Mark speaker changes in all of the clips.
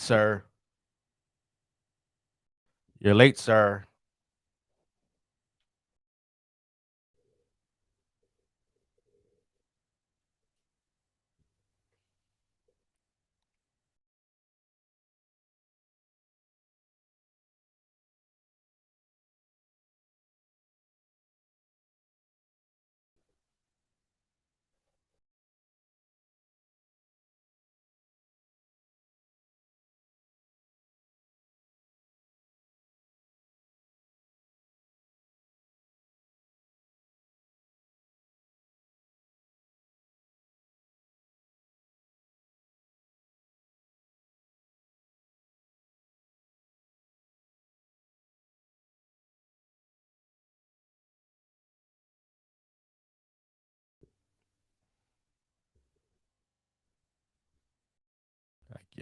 Speaker 1: sir. You're late, sir.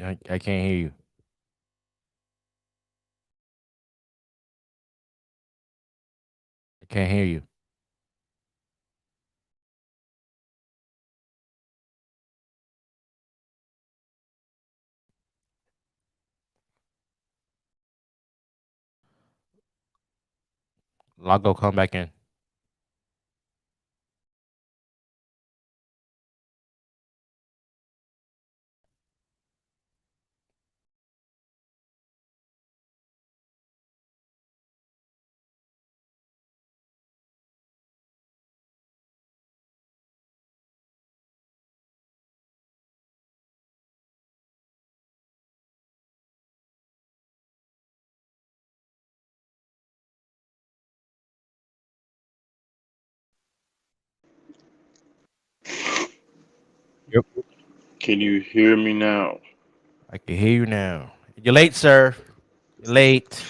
Speaker 1: I can't hear you. I can't hear you. Lago, come back in. Yep.
Speaker 2: Can you hear me now?
Speaker 1: I can hear you now. You're late, sir. You're late.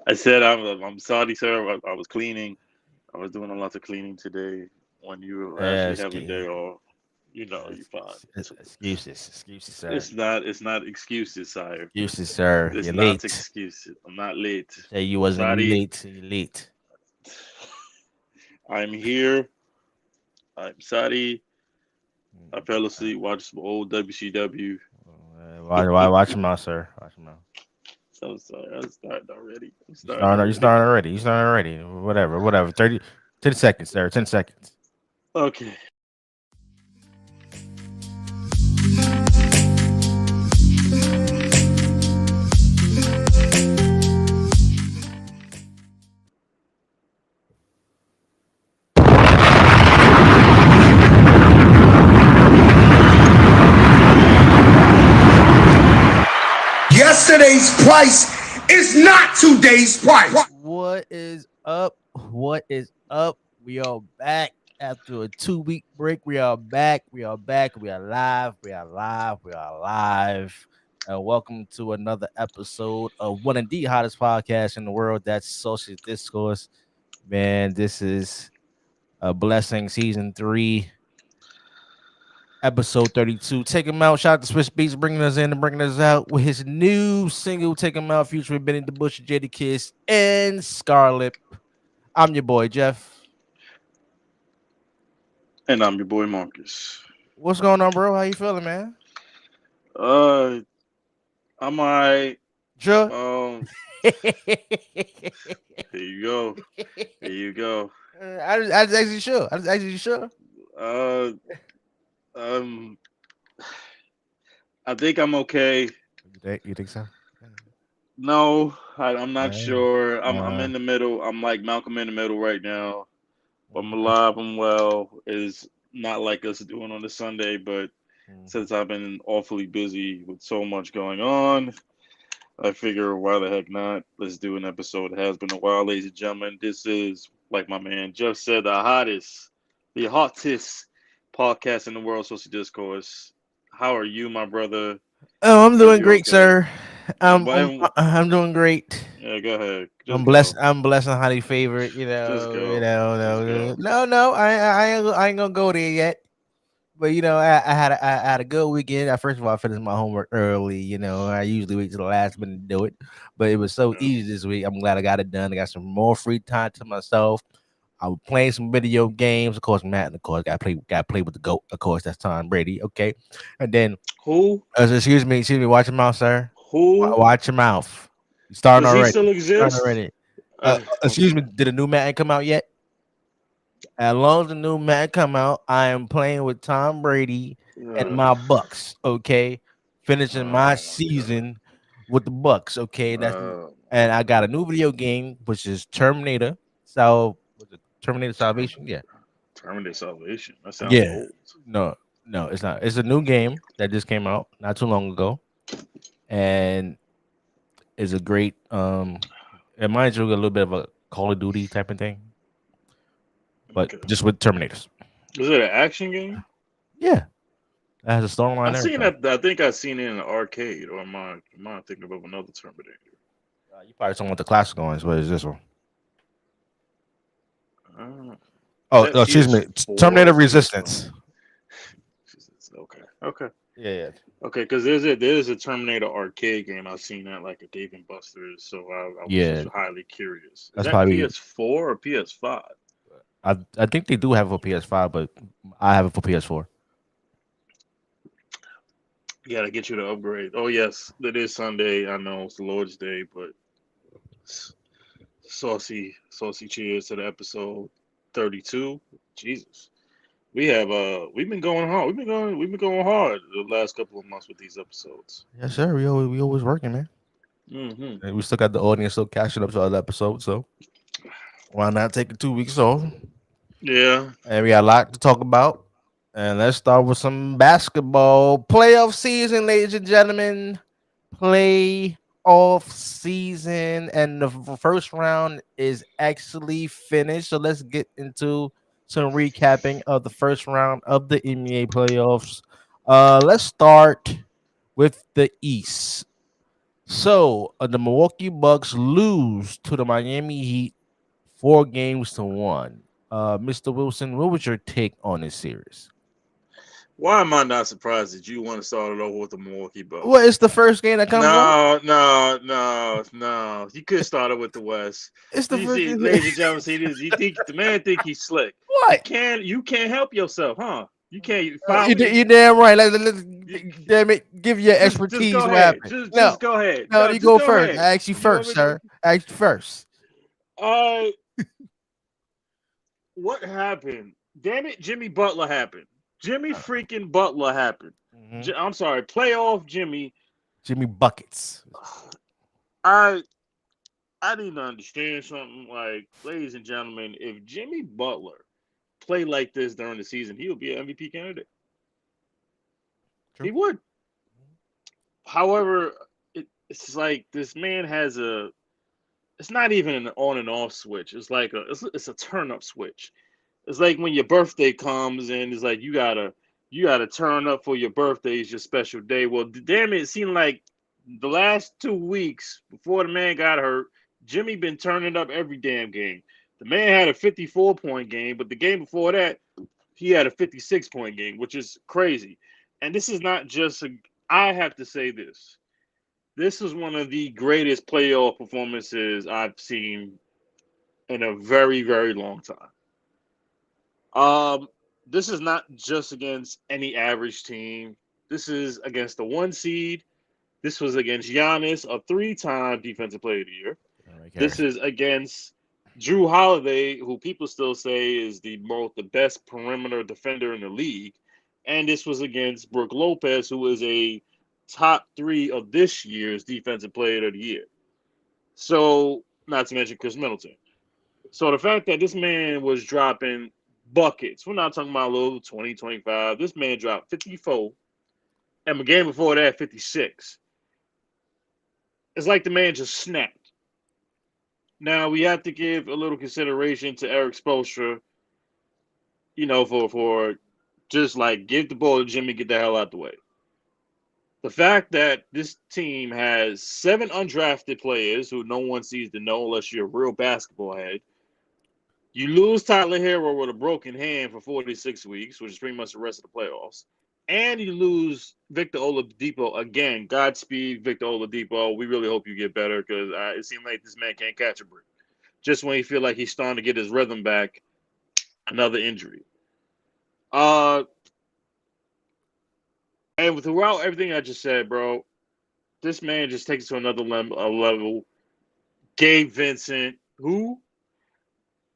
Speaker 2: I said I'm sorry, sir. I was cleaning. I was doing a lot of cleaning today. When you actually have a day
Speaker 1: Excuse,
Speaker 2: off, you're fine.
Speaker 1: excuses, sir.
Speaker 2: It's not excuses, sire.
Speaker 1: Excuses, sir.
Speaker 2: It's
Speaker 1: You're
Speaker 2: not
Speaker 1: late.
Speaker 2: excuses. I'm not late.
Speaker 1: You say you wasn't gonna be
Speaker 2: Sorry,
Speaker 1: late, so you're late.
Speaker 2: I'm here. I'm sorry. I fell asleep watching some old WCW.
Speaker 1: Why watch him out, sir? Watch him out.
Speaker 2: So sorry. I'm starting already. I'm
Speaker 1: You
Speaker 2: starting
Speaker 1: starting? You
Speaker 2: already.
Speaker 1: starting already? You starting already? Whatever. 10 seconds, sir. 10 seconds.
Speaker 2: Okay.
Speaker 3: Yesterday's price is not today's price.
Speaker 1: What is up? What is up? We are back after a 2 week break. We are back. We are back. We are live. We are live. We are live. Welcome to another episode of one of the hottest podcasts in the world. That's Saucy Discourse. Man, this is a blessing. Season 3, episode 32. Take him out. Shout out to Swiss Beats bringing us in and bringing us out with his new single, Take Him Out, featuring Benny the Butcher, Jada Kiss, and Scarlett. I'm your boy, Jeff.
Speaker 2: And I'm your boy Marcus.
Speaker 1: What's going on, bro? How you feeling, man?
Speaker 2: Uh, I'm alright.
Speaker 1: Sure.
Speaker 2: Um, here you go. Here you go.
Speaker 1: I just actually sure. I just actually sure.
Speaker 2: Uh, um, I think I'm okay.
Speaker 1: You think so?
Speaker 2: No, I'm not sure. I'm
Speaker 1: Uh,
Speaker 2: in the middle. I'm like Malcolm in the middle right now. I'm
Speaker 1: mhm,
Speaker 2: alive. I'm well. It's not like us doing on a Sunday, but
Speaker 1: mhm.
Speaker 2: since I've been awfully busy with so much going on, I figure why the heck not? Let's do an episode. It has been a while, ladies and gentlemen. This is, like my man Jeff said, the hottest podcast in the world, Social Discourse. How are you, my brother?
Speaker 1: Oh, I'm
Speaker 2: Are
Speaker 1: doing
Speaker 2: you
Speaker 1: great,
Speaker 2: okay?
Speaker 1: sir.
Speaker 2: And
Speaker 1: I'm I'm doing great.
Speaker 2: yeah, go ahead.
Speaker 1: I'm
Speaker 2: Just
Speaker 1: blessed.
Speaker 2: go.
Speaker 1: I'm blessed and highly favored.
Speaker 2: Just go. Just go.
Speaker 1: No. I ain't gonna go there yet. But I had a good weekend. First of all, I finished my homework early. I usually wait to the last minute to do it, but it was so
Speaker 2: Yeah.
Speaker 1: easy this week. I'm glad I got it done. I got some more free time to myself. I'm playing some video games. Of course, Matt. Of course, got play with the goat. Of course, that's Tom Brady. Okay, and then
Speaker 2: Who?
Speaker 1: excuse me. Watch your mouth, sir.
Speaker 2: Who?
Speaker 1: Watch your mouth. You starting
Speaker 2: Does he
Speaker 1: already.
Speaker 2: still
Speaker 1: You starting
Speaker 2: exist?
Speaker 1: already. Excuse
Speaker 2: Okay.
Speaker 1: me. Did a new Madden come out yet? As long as the new Madden come out, I am playing with Tom Brady and
Speaker 2: Uh,
Speaker 1: my Bucks. Okay, finishing my
Speaker 2: oh my god.
Speaker 1: season with the Bucks. Okay, that's
Speaker 2: Oh
Speaker 1: and
Speaker 2: my
Speaker 1: I got a
Speaker 2: god.
Speaker 1: new video game which is Terminator. So was it Terminator
Speaker 2: Term-
Speaker 1: Salvation? Yeah,
Speaker 2: Terminator Salvation. That sounds
Speaker 1: yeah.
Speaker 2: old.
Speaker 1: No, no, it's not. It's a new game that just came out not too long ago, and is a great. It reminds you a little bit of a Call of Duty type of thing, but
Speaker 2: Okay.
Speaker 1: just with Terminators.
Speaker 2: Is it an action game?
Speaker 1: Yeah, it has a storyline
Speaker 2: I
Speaker 1: and
Speaker 2: seen
Speaker 1: everything.
Speaker 2: that. I think I seen it in an arcade. Or am I thinking of another Terminator?
Speaker 1: You probably talking about the classic ones. What is this one?
Speaker 2: Is
Speaker 1: Oh,
Speaker 2: that
Speaker 1: no, excuse me.
Speaker 2: PS4
Speaker 1: Terminator
Speaker 2: or PS5?
Speaker 1: Resistance.
Speaker 2: Okay. Okay.
Speaker 1: Yeah, yeah,
Speaker 2: Okay, because there's a Terminator arcade game. I've seen that like a Dave and Buster's, so I was
Speaker 1: yeah.
Speaker 2: just highly curious. Is
Speaker 1: That's
Speaker 2: that
Speaker 1: probably.
Speaker 2: PS4 or PS5?
Speaker 1: I think they do have it for PS5, but I have it for PS4.
Speaker 2: Yeah, to get you to upgrade. Oh yes, it is Sunday. I know it's the Lord's Day, but saucy cheers to the episode 32. Jesus, we've been going hard. We've been going hard the last couple of months with these episodes.
Speaker 1: Yes, sir. We always working, man.
Speaker 2: Hmm.
Speaker 1: And we still got the audience still catching up to other episodes, so why not take 2 weeks off?
Speaker 2: Yeah.
Speaker 1: And we got a lot to talk about. And let's start with some basketball playoff season, ladies and gentlemen. Playoff season, and the first round is actually finished. So let's get into some recapping of the first round of the NBA playoffs. Let's start with the East. So the Milwaukee Bucks lose to the Miami Heat 4 games to 1. Mr. Wilson, what was your take on this series?
Speaker 2: Why am I not surprised that you want to start it over with the Milwaukee
Speaker 1: Well,
Speaker 2: Bucks?
Speaker 1: it's the first game that comes on.
Speaker 2: No. You could have started with the West.
Speaker 1: It's the
Speaker 2: You
Speaker 1: first
Speaker 2: see,
Speaker 1: game.
Speaker 2: ladies and gentlemen, see this. You think the man think he's slick.
Speaker 1: What?
Speaker 2: You can't help yourself, huh? You can't follow.
Speaker 1: You damn right.
Speaker 2: You,
Speaker 1: Damn it. Give your
Speaker 2: just
Speaker 1: expertise.
Speaker 2: go
Speaker 1: What
Speaker 2: ahead.
Speaker 1: happened?
Speaker 2: Just go ahead.
Speaker 1: No,
Speaker 2: No,
Speaker 1: you
Speaker 2: just
Speaker 1: go
Speaker 2: go
Speaker 1: first.
Speaker 2: ahead.
Speaker 1: I asked you
Speaker 2: You want
Speaker 1: first,
Speaker 2: me to?
Speaker 1: sir. I asked you first.
Speaker 2: Uh, what happened? Damn it, Jimmy Butler happened. Jimmy freaking Butler happened.
Speaker 1: Mhm.
Speaker 2: I'm sorry, playoff Jimmy.
Speaker 1: Jimmy Buckets.
Speaker 2: I I need to understand something. Like, ladies and gentlemen, if Jimmy Butler played like this during the season, he would be an MVP candidate.
Speaker 1: True.
Speaker 2: He would. However, it's like this man has a. It's not even an on and off switch. It's like it's a turn up switch. It's like when your birthday comes and it's like you gotta turn up for your birthday. It's your special day. Well, damn it seemed like the last 2 weeks before the man got hurt, Jimmy been turning up every damn game. The man had a 54-point game, but the game before that, he had a 56-point game, which is crazy. And this is not just a. I have to say this. This is one of the greatest playoff performances I've seen in a very, very long time. Um, this is not just against any average team. This is against the 1 seed. This was against Giannis, a 3-time Defensive Player of the Year.
Speaker 1: Okay.
Speaker 2: This is against Drew Holiday, who people still say is the best perimeter defender in the league. And this was against Brook Lopez, who is a top 3 of this year's Defensive Player of the Year. So, not to mention Chris Middleton. So the fact that this man was dropping buckets, we're not talking about a little 20, 25. This man dropped 54, and the game before that, 56. It's like the man just snapped. Now, we have to give a little consideration to Eric Spoelstra, for just like give the ball to Jimmy, get the hell out the way. The fact that this team has 7 undrafted players who no one sees to know unless you're a real basketball head. You lose Tyler Hero with a broken hand for 46 weeks, which is pretty much the rest of the playoffs. And you lose Victor Oladipo again. Godspeed, Victor Oladipo. We really hope you get better because it seems like this man can't catch a break. Just when you feel like he's starting to get his rhythm back, Another injury. Uh, and throughout everything I just said, bro, this man just takes it to another level. Gabe Vincent, who?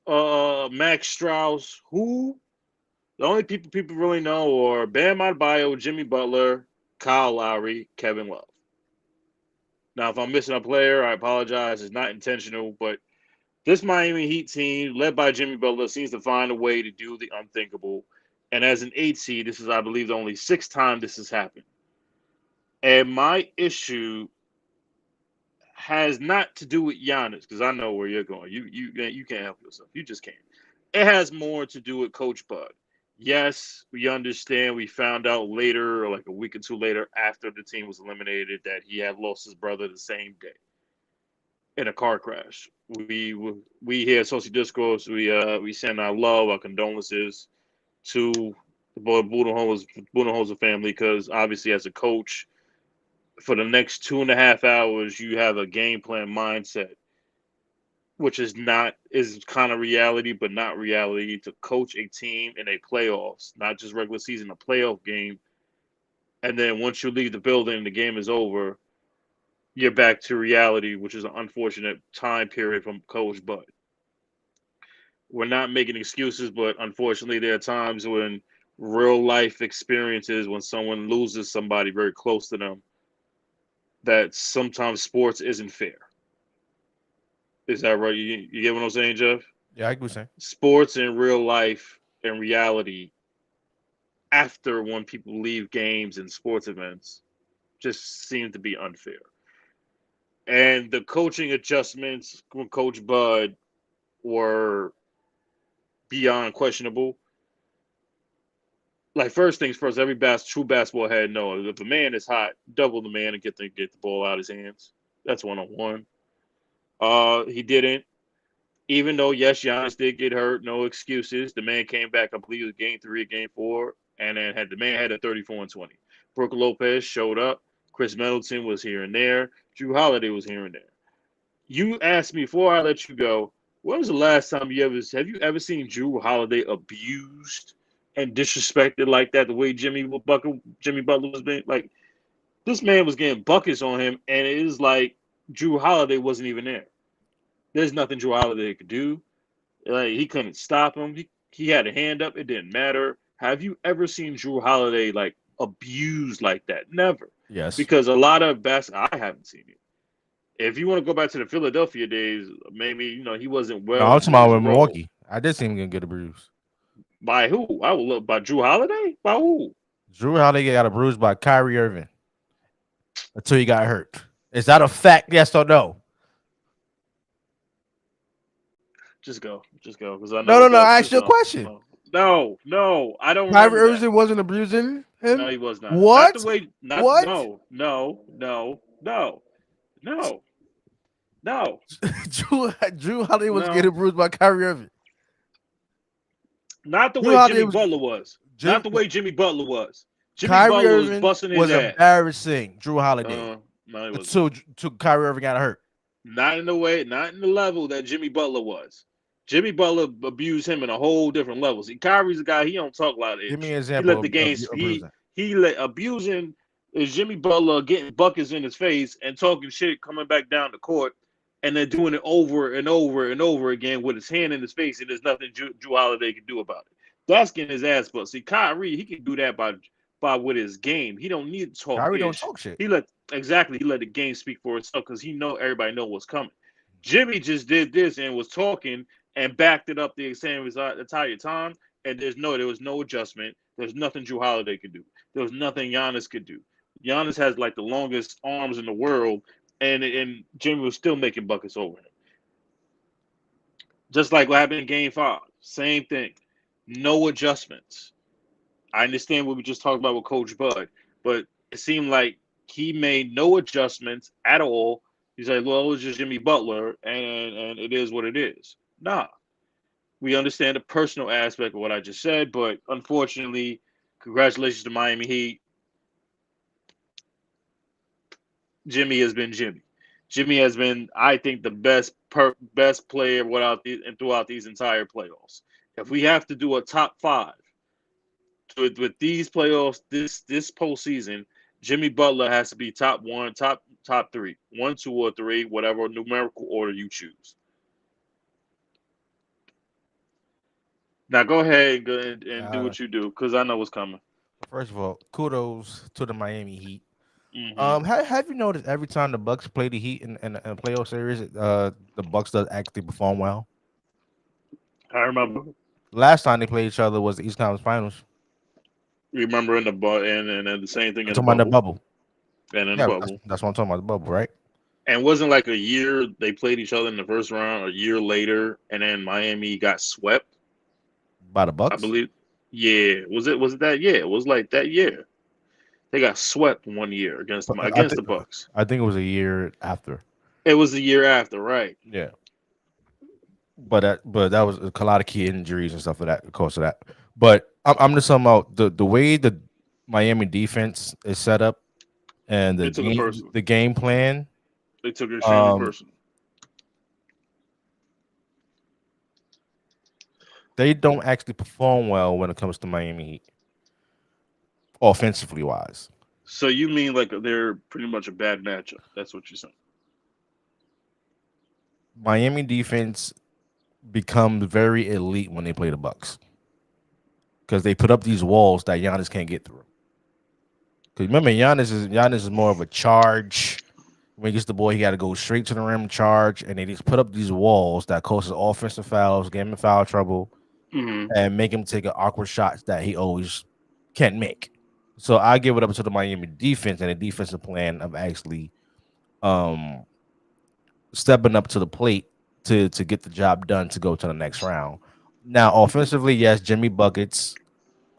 Speaker 2: Max Strauss, who? The only people really know are Bam Adebayo, Jimmy Butler, Kyle Lowry, Kevin Love. Now, if I'm missing a player, I apologize. It's not intentional, but this Miami Heat team, led by Jimmy Butler, seems to find a way to do the unthinkable. And as an 8 seed, this is, I believe, the only sixth time this has happened. And my issue has not to do with Giannis, because I know where you're going. You can't help yourself. You just can't. It has more to do with Coach Bud. Yes, we understand. We found out later, like a week or two later, after the team was eliminated, that he had lost his brother the same day in a car crash. We here at Saucy Discourse, we send our love, our condolences to the Budenholzer family, because obviously as a coach, for the next 2.5 hours, you have a game plan mindset, which is kind of reality, but not reality, to coach a team in a playoffs, not just regular season, a playoff game. And then once you leave the building, the game is over, you're back to reality, which is an unfortunate time period from Coach Bud. We're not making excuses, but unfortunately, there are times when real life experiences, when someone loses somebody very close to them, that sometimes sports isn't fair. Is that right? You get what I'm saying, Jeff?
Speaker 1: Yeah, I agree. Saying.
Speaker 2: Sports in real life and reality, after when people leave games and sports events, just seem to be unfair. And the coaching adjustments from Coach Bud were beyond questionable. Like, first things first, every true basketball head knows if a man is hot, double the man and get the ball out of his hands. That's 1-on-1. He didn't. Even though, yes, Giannis did get hurt, no excuses. The man came back, I believe it was game 3 or game 4, and then the man had a 34 and 20. Brooke Lopez showed up. Chris Middleton was here and there. Drew Holiday was here and there. You asked me before I let you go, when was the last time have you ever seen Drew Holiday abused and disrespected like that, the way Jimmy Butler was being? Like, this man was getting buckets on him, and it is like Drew Holiday wasn't even there. There's nothing Drew Holiday could do. Like, he couldn't stop him. He had a hand up. It didn't matter. Have you ever seen Drew Holiday like abused like that? Never.
Speaker 1: Yes.
Speaker 2: Because a lot of I haven't seen it. If you want to go back to the Philadelphia days, maybe he wasn't
Speaker 1: No,
Speaker 2: well
Speaker 1: I'm talking
Speaker 2: into
Speaker 1: about
Speaker 2: his
Speaker 1: with
Speaker 2: role.
Speaker 1: Milwaukee. I did see him gonna get a bruise.
Speaker 2: By who? I will look by Drew Holiday. By who?
Speaker 1: Drew Holiday got a bruise by Kyrie Irving until he got hurt. Is that a fact? Yes or no?
Speaker 2: Just go, because I know
Speaker 1: No. I
Speaker 2: that.
Speaker 1: asked you a question.
Speaker 2: No, I don't
Speaker 1: Kyrie
Speaker 2: remember that.
Speaker 1: Irving wasn't abusing him.
Speaker 2: No, he was not. Not the
Speaker 1: What?
Speaker 2: way. Not
Speaker 1: What?
Speaker 2: No.
Speaker 1: Drew Holiday was
Speaker 2: No.
Speaker 1: getting bruised by Kyrie Irving.
Speaker 2: Not the
Speaker 1: Drew
Speaker 2: way
Speaker 1: Holiday
Speaker 2: Jimmy
Speaker 1: was
Speaker 2: Butler was. Not the way Jimmy Butler was. Jimmy
Speaker 1: Kyrie
Speaker 2: Butler was
Speaker 1: Irving
Speaker 2: busting his
Speaker 1: was
Speaker 2: ass.
Speaker 1: embarrassing Drew Holiday
Speaker 2: No, he wasn't.
Speaker 1: until Kyrie Irving got hurt.
Speaker 2: Not in the way, not in the level that Jimmy Butler was. Jimmy Butler abused him in a whole different level. See, Kyrie's a guy, he don't talk a lot of
Speaker 1: Give me
Speaker 2: ish.
Speaker 1: an
Speaker 2: He
Speaker 1: example
Speaker 2: let the game
Speaker 1: of bruising.
Speaker 2: he let abusing is Jimmy Butler getting buckets in his face and talking shit coming back down the court, and then doing it over and over and over again with his hand in his face, and there's nothing Drew Holiday can do about it. That's getting his ass bust. See, Kyrie, he can do that by with his game. He don't need to talk
Speaker 1: Kyrie don't
Speaker 2: ish.
Speaker 1: talk shit.
Speaker 2: He let the game speak for itself, because everybody know what's coming. Jimmy just did this and was talking and backed it up the same entire time. And there was no adjustment. There's nothing Drew Holiday could do. There was nothing Giannis could do. Giannis has like the longest arms in the world, and Jimmy was still making buckets over him. Just like what happened in Game 5. Same thing. No adjustments. I understand what we just talked about with Coach Bud, but it seemed like he made no adjustments at all. He's like, well, it's just Jimmy Butler, and it is what it is. Nah. We understand the personal aspect of what I just said, but unfortunately, congratulations to Miami Heat. Jimmy has been Jimmy. Jimmy has been, I think, the best player throughout these entire playoffs. if we have to do a top five with these playoffs, this postseason, Jimmy Butler has to be top one, top three, one, two, or three, whatever numerical order you choose. Now go ahead and do
Speaker 1: Uh,
Speaker 2: what you do, because I know what's coming.
Speaker 1: First of all, kudos to the Miami Heat.
Speaker 2: Hmm.
Speaker 1: Have you noticed every time the Bucks play the Heat in a playoff series, the Bucks does actually perform well.
Speaker 2: I remember.
Speaker 1: Last time they played each other was the East Conference Finals.
Speaker 2: Remember in the and the same thing
Speaker 1: I'm
Speaker 2: in the
Speaker 1: talking about the
Speaker 2: bubble
Speaker 1: bubble.
Speaker 2: and in the
Speaker 1: Yeah, that's,
Speaker 2: bubble.
Speaker 1: that's what I'm talking about. The bubble, right?
Speaker 2: And wasn't like a year they played each other in the first round, a year later, and then Miami got swept.
Speaker 1: By the
Speaker 2: I
Speaker 1: Bucks.
Speaker 2: believe. Yeah, was it that year? It was like that year. They got swept one year
Speaker 1: But
Speaker 2: against the Bucks.
Speaker 1: I think it was a year after.
Speaker 2: It was the year after, right?
Speaker 1: Yeah, but that was a lot of key injuries and stuff of that, of course of that. But I'm just talking about the way the Miami defense is set up and
Speaker 2: They took it personal.
Speaker 1: the game plan.
Speaker 2: They took it extremely
Speaker 1: Um,
Speaker 2: personal.
Speaker 1: they don't actually perform well when it comes to Miami Heat, offensively wise.
Speaker 2: So you mean like they're pretty much a bad matchup? That's what you're saying.
Speaker 1: Miami defense becomes very elite when they play the Bucks because they put up these walls that Giannis can't get through. Because remember, Giannis is more of a charge. When he gets the ball, he got to go straight to the rim, charge, and they just put up these walls that causes offensive fouls, get him in foul trouble,
Speaker 2: Hmm.
Speaker 1: and make him take an awkward shots that he always can't make. So I give it up to the Miami defense and the defensive plan of actually um, stepping up to the plate to get the job done to go to the next round. Now, offensively, yes, Jimmy buckets.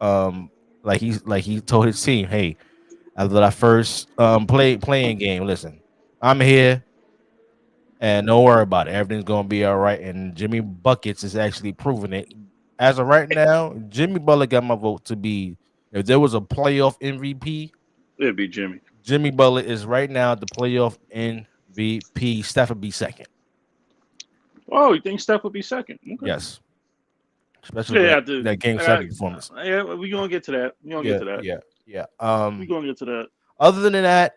Speaker 1: Um, like he told his team, hey, after that first playing game, listen, I'm here and don't worry about it. Everything's gonna be all right. And Jimmy Buckets is actually proving it. As of right now, Jimmy Butler got my vote to be if there was a playoff MVP,
Speaker 2: It'd be Jimmy.
Speaker 1: Jimmy Butler is right now the playoff MVP. Steph would be second.
Speaker 2: Oh, you think Steph would be second? Okay.
Speaker 1: Yes. Especially with
Speaker 2: Yeah, dude.
Speaker 1: that game
Speaker 2: I got.
Speaker 1: seven performance.
Speaker 2: Yeah, we gonna get to that. We gonna get
Speaker 1: Yeah,
Speaker 2: to that.
Speaker 1: yeah, yeah.
Speaker 2: We gonna get to that.
Speaker 1: Other than that,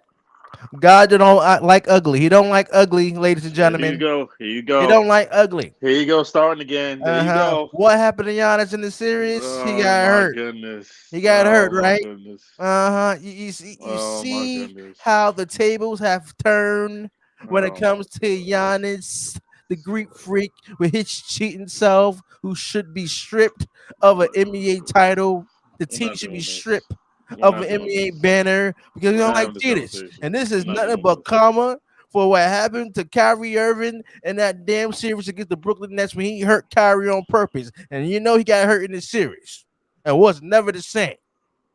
Speaker 1: God don't like ugly. He don't like ugly, ladies and
Speaker 2: Here you
Speaker 1: gentlemen.
Speaker 2: go. Here you
Speaker 1: He
Speaker 2: go.
Speaker 1: don't like ugly.
Speaker 2: Here you go. Starting again. There you go.
Speaker 1: What happened to Giannis in the series? He
Speaker 2: Oh
Speaker 1: got
Speaker 2: my
Speaker 1: hurt.
Speaker 2: goodness.
Speaker 1: He got
Speaker 2: Oh
Speaker 1: hurt,
Speaker 2: my
Speaker 1: right?
Speaker 2: goodness.
Speaker 1: You
Speaker 2: Oh my
Speaker 1: see
Speaker 2: goodness.
Speaker 1: how the tables have turned when it
Speaker 2: Oh my
Speaker 1: comes to Giannis, the Greek freak with his cheating self, who should be stripped of an NBA title. The
Speaker 2: We're
Speaker 1: team
Speaker 2: not
Speaker 1: should be
Speaker 2: doing this.
Speaker 1: stripped
Speaker 2: We're
Speaker 1: of
Speaker 2: not
Speaker 1: an
Speaker 2: doing
Speaker 1: NBA
Speaker 2: this.
Speaker 1: banner because we
Speaker 2: We're
Speaker 1: don't
Speaker 2: not
Speaker 1: like
Speaker 2: having this
Speaker 1: cheaters.
Speaker 2: conversation.
Speaker 1: And this
Speaker 2: We're
Speaker 1: is
Speaker 2: not
Speaker 1: nothing
Speaker 2: doing
Speaker 1: but
Speaker 2: this.
Speaker 1: karma for what happened to Kyrie Irving and that damn series against the Brooklyn Nets when he hurt Kyrie on purpose. And you know he got hurt in this series and was never the same.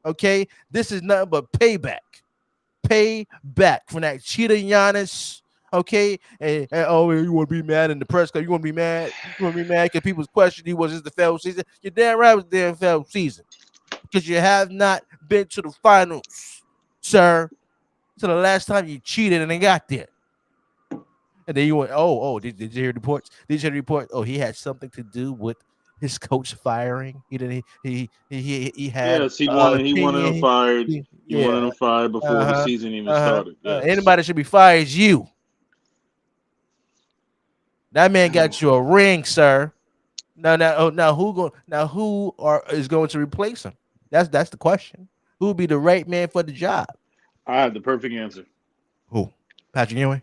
Speaker 1: Okay, this is nothing but payback. Payback from that cheater Giannis. Okay, and oh, you want to be mad in the press because you want to be mad. You want to be mad because people's questioning was this the failed season. You're damn right it was the damn failed season because you have not been to the finals, sir. So the last time you cheated and they got there. And then you went, did you hear the reports? Did you hear the report? Oh, he had something to do with his coach firing. He didn't. He had
Speaker 2: Yes, he wanted him
Speaker 1: opinion.
Speaker 2: fired. He wanted
Speaker 1: Yeah.
Speaker 2: him fired before the
Speaker 1: Uh-huh.
Speaker 2: season even
Speaker 1: Uh-huh.
Speaker 2: started. Yes.
Speaker 1: Anybody should be fired is you. That man got you a ring, sir. Now who is going to replace him? That's the question. Who would be the right man for the job?
Speaker 2: I have the perfect answer.
Speaker 1: Who? Patrick Ewing.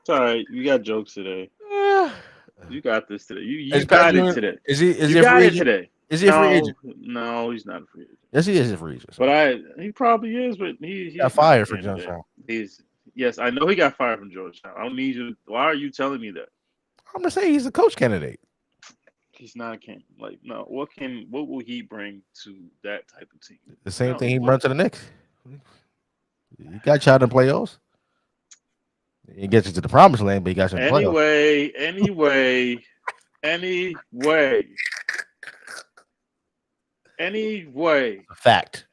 Speaker 2: It's all right. You got jokes today. You got this today. You
Speaker 1: Is
Speaker 2: got
Speaker 1: Patrick
Speaker 2: it
Speaker 1: Ewing,
Speaker 2: today.
Speaker 1: is he
Speaker 2: You
Speaker 1: a
Speaker 2: got
Speaker 1: free
Speaker 2: it
Speaker 1: agent?
Speaker 2: today.
Speaker 1: Is he a free
Speaker 2: No,
Speaker 1: agent?
Speaker 2: no, he's not a free agent.
Speaker 1: Yes, he is a free agent.
Speaker 2: But he probably is. But he's
Speaker 1: got
Speaker 2: not
Speaker 1: fired
Speaker 2: at
Speaker 1: for
Speaker 2: the end of the day.
Speaker 1: Georgetown.
Speaker 2: Yes, I know he got fired from Georgetown. I don't need you. Why are you telling me that?
Speaker 1: I'm gonna say he's a coach candidate.
Speaker 2: He's not King. Like, no. What will he bring to that type of team?
Speaker 1: The same
Speaker 2: No,
Speaker 1: thing he
Speaker 2: what?
Speaker 1: brought to the Knicks. He got you out in the playoffs. He didn't get you to the promised land, but he got you in the playoffs.
Speaker 2: Anyway.
Speaker 1: A fact.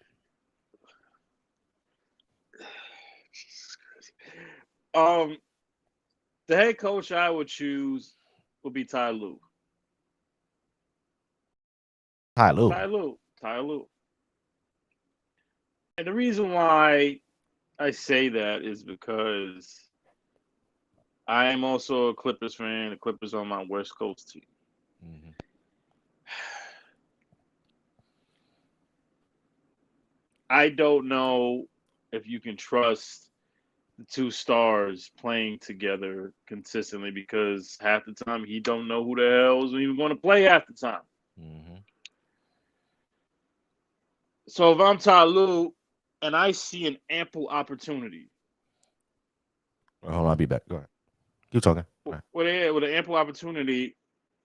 Speaker 2: Um, The head coach I would choose would be Ty Lue.
Speaker 1: Ty Lue.
Speaker 2: Ty Lue. Ty Lue. And the reason why I say that is because I am also a Clippers fan. The Clippers are my West Coast team.
Speaker 1: Mm-hmm.
Speaker 2: I don't know if you can trust the two stars playing together consistently because half the time he don't know who the hell is even going to play half the time.
Speaker 1: Mm-hmm.
Speaker 2: So if I'm Ty Lue and I see an ample opportunity,
Speaker 1: Hold on, I'll be back. Go ahead. Keep talking. Right.
Speaker 2: with an ample opportunity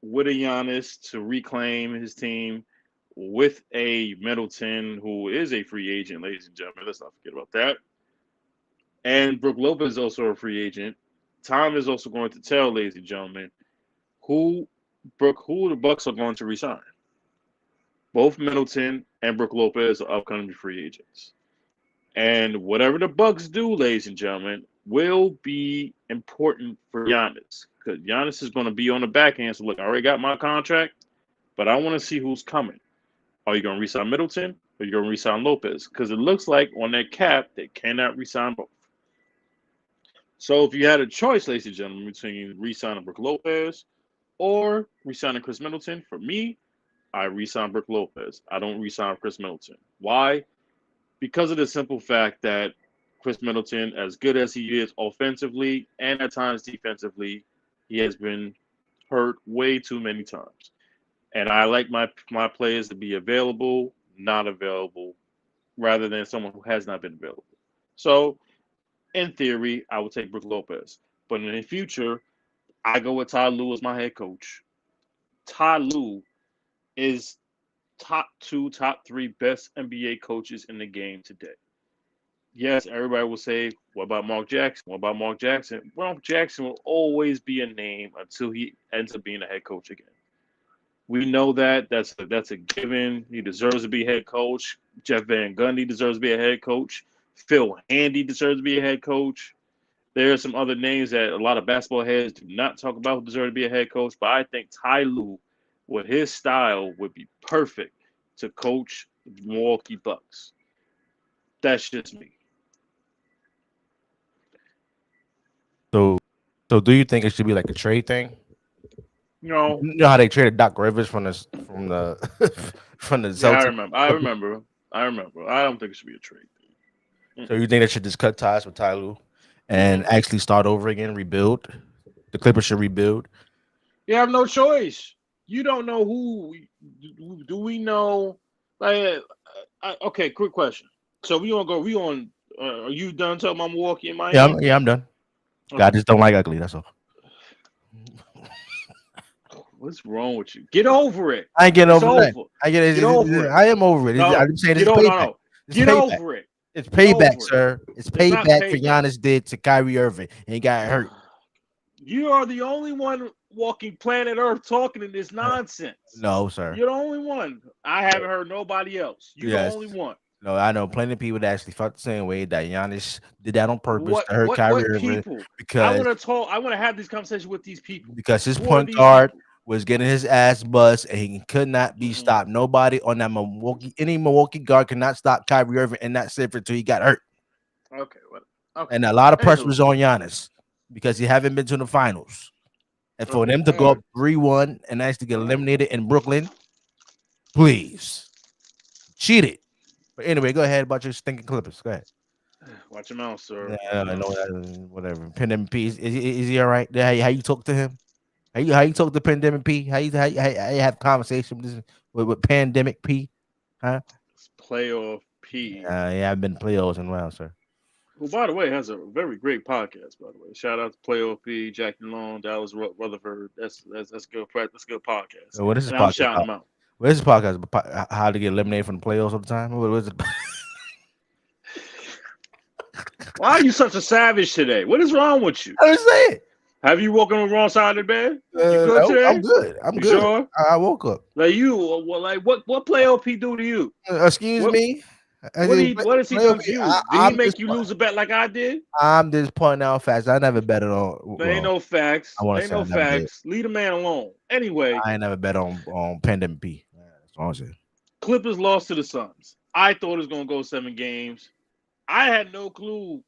Speaker 2: with a Giannis to reclaim his team, with a Middleton who is a free agent, ladies and gentlemen. Let's not forget about that. And Brook Lopez is also a free agent. Time is also going to tell, ladies and gentlemen, who the Bucks are going to resign. Both Middleton and Brook Lopez are upcoming free agents. And whatever the Bucks do, ladies and gentlemen, will be important for Giannis. Because Giannis is going to be on the backhand. So look, I already got my contract, but I want to see who's coming. Are you going to resign Middleton or are you going to resign Lopez? Because it looks like on that cap, they cannot resign both. So if you had a choice, ladies and gentlemen, between re-signing Brook Lopez or re-signing Chris Middleton, for me, I re-sign Brook Lopez. I don't re-sign Chris Middleton. Why? Because of the simple fact that Chris Middleton, as good as he is offensively and at times defensively, he has been hurt way too many times. And I like my players to be available, not available, rather than someone who has not been available. So in theory, I would take Brook Lopez. But in the future, I go with Ty Lue as my head coach. Ty Lue is top 2, top 3 best NBA coaches in the game today. Yes, everybody will say, what about Mark Jackson? What about Mark Jackson? Mark Jackson will always be a name until he ends up being a head coach again. We know that. That's a given. He deserves to be head coach. Jeff Van Gundy deserves to be a head coach. Phil Handy deserves to be a head coach. There are some other names that a lot of basketball heads do not talk about who deserve to be a head coach, but I think Ty Lue, with his style, would be perfect to coach the Milwaukee Bucks. That's just me.
Speaker 1: So do you think it should be like a trade thing?
Speaker 2: No.
Speaker 1: You know how they traded Doc Rivers from the from the
Speaker 2: Yeah,
Speaker 1: Celtics?
Speaker 2: I remember. I don't think it should be a trade.
Speaker 1: So you think they should just cut ties with Ty Lue and actually start over again, rebuild? The Clippers should rebuild.
Speaker 2: You have no choice. You don't know who. Do we know? Like, okay, quick question. So we gonna go. We on? Are you done talking about Milwaukee and Miami?
Speaker 1: Yeah, I'm done.
Speaker 2: Okay.
Speaker 1: I just don't like ugly. That's all.
Speaker 2: What's wrong with you? Get over it.
Speaker 1: I ain't getting
Speaker 2: It's
Speaker 1: over that.
Speaker 2: over.
Speaker 1: Get
Speaker 2: over it.
Speaker 1: I am over it.
Speaker 2: No,
Speaker 1: I'm saying it's
Speaker 2: get
Speaker 1: payback.
Speaker 2: no.
Speaker 1: It's
Speaker 2: Get
Speaker 1: payback.
Speaker 2: over it.
Speaker 1: It's payback,
Speaker 2: over
Speaker 1: sir. It's
Speaker 2: It's not
Speaker 1: payback for
Speaker 2: payback.
Speaker 1: Giannis did to Kyrie Irving and he got hurt.
Speaker 2: You are the only one walking planet Earth talking in this nonsense.
Speaker 1: No, sir.
Speaker 2: You're the only one. I haven't heard nobody else. You're the only one.
Speaker 1: No, I know plenty of people that actually felt the same way that Giannis did that on purpose to hurt Kyrie Irving
Speaker 2: people?
Speaker 1: because
Speaker 2: I want to have this conversation with these people.
Speaker 1: Because his point guard was getting his ass bust and he could not be stopped. Nobody on that any Milwaukee guard could not stop Kyrie Irving in that series until he got hurt.
Speaker 2: Okay, okay.
Speaker 1: And a lot of pressure was on Giannis because he haven't been to the finals. And for them to go up 3-1 and actually get eliminated in Brooklyn, please. Cheated. But anyway, go ahead about your stinking Clippers. Go ahead.
Speaker 2: Watch your mouth, sir.
Speaker 1: Whatever. Pandemic P. Is he all right? How you talk to him? How you talk to Pandemic P? How you have conversation with Pandemic P? Huh?
Speaker 2: It's playoff P.
Speaker 1: Yeah, I've been playoffs in a while, sir.
Speaker 2: Who, by the way, has a very great podcast. By the way, shout out to Playoff P, Jackie Long, Dallas Rutherford. That's good. That's a good podcast.
Speaker 1: So what is this
Speaker 2: and
Speaker 1: podcast?
Speaker 2: I'm shouting them out.
Speaker 1: What is this podcast? How to get eliminated from the playoffs all the time? What is it?
Speaker 2: Why are you such a savage today? What is wrong with you?
Speaker 1: I was saying.
Speaker 2: Have you woken on the wrong side of the bed? You
Speaker 1: good
Speaker 2: today?
Speaker 1: I'm good. I'm good. Sure? I woke up.
Speaker 2: Like what playoff P do to you?
Speaker 1: Excuse me.
Speaker 2: What has he done to you? Did he make you lose a bet like I did?
Speaker 1: I'm just pointing out facts. I never betted on.
Speaker 2: There ain't no facts.
Speaker 1: I want to
Speaker 2: Ain't
Speaker 1: say I
Speaker 2: no
Speaker 1: never did.
Speaker 2: facts. Leave the man alone. Anyway,
Speaker 1: I ain't never bet on Pandemic P. That's all I'm saying.
Speaker 2: Clippers lost to the Suns. I thought it was gonna go 7 games. I had no clue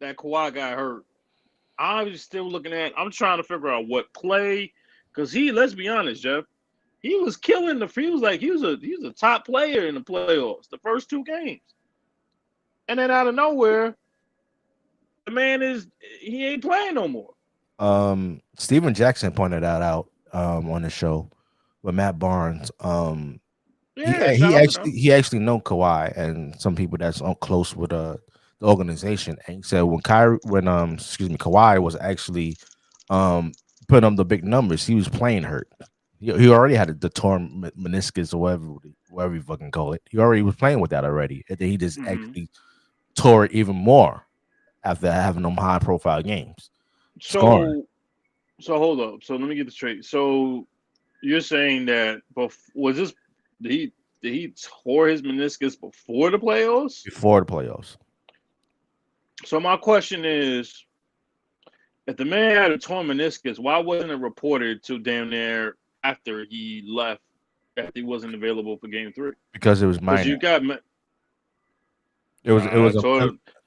Speaker 2: that Kawhi got hurt. I was still looking at. I'm trying to figure out what play, because let's be honest, Jeff. He was killing the. He was like he was a top player in the playoffs, the first 2 games, and then out of nowhere, the man he ain't playing no more.
Speaker 1: Steven Jackson pointed that out on the show with Matt Barnes. He actually know Kawhi and some people that's close with the organization, and he said when Kawhi was actually putting up the big numbers, he was playing hurt. He already had the torn meniscus or whatever you fucking call it. He already was playing with that already, and then he just actually tore it even more after having them high profile games.
Speaker 2: So hold up. So let me get this straight. So you're saying that was this did he tore his meniscus before the playoffs?
Speaker 1: Before the playoffs.
Speaker 2: So my question is, if the man had a torn meniscus, why wasn't it reported to damn near after he left, after he wasn't available for Game 3?
Speaker 1: Because it was minor.
Speaker 2: You got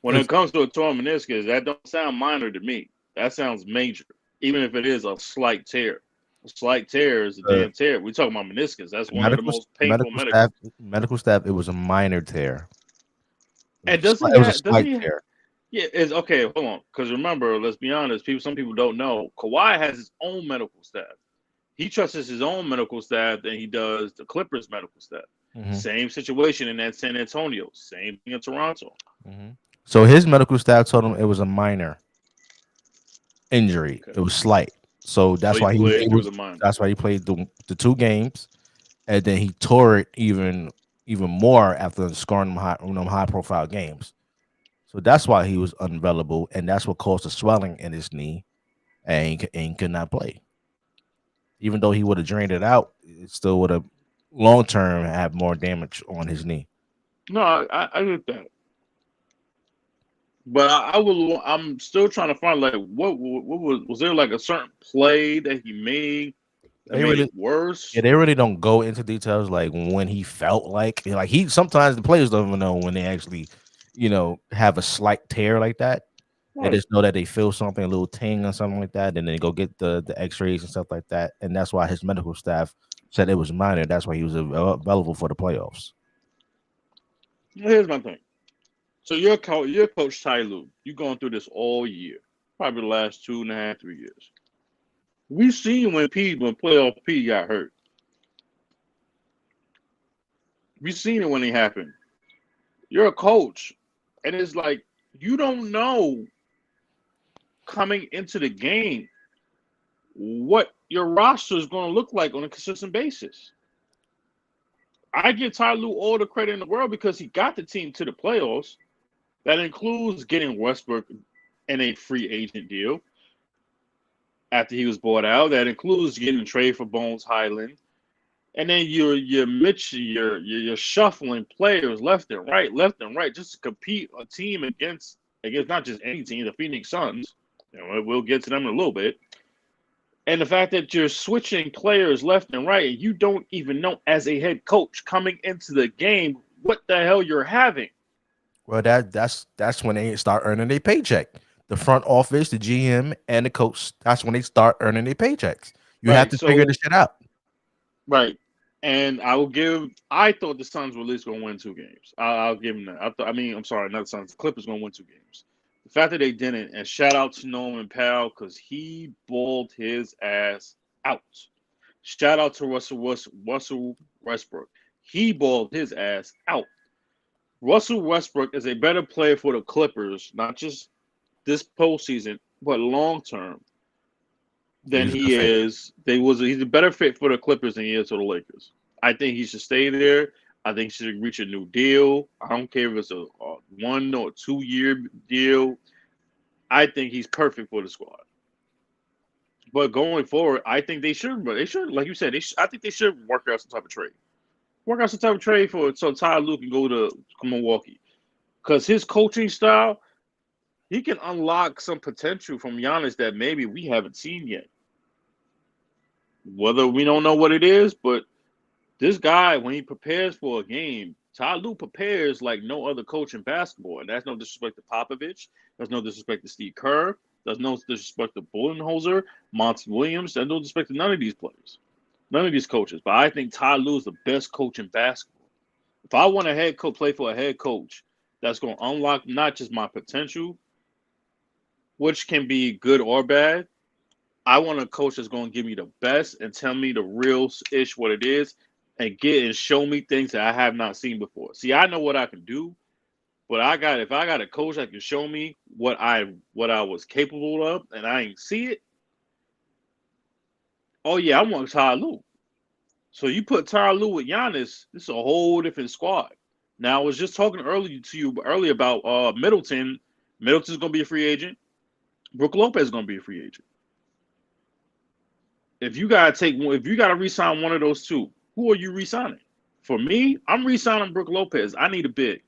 Speaker 2: when it comes to a torn meniscus, that don't sound minor to me. That sounds major, even if it is a slight tear. A slight tear is a damn tear. We're talking about meniscus. That's one of the most painful
Speaker 1: medical staff. It was a minor tear.
Speaker 2: And it was a slight tear. Yeah, it's okay. Hold on, because remember, let's be honest. Some people don't know. Kawhi has his own medical staff. He trusts his own medical staff than he does the Clippers' medical staff. Mm-hmm. Same situation in that San Antonio. Same thing in Toronto.
Speaker 1: Mm-hmm. So his medical staff told him it was a minor injury. Okay. It was slight. So that's why that's why he played the 2 games, and then he tore it even more after scoring them high profile games. So that's why he was unavailable, and that's what caused the swelling in his knee, and he could not play. Even though he would have drained it out, it still would have long term had more damage on his knee.
Speaker 2: No, I get that. But I'm still trying to find like what was there like a certain play that he made that made it worse?
Speaker 1: Yeah, they really don't go into details like when he felt like he sometimes the players don't even know when they actually, have a slight tear like that. Right. They just know that they feel something, a little ting or something like that, and then they go get the X-rays and stuff like that. And that's why his medical staff said it was minor. That's why he was available for the playoffs.
Speaker 2: Here's my thing. So you're Coach Ty Lue. You're going through this all year, probably the last 2.5, 3 years. We've seen when playoff P got hurt. We've seen it when it happened. You're a coach, and it's like you don't know coming into the game what your roster is going to look like on a consistent basis. I give Ty Lue all the credit in the world because he got the team to the playoffs. That includes getting Westbrook in a free agent deal after he was bought out. That includes getting trade for Bones Highland. And then you're shuffling players left and right, just to compete a team against not just any team, the Phoenix Suns. We'll get to them in a little bit. And the fact that you're switching players left and right, and you don't even know as a head coach coming into the game what the hell you're having.
Speaker 1: Well, that's when they start earning their paycheck. The front office, the GM, and the coach, that's when they start earning their paychecks. You have to figure this shit out.
Speaker 2: Right. And I thought the Suns were at least going to win 2 games. I'll give them that. I'm sorry, not the Suns. The Clippers going to win 2 games. The fact that they didn't, and shout out to Norman Powell because he balled his ass out. Shout out to Russell Westbrook. He balled his ass out. Russell Westbrook is a better player for the Clippers, not just this postseason, but long term than he is. He's a better fit for the Clippers than he is for the Lakers. I think he should stay there. I think he should reach a new deal. I don't care if it's a 1 or 2 year deal. I think he's perfect for the squad. But going forward, I think they should. Like you said, I think they should work out some type of trade. Work out some type of trade for so Ty Lue can go to Milwaukee. Because his coaching style, he can unlock some potential from Giannis that maybe we haven't seen yet. Whether we don't know what it is, but this guy, when he prepares for a game, Ty Lue prepares like no other coach in basketball. And that's no disrespect to Popovich. That's no disrespect to Steve Kerr. That's no disrespect to Budenholzer, Monty Williams. That's no disrespect to none of these players. None of these coaches. But I think Ty Lue is the best coach in basketball. If I want a head coach, play for a head coach that's going to unlock not just my potential, which can be good or bad, I want a coach that's going to give me the best and tell me the real ish what it is and get and show me things that I have not seen before. See, I know what I can do, but if I got a coach that can show me what I was capable of and I ain't see it, oh yeah, I want Ty Lue. So you put Ty Lue with Giannis, this is a whole different squad. Now I was just talking earlier about Middleton. Middleton's going to be a free agent. Brook Lopez is going to be a free agent. If you got to re-sign one of those two, who are you re-signing? For me, I'm re-signing Brook Lopez. I need a big.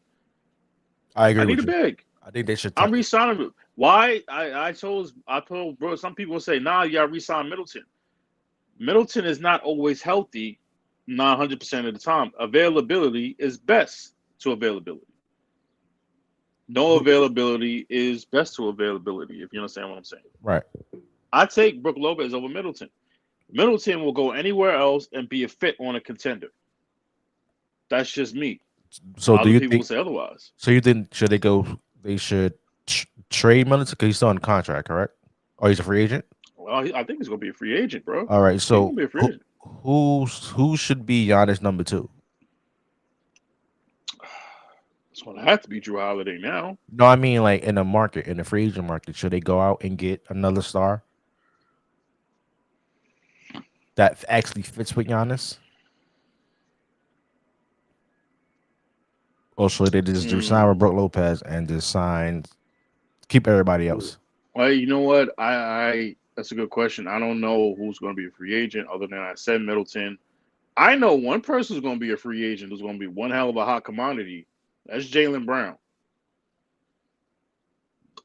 Speaker 1: I agree.
Speaker 2: I need a big.
Speaker 1: I think they should.
Speaker 2: I'm re-signing him. Why? I told bro. Some people say, nah, you got to re-sign Middleton. Middleton is not always healthy, not 100% of the time. Availability is best to availability. No availability is best to availability, if you understand what I'm saying.
Speaker 1: Right.
Speaker 2: I take Brook Lopez over Middleton. Middleton will go anywhere else and be a fit on a contender. That's just me.
Speaker 1: So
Speaker 2: Other
Speaker 1: do you
Speaker 2: people
Speaker 1: think?
Speaker 2: Say otherwise.
Speaker 1: So you think should they go? They should trade Middleton because he's still on contract, correct? Or he's a free agent.
Speaker 2: Well, I think he's gonna be a free agent, bro.
Speaker 1: All right. So
Speaker 2: be a free agent.
Speaker 1: who should be Giannis number 2?
Speaker 2: It's gonna have to be Drew Holiday now.
Speaker 1: No, I mean like in the free agent market, should they go out and get another star that actually fits with Giannis? Or should they just sign with Brook Lopez and just keep everybody else?
Speaker 2: Well, you know what? I that's a good question. I don't know who's going to be a free agent other than I said Middleton. I know one person who's going to be a free agent who's going to be one hell of a hot commodity. That's Jaylen Brown.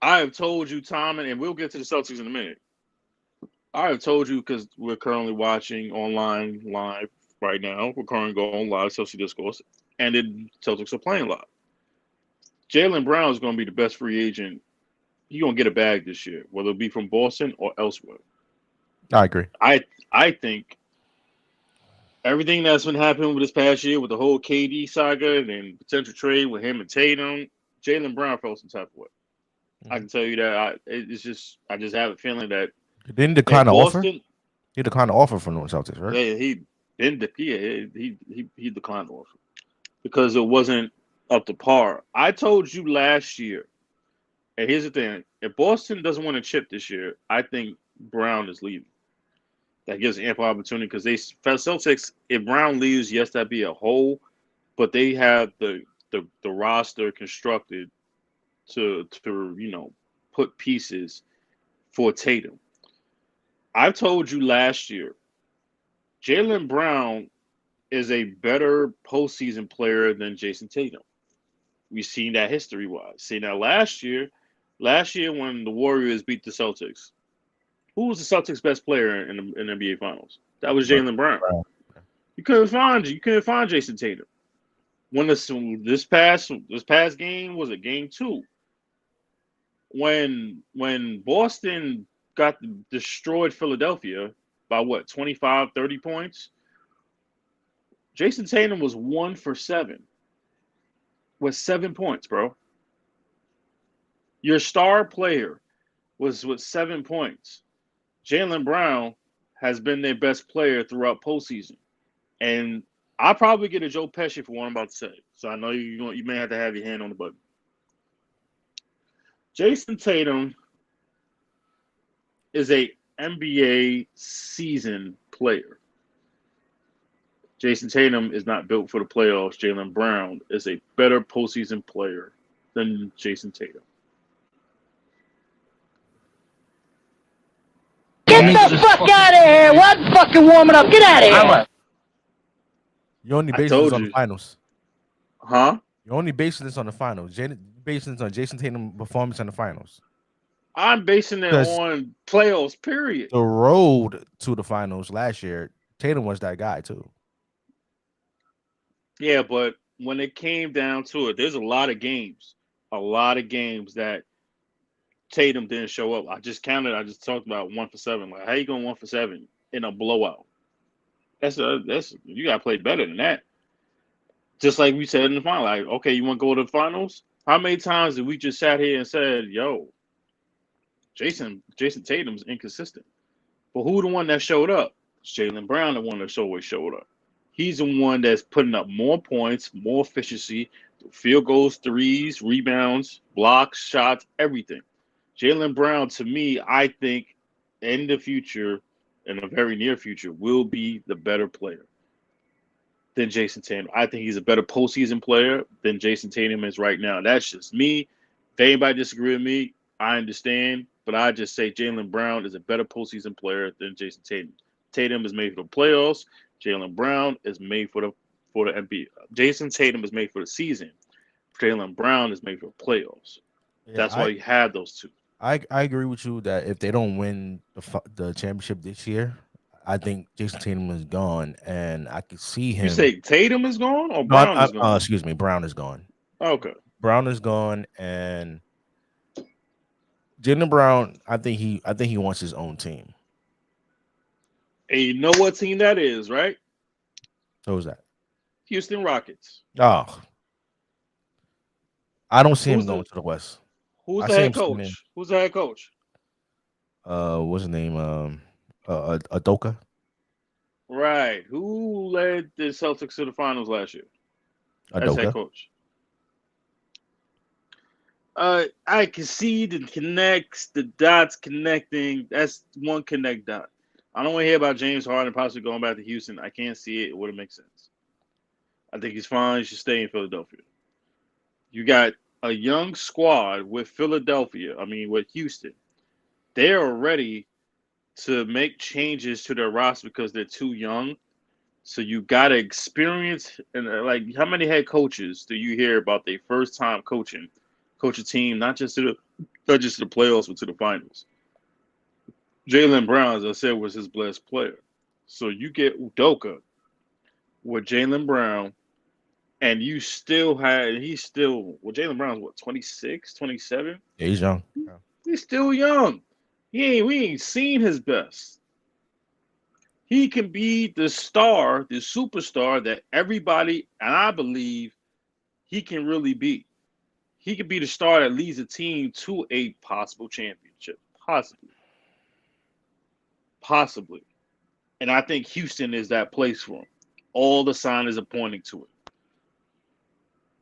Speaker 2: I have told you, Tom, and we'll get to the Celtics in a minute. I have told you because we're currently watching online live right now. We're currently going live, Saucy Discourse, and the Celtics are playing live. Jaylen Brown is going to be the best free agent. He's going to get a bag this year, whether it be from Boston or elsewhere.
Speaker 1: I agree.
Speaker 2: I think everything that's been happening with this past year with the whole KD saga and potential trade with him and Tatum, Jaylen Brown felt some type of way. Mm-hmm. I can tell you that I just have a feeling that
Speaker 1: didn't decline the offer. He declined the offer from the Celtics, right?
Speaker 2: Yeah, he declined the offer because it wasn't up to par. I told you last year, and here's the thing: if Boston doesn't want to chip this year, I think Brown is leaving. That gives ample opportunity because for the Celtics, if Brown leaves, yes, that'd be a hole, but they have the roster constructed to put pieces for Tatum. I told you last year, Jaylen Brown is a better postseason player than Jason Tatum. We've seen that history-wise. See, now last year when the Warriors beat the Celtics, who was the Celtics' best player in the NBA Finals? That was Jaylen Brown. You couldn't find Jason Tatum. When this past game was game 2, when Boston got destroyed Philadelphia by 25, 30 points. Jason Tatum was 1 for 7 with 7 points, bro. Your star player was with 7 points. Jaylen Brown has been their best player throughout postseason. And I'll probably get a Joe Pesci for what I'm about to say. So I know you may have to have your hand on the button. Jason Tatum is a NBA season player. Jason Tatum is not built for the playoffs. Jaylen Brown is a better postseason player than Jason Tatum.
Speaker 4: Get the fuck out of here! What fucking warming up? Get out of here!
Speaker 1: You only
Speaker 2: I
Speaker 1: basing this
Speaker 2: told
Speaker 1: on the
Speaker 2: you,
Speaker 1: finals.
Speaker 2: huh?
Speaker 1: You only basing this on the finals. Basing this on Jason Tatum performance in the finals.
Speaker 2: I'm basing it
Speaker 1: Because
Speaker 2: on playoffs. Period.
Speaker 1: the road to the finals last year, Tatum was that guy too.
Speaker 2: Yeah, but when it came down to it, there's a lot of games that Tatum didn't show up. I just counted. I just talked about 1 for 7. Like, how you going 1 for 7 in a blowout? That's you got to play better than that. Just like we said in the final, like, okay, you want to go to the finals? How many times did we just sat here and said, "Yo, Jason Tatum's inconsistent," but who the one that showed up? It's Jaylen Brown, the one that's always showed up. He's the one that's putting up more points, more efficiency, field goals, threes, rebounds, blocks, shots, everything. Jaylen Brown, to me, I think in the future, in the very near future, will be the better player than Jason Tatum. I think he's a better postseason player than Jason Tatum is right now. That's just me. If anybody disagree with me, I understand. But I just say Jaylen Brown is a better postseason player than Jason Tatum. Tatum is made for the playoffs. Jaylen Brown is made for the NBA. Jason Tatum is made for the season. Jaylen Brown is made for the playoffs.
Speaker 1: Yeah,
Speaker 2: That's why you have those two.
Speaker 1: I agree with you that if they don't win the championship this year, I think Jason Tatum is gone, and I could see
Speaker 2: You
Speaker 1: him.
Speaker 2: say Tatum is gone or
Speaker 1: No,
Speaker 2: Brown is gone?
Speaker 1: excuse me, Brown is gone.
Speaker 2: Okay.
Speaker 1: Brown is gone, and Jalen Brown. I think he wants his own team.
Speaker 2: And you know what team that is, right?
Speaker 1: So is that?
Speaker 2: Houston Rockets.
Speaker 1: Oh, I don't see him
Speaker 2: Who's
Speaker 1: going
Speaker 2: the
Speaker 1: to the West.
Speaker 2: Who's
Speaker 1: I
Speaker 2: the
Speaker 1: see
Speaker 2: head
Speaker 1: him staying in.
Speaker 2: coach? Who's the head coach?
Speaker 1: What's his name? Adoka.
Speaker 2: Right. Who led the Celtics to the finals last year as head
Speaker 1: Adoka.
Speaker 2: coach? I can see the connects, the dots connecting. That's one connect dot. I don't want to hear about James Harden possibly going back to Houston. I can't see it. It wouldn't make sense. I think he's fine. He should stay in Philadelphia. You got a young squad with Philadelphia. I mean, with Houston. They are ready to make changes to their roster because they're too young. So you got to experience and like how many head coaches do you hear about their first time coach a team not just to the playoffs but to the finals? Jaylen Brown, as I said, was his best player. So you get Udoka with Jaylen Brown, and you still had he's still well Jaylen Brown's what 26, 27.
Speaker 1: Yeah, he's young. Yeah.
Speaker 2: He's still young. We ain't seen his best. He can be the star, the superstar that everybody, and I believe he can really be. He could be the star that leads a team to a possible championship. Possibly. Possibly. And I think Houston is that place for him. All the signs are pointing to it.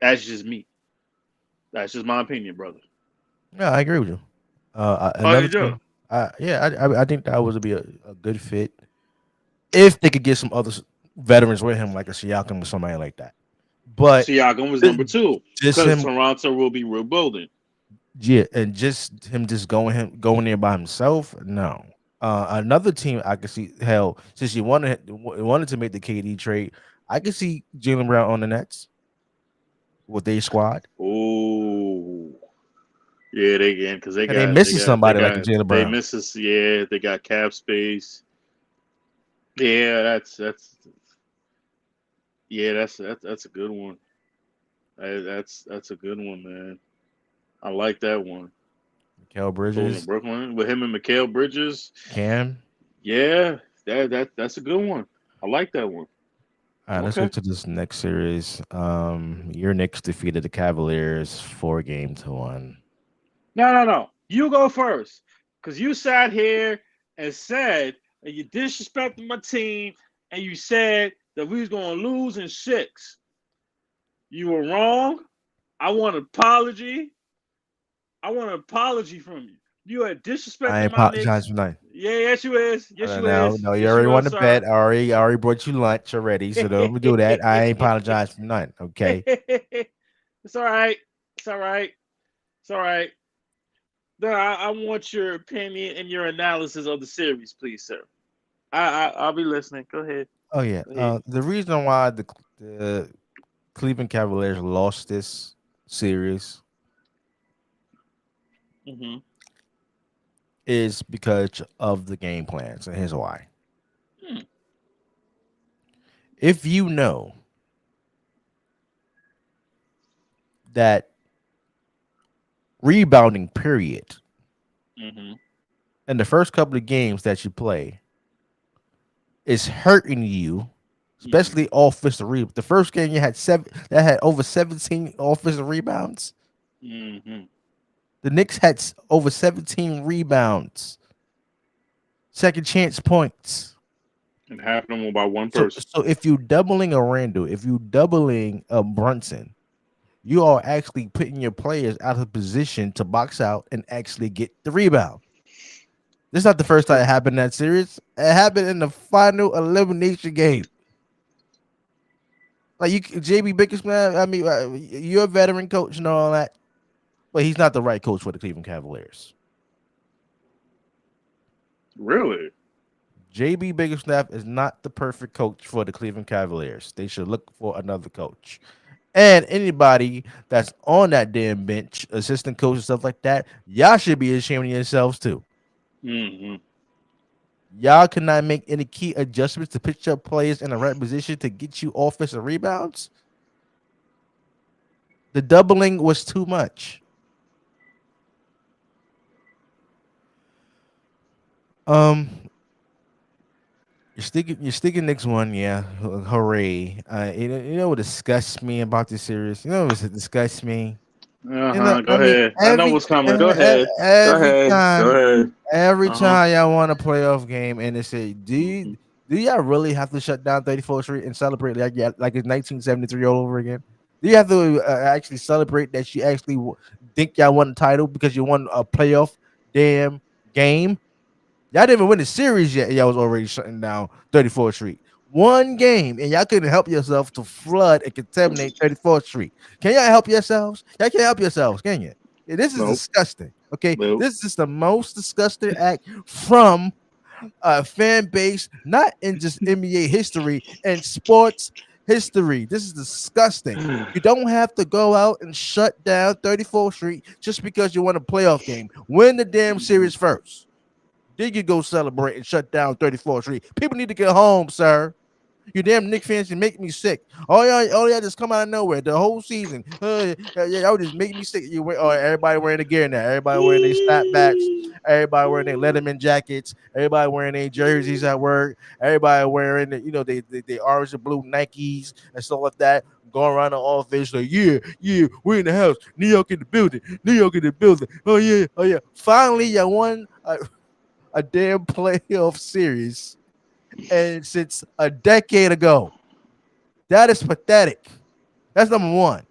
Speaker 2: That's just me. That's just my opinion, brother.
Speaker 1: Yeah, I agree with you.
Speaker 2: How
Speaker 1: Another
Speaker 2: you
Speaker 1: team.
Speaker 2: doing?
Speaker 1: Yeah, I think that would be a good fit if they could get some other veterans with him, like a Siakam or somebody like that. But
Speaker 2: Siakam was
Speaker 1: just,
Speaker 2: number 2
Speaker 1: just
Speaker 2: because
Speaker 1: him,
Speaker 2: Toronto will be rebuilding.
Speaker 1: yeah, and just him just going there by himself. No, another team I could see. Hell, since you wanted to make the KD trade, I could see Jalen Brown on the Nets with their squad,
Speaker 2: Oh, yeah, they can because
Speaker 1: and they missing
Speaker 2: they
Speaker 1: somebody like a
Speaker 2: got
Speaker 1: Jalen
Speaker 2: they
Speaker 1: Brown.
Speaker 2: miss us. Yeah, they got cap space. Yeah, that's a good one. That's a good one, man. I like that one.
Speaker 1: Kel
Speaker 2: Closing
Speaker 1: Bridges,
Speaker 2: Brooklyn with him and Mikal Bridges.
Speaker 1: Cam.
Speaker 2: Yeah, that's a good one. I like that one.
Speaker 1: All right, let's go
Speaker 2: Okay.
Speaker 1: to this next series. Your Knicks defeated the Cavaliers 4-1.
Speaker 2: No. You go first, cause you sat here and said that you disrespected my team, and you said that we was gonna lose in 6. You were wrong. I want an apology. I want an apology from you. You are
Speaker 1: I ain't
Speaker 2: disrespecting my
Speaker 1: apologize
Speaker 2: Knicks.
Speaker 1: for nothing.
Speaker 2: Yeah, yes you is. Yes you
Speaker 1: No,
Speaker 2: is.
Speaker 1: no, you
Speaker 2: Yes
Speaker 1: already
Speaker 2: you
Speaker 1: won
Speaker 2: is,
Speaker 1: the
Speaker 2: sir.
Speaker 1: bet. I already brought you lunch already, so don't do that. I ain't apologize for nothing. Okay.
Speaker 2: It's all right. It's all right. It's all right. No, I want your opinion and your analysis of the series, please, sir. I'll be listening. Go ahead.
Speaker 1: Oh yeah. The reason why the Cleveland Cavaliers lost this series
Speaker 2: Mm-hmm.
Speaker 1: is because of the game plans, and here's why.
Speaker 2: Hmm.
Speaker 1: If you know that rebounding period
Speaker 2: Mm-hmm.
Speaker 1: in the first couple of games that you play is hurting you,
Speaker 2: Mm-hmm.
Speaker 1: especially offensive rebounds. The first game you had over 17 offensive rebounds.
Speaker 2: Mm-hmm.
Speaker 1: The Knicks had over 17 rebounds, second chance points.
Speaker 2: And half of them were by one
Speaker 1: So,
Speaker 2: person.
Speaker 1: so if you doubling a Randall, if you doubling a Brunson, you are actually putting your players out of position to box out and actually get the rebound. This is not the first time it happened in that series. It happened in the final elimination game. Like JB Bickerstaff, I mean, you're a veteran coach and all that, but he's not the right coach for the Cleveland Cavaliers.
Speaker 2: Really?
Speaker 1: JB Bickerstaff is not the perfect coach for the Cleveland Cavaliers. They should look for another coach. And anybody that's on that damn bench, assistant coach and stuff like that, y'all should be ashamed of yourselves too.
Speaker 2: Mm-hmm.
Speaker 1: Y'all cannot make any key adjustments to pitch up players in the right position to get you offensive rebounds. The doubling was too much. Um, you're sticking next one, yeah. Hooray. You know what disgusts me about this series? You know what disgusts me?
Speaker 2: Uh-huh. Go
Speaker 1: I mean,
Speaker 2: ahead. I know what's coming. Go ahead. Go
Speaker 1: every
Speaker 2: ahead. Go
Speaker 1: time,
Speaker 2: ahead.
Speaker 1: every
Speaker 2: Uh-huh.
Speaker 1: time y'all want a playoff game, and they say,
Speaker 2: Mm-hmm.
Speaker 1: do y'all really have to shut down 34th Street and celebrate like it's 1973 all over again? Do you have to actually celebrate that you actually think y'all won a title because you won a playoff damn game? Y'all didn't even win the series yet. Y'all was already shutting down 34th Street. One game, and y'all couldn't help yourself to flood and contaminate 34th Street. Can y'all help yourselves? Y'all can't help yourselves, can you? Yeah, this is
Speaker 2: Nope.
Speaker 1: disgusting. Okay,
Speaker 2: Nope.
Speaker 1: this is the most disgusting act from a fan base, not in just NBA history and sports history. This is disgusting. You don't have to go out and shut down 34th Street just because you won a playoff game. Win the damn series first. Then you go celebrate and shut down 34th Street. People need to get home, sir. You damn Knicks fans, you make me sick. All y'all just come out of nowhere the whole season. Y'all just make me sick. Everybody wearing the gear now. Everybody wearing their snapbacks. Everybody wearing their Letterman jackets. Everybody wearing their jerseys at work. Everybody wearing the orange and blue Nikes and stuff like that. Going around the office like, yeah, we're in the house. New York in the building. New York in the building. Oh yeah. Finally, you won a damn playoff series, and since a decade ago. That is pathetic. That's number one.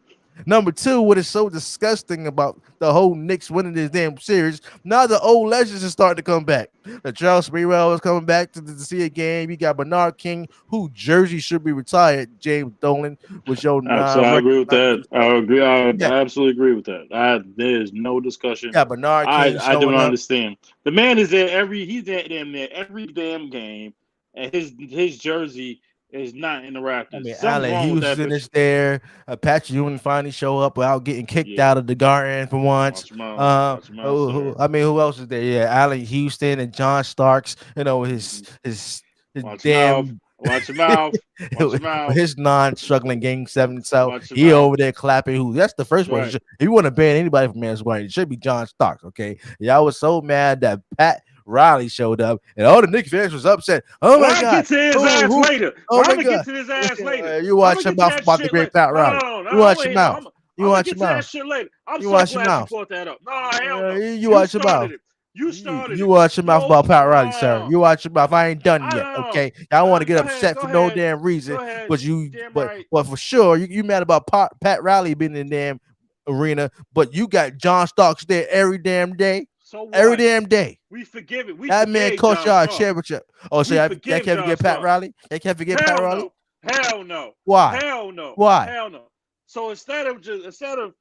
Speaker 1: Number two, what is so disgusting about the whole Knicks winning this damn series? Now the old legends are starting to come back. The Charles Sprewell is coming back to see a game. You got Bernard King, who jersey should be retired. James Dolan was your
Speaker 2: Absolutely, I
Speaker 1: record
Speaker 2: agree with
Speaker 1: not
Speaker 2: that.
Speaker 1: use
Speaker 2: I agree. I
Speaker 1: Yeah,
Speaker 2: absolutely agree with that. There's no discussion.
Speaker 1: yeah, Bernard King
Speaker 2: I don't
Speaker 1: showing up.
Speaker 2: understand. The man is there he's there damn near every damn game, and his jersey is not in the
Speaker 1: I
Speaker 2: Raptors.
Speaker 1: mean,
Speaker 2: Something's
Speaker 1: Allen
Speaker 2: wrong with that
Speaker 1: Houston
Speaker 2: picture.
Speaker 1: is there. Patrick Ewing finally show up without getting kicked
Speaker 2: Yeah,
Speaker 1: out of the Garden for once.
Speaker 2: watch your mouth. Watch your mouth, sir.
Speaker 1: I mean, who else is there? Yeah, Allen Houston and John Starks. You know his
Speaker 2: Mhm.
Speaker 1: his
Speaker 2: Watch your mouth.
Speaker 1: damn
Speaker 2: Watch your mouth. Watch your mouth.
Speaker 1: his non-struggling game seven. So
Speaker 2: Watch your
Speaker 1: he
Speaker 2: mouth.
Speaker 1: over there clapping. Who? That's the first
Speaker 2: That's
Speaker 1: one.
Speaker 2: right.
Speaker 1: If you want to ban anybody from Man's Square, it should be John Starks. Okay, y'all was so mad that Pat Riley showed up, and all the Knicks fans was upset. Oh
Speaker 2: Well,
Speaker 1: my
Speaker 2: I
Speaker 1: god!
Speaker 2: get to his
Speaker 1: Oh,
Speaker 2: ass
Speaker 1: who?
Speaker 2: later.
Speaker 1: Oh
Speaker 2: Well, I'm
Speaker 1: my
Speaker 2: gonna get
Speaker 1: god!
Speaker 2: to his ass later.
Speaker 1: You
Speaker 2: I'm
Speaker 1: watch
Speaker 2: gonna
Speaker 1: your
Speaker 2: get to
Speaker 1: mouth
Speaker 2: that
Speaker 1: about the
Speaker 2: shit
Speaker 1: great
Speaker 2: later.
Speaker 1: Pat
Speaker 2: No, no,
Speaker 1: Riley.
Speaker 2: no, no.
Speaker 1: You
Speaker 2: I'm
Speaker 1: watch your
Speaker 2: waiting. No,
Speaker 1: mouth.
Speaker 2: I'm
Speaker 1: You
Speaker 2: gonna
Speaker 1: watch
Speaker 2: get
Speaker 1: your
Speaker 2: to that
Speaker 1: mouth.
Speaker 2: shit later. I'm
Speaker 1: You
Speaker 2: so
Speaker 1: watch your
Speaker 2: glad you
Speaker 1: mouth.
Speaker 2: brought that up. No, hell no.
Speaker 1: You
Speaker 2: You
Speaker 1: watch your mouth.
Speaker 2: started it. You started
Speaker 1: You
Speaker 2: it.
Speaker 1: watch your mouth
Speaker 2: Nope.
Speaker 1: about Pat Riley, sir.
Speaker 2: No.
Speaker 1: You watch your mouth. I ain't done
Speaker 2: I
Speaker 1: yet.
Speaker 2: don't know.
Speaker 1: Okay, y'all want to get
Speaker 2: Go ahead.
Speaker 1: upset
Speaker 2: Go
Speaker 1: for no
Speaker 2: ahead.
Speaker 1: damn reason,
Speaker 2: Go ahead.
Speaker 1: but
Speaker 2: You
Speaker 1: you,
Speaker 2: damn
Speaker 1: but
Speaker 2: right.
Speaker 1: but for sure, you mad about Pat Riley being in the damn arena, but you got John Starks there every damn day,
Speaker 2: So
Speaker 1: every
Speaker 2: what?
Speaker 1: damn day.
Speaker 2: We forgive it. We
Speaker 1: That man
Speaker 2: forgave
Speaker 1: cost
Speaker 2: John
Speaker 1: y'all a
Speaker 2: Stark.
Speaker 1: championship. Oh, so
Speaker 2: We
Speaker 1: y'all
Speaker 2: forgive
Speaker 1: can't
Speaker 2: John
Speaker 1: forget Pat
Speaker 2: Stark.
Speaker 1: Riley. Y'all can't forget Pat
Speaker 2: Hell
Speaker 1: Riley.
Speaker 2: no. Hell no.
Speaker 1: Why?
Speaker 2: Hell no.
Speaker 1: Why?
Speaker 2: Hell no. So instead of the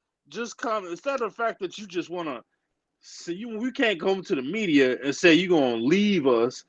Speaker 2: fact that you just wanna see we can't come to the media and say you're gonna leave us,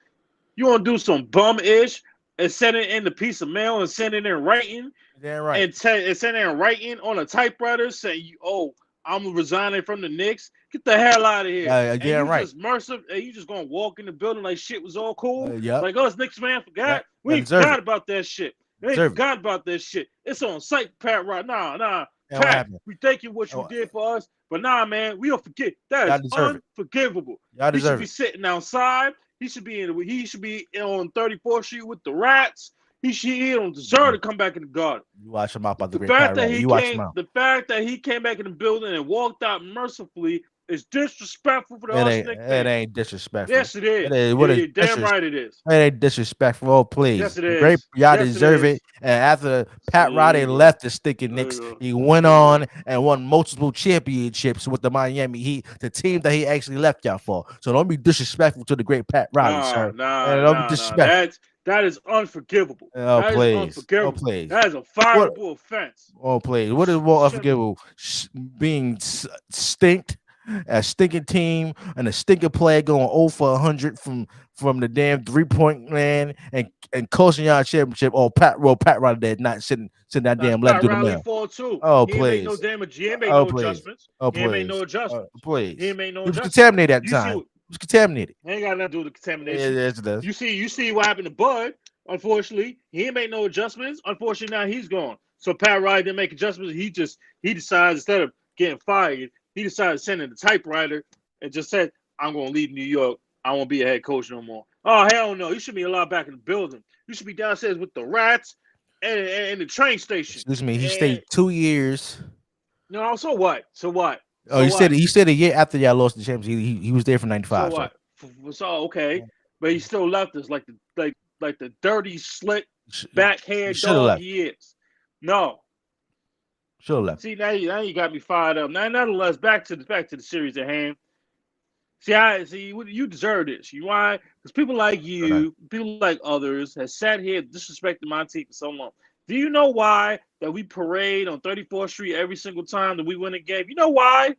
Speaker 2: you wanna do some bum ish. and send it in the piece of mail and send it in writing
Speaker 1: Damn right.
Speaker 2: and send it in writing on a typewriter saying, "Oh, I'm resigning from the Knicks. Get the hell out of here." And
Speaker 1: Damn
Speaker 2: you
Speaker 1: right.
Speaker 2: just merciful, and you just gonna walk in the building like shit was all cool.
Speaker 1: Yep.
Speaker 2: Like, oh, this Knicks man
Speaker 1: Yep.
Speaker 2: forgot. We
Speaker 1: I
Speaker 2: ain't
Speaker 1: deserve
Speaker 2: forgot
Speaker 1: it.
Speaker 2: about that shit. We ain't
Speaker 1: Deserve it.
Speaker 2: forgot about that shit. It's on site, Pat. Right? Nah.
Speaker 1: And what
Speaker 2: Pat,
Speaker 1: happened?
Speaker 2: we thank you what you
Speaker 1: Oh,
Speaker 2: did for us, but nah, man, we don't forget. That
Speaker 1: y'all
Speaker 2: is
Speaker 1: deserve it.
Speaker 2: unforgivable.
Speaker 1: Y'all
Speaker 2: He should
Speaker 1: deserve
Speaker 2: be
Speaker 1: it.
Speaker 2: sitting outside. He should be on 34th Street with the rats. He don't deserve to come back in the garden.
Speaker 1: You watch him out about the
Speaker 2: The
Speaker 1: great Pat
Speaker 2: fact that
Speaker 1: Riley.
Speaker 2: he
Speaker 1: You watch him
Speaker 2: came,
Speaker 1: out.
Speaker 2: the fact that he came back in the building and walked out mercifully is disrespectful for the
Speaker 1: It
Speaker 2: us
Speaker 1: ain't.
Speaker 2: Knicks
Speaker 1: It
Speaker 2: fans.
Speaker 1: ain't disrespectful.
Speaker 2: Yes, it is.
Speaker 1: It is. What
Speaker 2: Yeah,
Speaker 1: is
Speaker 2: you're damn
Speaker 1: disrespectful?
Speaker 2: right it is.
Speaker 1: It ain't disrespectful. Oh, please.
Speaker 2: Yes, it
Speaker 1: The great,
Speaker 2: is.
Speaker 1: y'all
Speaker 2: Yes, it
Speaker 1: deserve it.
Speaker 2: is.
Speaker 1: And after
Speaker 2: There
Speaker 1: Pat Riley
Speaker 2: you go.
Speaker 1: left the sticking
Speaker 2: There you
Speaker 1: Knicks,
Speaker 2: go.
Speaker 1: he went
Speaker 2: There you go.
Speaker 1: on and won multiple championships with the Miami Heat, the team that he actually left y'all for. So don't be disrespectful to the great Pat Riley, sir. And don't be
Speaker 2: Nah.
Speaker 1: disrespectful.
Speaker 2: That is unforgivable.
Speaker 1: Oh,
Speaker 2: That is
Speaker 1: please. Oh,
Speaker 2: unforgivable.
Speaker 1: please.
Speaker 2: That is a
Speaker 1: What?
Speaker 2: fireable offense.
Speaker 1: Oh, please. What is
Speaker 2: You
Speaker 1: more
Speaker 2: shouldn't.
Speaker 1: unforgivable? Being stinked, a stinking team, and a stinking player going 0 for 100 from the damn 3-point land and coaching y'all championship. Oh, Pat Riley did not sitting that
Speaker 2: That's
Speaker 1: damn left
Speaker 2: Pat
Speaker 1: do the
Speaker 2: Riley
Speaker 1: mail.
Speaker 2: fault too.
Speaker 1: Oh,
Speaker 2: He ain't make no
Speaker 1: please.
Speaker 2: damage. He ain't make
Speaker 1: Oh,
Speaker 2: no
Speaker 1: please.
Speaker 2: adjustments.
Speaker 1: Oh,
Speaker 2: He ain't make no
Speaker 1: please.
Speaker 2: adjustments. He
Speaker 1: Please.
Speaker 2: ain't make no
Speaker 1: He was
Speaker 2: adjustments.
Speaker 1: contaminated at the
Speaker 2: You see
Speaker 1: time.
Speaker 2: what?
Speaker 1: He was contaminated.
Speaker 2: Ain't got nothing to do with the contamination.
Speaker 1: Yes, it does.
Speaker 2: You see what happened to Bud. Unfortunately, he ain't made no adjustments. Unfortunately, now he's gone. So Pat Riley didn't make adjustments. He decides instead of getting fired, he decided to send in the typewriter and just said, "I'm gonna leave New York. I won't be a head coach no more." Oh hell no! You should be allowed back in the building. You should be downstairs with the rats and the train station.
Speaker 1: Excuse me. He
Speaker 2: And
Speaker 1: stayed 2 years.
Speaker 2: no, so what? So what?
Speaker 1: Oh,
Speaker 2: So what?
Speaker 1: he said a year after y'all lost the championship. He was there for
Speaker 2: So
Speaker 1: 95, sir.
Speaker 2: what? So okay, but he still left us like the dirty, slick, backhand
Speaker 1: Should have
Speaker 2: dog
Speaker 1: left.
Speaker 2: he is. No,
Speaker 1: Should have left.
Speaker 2: see now you got me fired up. Now, nonetheless, back to the series at hand. See, you deserve this. You why? Because people like you, people like others, has sat here disrespecting my team for so long. Do you know why that we parade on 34th Street every single time that we win a game? You know why?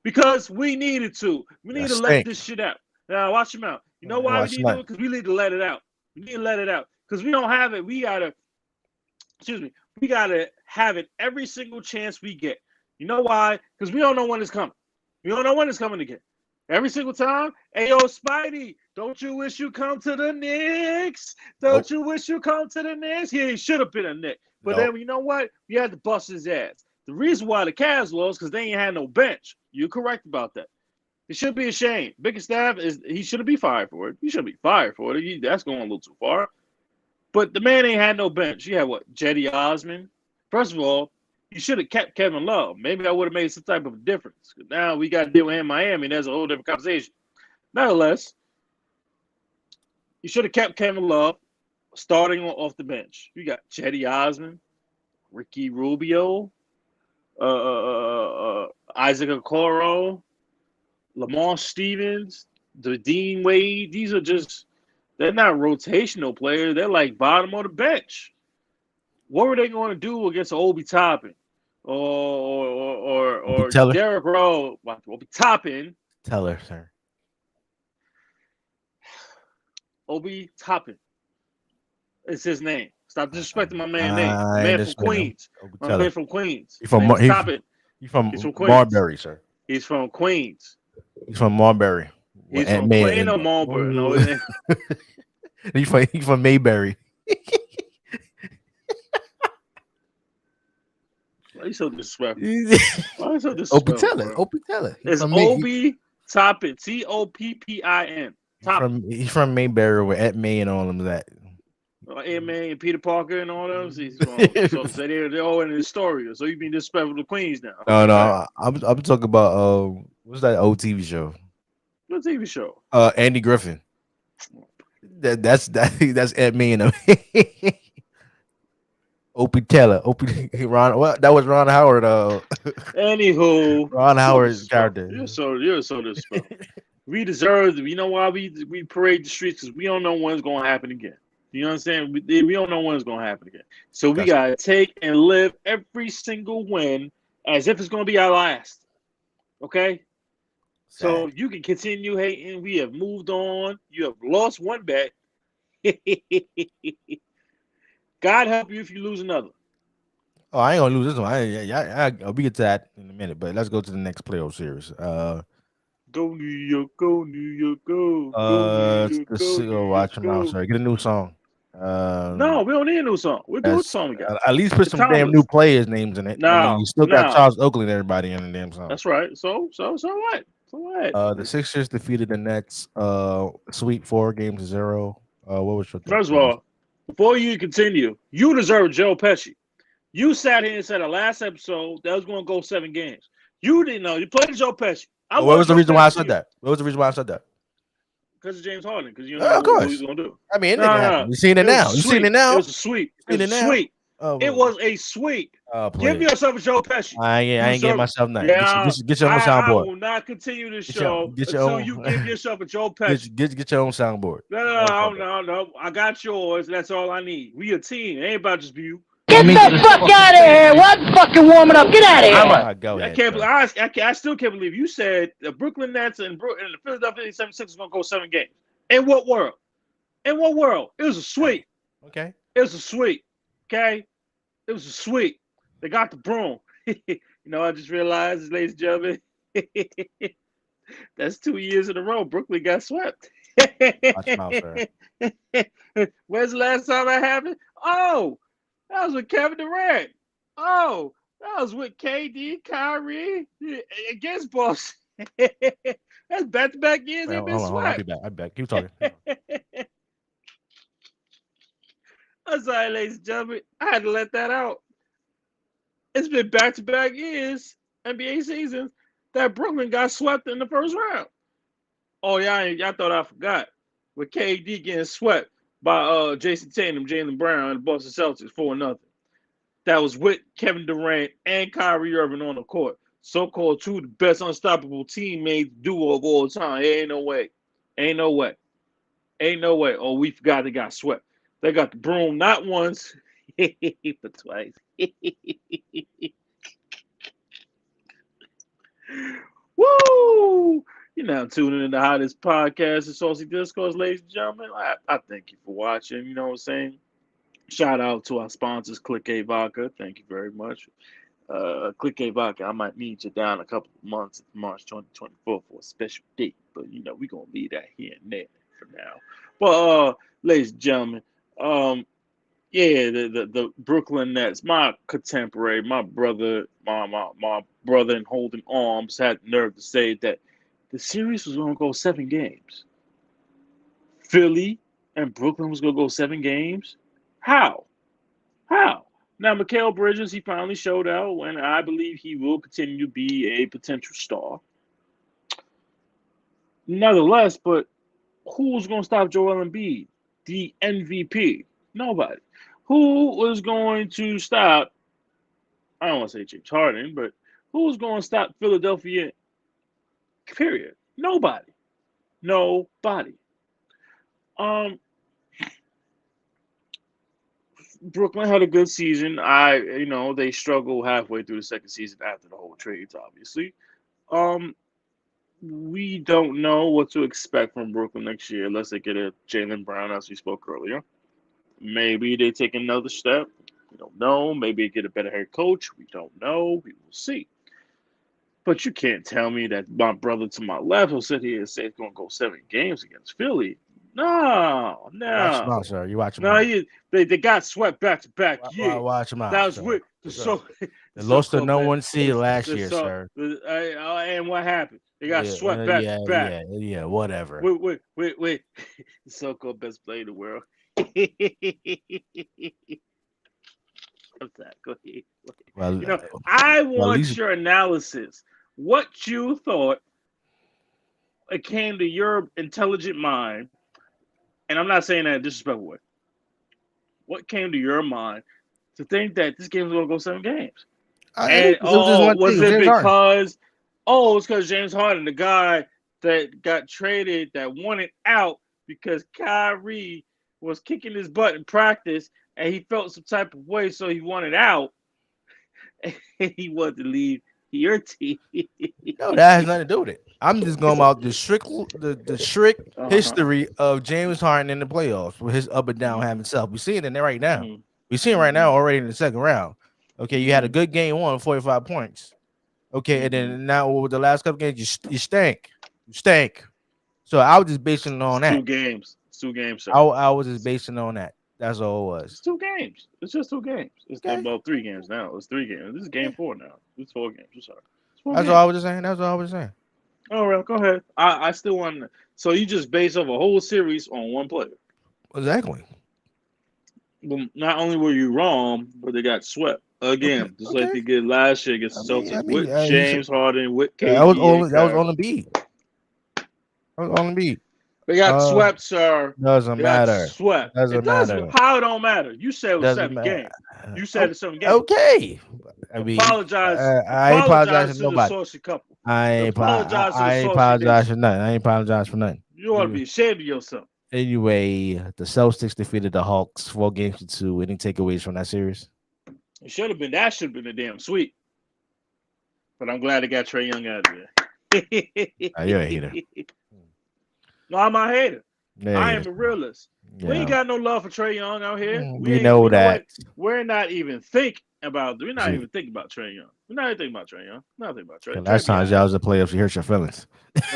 Speaker 2: Because we needed to. We need
Speaker 1: That
Speaker 2: to let
Speaker 1: stink.
Speaker 2: this shit out. Now watch him out. You know
Speaker 1: And
Speaker 2: why we
Speaker 1: watch
Speaker 2: need to do
Speaker 1: tonight.
Speaker 2: it? Because we need to let it out. We need to let it out. Because we don't have it. We gotta have it every single chance we get. You know why? Because we don't know when it's coming. We don't know when it's coming again. Every single time. Hey yo, Spidey, don't you wish you come to the Knicks?
Speaker 1: Nope.
Speaker 2: Don't you wish you come to the Knicks? He should have been a Knick. But
Speaker 1: Nope.
Speaker 2: then you know what? We had to bust his ass. The reason why the Cavs lost because they ain't had no bench. You're correct about that. It should be ashamed. Bickerstaff he shouldn't be fired for it. He shouldn't be fired for it. That's going a little too far. But the man ain't had no bench. You had what? Jetty Osman. First of all, you should have kept Kevin Love. Maybe I would have made some type of difference. Now we got to deal with him in Miami, and that's a whole different conversation. Nonetheless, you should have kept Kevin Love starting off the bench. You got Jetty Osman, Ricky Rubio, Isaac Okoro, Lamar Stevens, the Dean Wade. These are just they're not rotational players. They're like bottom of the bench. What were they going to do against Obi Toppin
Speaker 1: Obi
Speaker 2: or
Speaker 1: Teller.
Speaker 2: Derrick Rose? Obi Toppin,
Speaker 1: Teller, sir.
Speaker 2: Obi Toppin. It's his name. Stop disrespecting my man's name.
Speaker 1: I
Speaker 2: My man from
Speaker 1: understand.
Speaker 2: Queens.
Speaker 1: Obi
Speaker 2: My
Speaker 1: Teller.
Speaker 2: man from Queens.
Speaker 1: He's from
Speaker 2: Toppin.
Speaker 1: He's from
Speaker 2: He's from Queens.
Speaker 1: Marbury, sir.
Speaker 2: He's from Queens.
Speaker 1: He's from Marbury.
Speaker 2: He's
Speaker 1: Aunt
Speaker 2: from
Speaker 1: May
Speaker 2: Queen or Marlboro. No,
Speaker 1: he's from Mayberry.
Speaker 2: why you so disrespectful? Why you so
Speaker 1: Opie
Speaker 2: disrespectful?
Speaker 1: Teller.
Speaker 2: Bro?
Speaker 1: Opie Teller.
Speaker 2: It's Obi Toppin. Toppin.
Speaker 1: He's from Mayberry where Aunt May and all them that.
Speaker 2: A-Man and Peter Parker and all them. So they're all in Astoria. So you being disrespectful to Queens now.
Speaker 1: No. I'm talking about what's that old TV show?
Speaker 2: What TV show?
Speaker 1: Andy Griffin. That's Aunt May and them. Opie Teller. Ron. Well, that was Ron Howard.
Speaker 2: Anywho,
Speaker 1: Ron Howard's character.
Speaker 2: You're so disrespectful. We deserve. You know why we parade the streets? Because we don't know when it's going to happen again. You understand? We don't know when it's going to happen again. So we got to take and live every single win as if it's going to be our last. Okay?
Speaker 1: Sad.
Speaker 2: So you can continue hating. We have moved on. You have lost one bet. God help you if you lose another.
Speaker 1: Oh, I ain't gonna lose this one. We get to that in a minute, but let's go to the next playoff series.
Speaker 2: Go New York, go New York, go New York, go New York,
Speaker 1: Watch them out.
Speaker 2: go.
Speaker 1: Sorry, get a new song.
Speaker 2: No, we don't need a new song. We're good with the
Speaker 1: That's
Speaker 2: song we got.
Speaker 1: at least put
Speaker 2: It's
Speaker 1: some damn new
Speaker 2: timeless.
Speaker 1: players' names in it. I mean, you
Speaker 2: Now,
Speaker 1: still got Charles Oakley and everybody in the damn song.
Speaker 2: that's right. So what? So what?
Speaker 1: The Sixers defeated the Nets. Sweep 4-0. What was your thought?
Speaker 2: First of all, before you continue, you deserve Joe Pesci. You sat here and said the last episode that was going to go 7 games. You didn't know. You played Joe Pesci.
Speaker 1: What was the reason why I said that? What was the reason why I said that?
Speaker 2: Because of James Harden. Because you know what he's going to do.
Speaker 1: I mean, you seen it now. You seen it now.
Speaker 2: It was a sweep. It was a sweep. It was a sweep. Give yourself a Joe Pesci.
Speaker 1: I ain't getting myself nothing.
Speaker 2: Yeah,
Speaker 1: get your own soundboard.
Speaker 2: I will not continue this show until you give yourself a Joe Pesci.
Speaker 1: Get your own soundboard.
Speaker 2: No. I got yours. That's all I need. We a team. It ain't about just you.
Speaker 4: Get the fuck out of here! What fucking warming up? Get out of here!
Speaker 1: Go ahead,
Speaker 2: I still can't believe you said the Brooklyn Nets and the Philadelphia 76ers is going to go 7 games. In what world? In what world? It was a sweep.
Speaker 1: Okay.
Speaker 2: It was a sweep. Okay. It was a sweep. They got the broom. You know, I just realized, ladies and gentlemen, that's 2 years in a row. Brooklyn got swept.
Speaker 1: Watch them out, sir.
Speaker 2: When's the last time that happened? Oh, that was with Kevin Durant. Oh, that was with KD, Kyrie against Boston. That's back-to-back years they've been swept.
Speaker 1: I'll be back. I'll be back. Keep talking.
Speaker 2: I'm sorry, ladies and gentlemen. I had to let that out. It's been back-to-back years, NBA seasons, that Brooklyn got swept in the first round. Oh, y'all thought I forgot. With KD getting swept by Jason Tatum, Jaylen Brown, and the Boston Celtics 4-0. That was with Kevin Durant and Kyrie Irving on the court. So-called 2 of the best unstoppable teammates duo of all time. Ain't no way. Ain't no way. Ain't no way. Oh, we forgot they got swept. They got the broom not once, but twice. Woo! You're now tuning in the hottest podcast, the Saucy Discourse, ladies and gentlemen. I thank you for watching. You know what I'm saying? Shout out to our sponsors, Click A Vodka. Thank you very much. Click A Vodka. I might meet you down a couple of months, March 2024, for a special date. But, you know, we're going to leave that here and there for now. But, ladies and gentlemen, the Brooklyn Nets, my contemporary, my brother, my brother in holding arms had the nerve to say that the series was going to go 7 games. Philly and Brooklyn was going to go 7 games? How? Now, Mikal Bridges, he finally showed out, and I believe he will continue to be a potential star. Nonetheless, but who's going to stop Joel Embiid, the MVP? Nobody. Who was going to stop, I don't want to say James Harden, but who's going to stop Philadelphia, period? Nobody. Brooklyn had a good season. They struggled halfway through the second season after the whole trades, obviously. We don't know what to expect from Brooklyn next year unless they get a Jaylen Brown, as we spoke earlier. Maybe they take another step. We don't know. Maybe they get a better head coach. We don't know. We will see. But you can't tell me that my brother to my left will sit here and say it's going to go 7 games against Philly. No.
Speaker 1: Watch them out, sir. You watch them
Speaker 2: out.
Speaker 1: No,
Speaker 2: they got swept back to back. Yeah,
Speaker 1: watch them out.
Speaker 2: That was with
Speaker 1: they lost to no one seed last year, sir.
Speaker 2: And what happened? They got swept back to back.
Speaker 1: Yeah, whatever.
Speaker 2: Wait. The so-called best player in the world. What's that? Go ahead.
Speaker 1: Well,
Speaker 2: I want your analysis. What you thought it came to your intelligent mind, and I'm not saying that in a disrespectful way. What came to your mind to think that this game was going to go 7 games? Was it because James Harden, the guy that got traded, that wanted out because Kyrie was kicking his butt in practice, and he felt some type of way, so he wanted out, and he wanted to leave your team.
Speaker 1: No, that has nothing to do with it. I'm just going about the strict history of James Harden in the playoffs with his up and down having self. We see it in there right now. We seen right now already in the second round. Okay, you had a good game one, 45 points. Okay, and then now with the last couple games, you stink. You stink. So I was just basing it on
Speaker 2: It's
Speaker 1: that.
Speaker 2: 2 games. It's 2 games, sir.
Speaker 1: I was just basing it on that. That's all it
Speaker 2: It's
Speaker 1: was.
Speaker 2: 2 games. It's just 2 games. It's
Speaker 1: Okay.
Speaker 2: well 3 games now. It's 3 games. This is game 4 now. It's 4 games. I'm sorry. It's 4
Speaker 1: That's
Speaker 2: games.
Speaker 1: all I was just saying. That's all I was saying.
Speaker 2: All right, go ahead. I still want. So you just base off a whole series on one player.
Speaker 1: Exactly.
Speaker 2: Well, not only were you wrong, but they got swept again, just like
Speaker 1: Okay.
Speaker 2: they did last year against the Celtics with James Harden, with KD.
Speaker 1: That was on the beat. That was on the beat.
Speaker 2: They got swept, sir.
Speaker 1: Doesn't
Speaker 2: They
Speaker 1: matter.
Speaker 2: got swept.
Speaker 1: Doesn't matter.
Speaker 2: How it don't matter. You said it was
Speaker 1: Doesn't
Speaker 2: 7
Speaker 1: matter.
Speaker 2: games. You said it's 7 games.
Speaker 1: Okay. I mean,
Speaker 2: Apologize.
Speaker 1: I ain't apologizing
Speaker 2: to
Speaker 1: to
Speaker 2: the
Speaker 1: nobody.
Speaker 2: Saucy couple.
Speaker 1: I ain't
Speaker 2: Apologize to the
Speaker 1: apologize
Speaker 2: Saucy
Speaker 1: for nothing. I ain't apologize for nothing.
Speaker 2: You ought to be ashamed of yourself.
Speaker 1: Anyway, the Celtics defeated the Hawks 4-2. Any takeaways from that series?
Speaker 2: It should have been. That should have been a damn sweep. But I'm glad they got Trae Young out of there.
Speaker 1: You're a hater.
Speaker 2: No, I'm a hater.
Speaker 1: Yeah,
Speaker 2: I am a realist.
Speaker 1: yeah.
Speaker 2: We ain't got no love for Trae Young out here.
Speaker 1: We know that.
Speaker 2: We're not even thinking about. We're not even thinking about Trae Young. We're not even thinking about Trae Young. We're not thinking about Trae.
Speaker 1: Last time y'all was the playoffs, you hurt your feelings.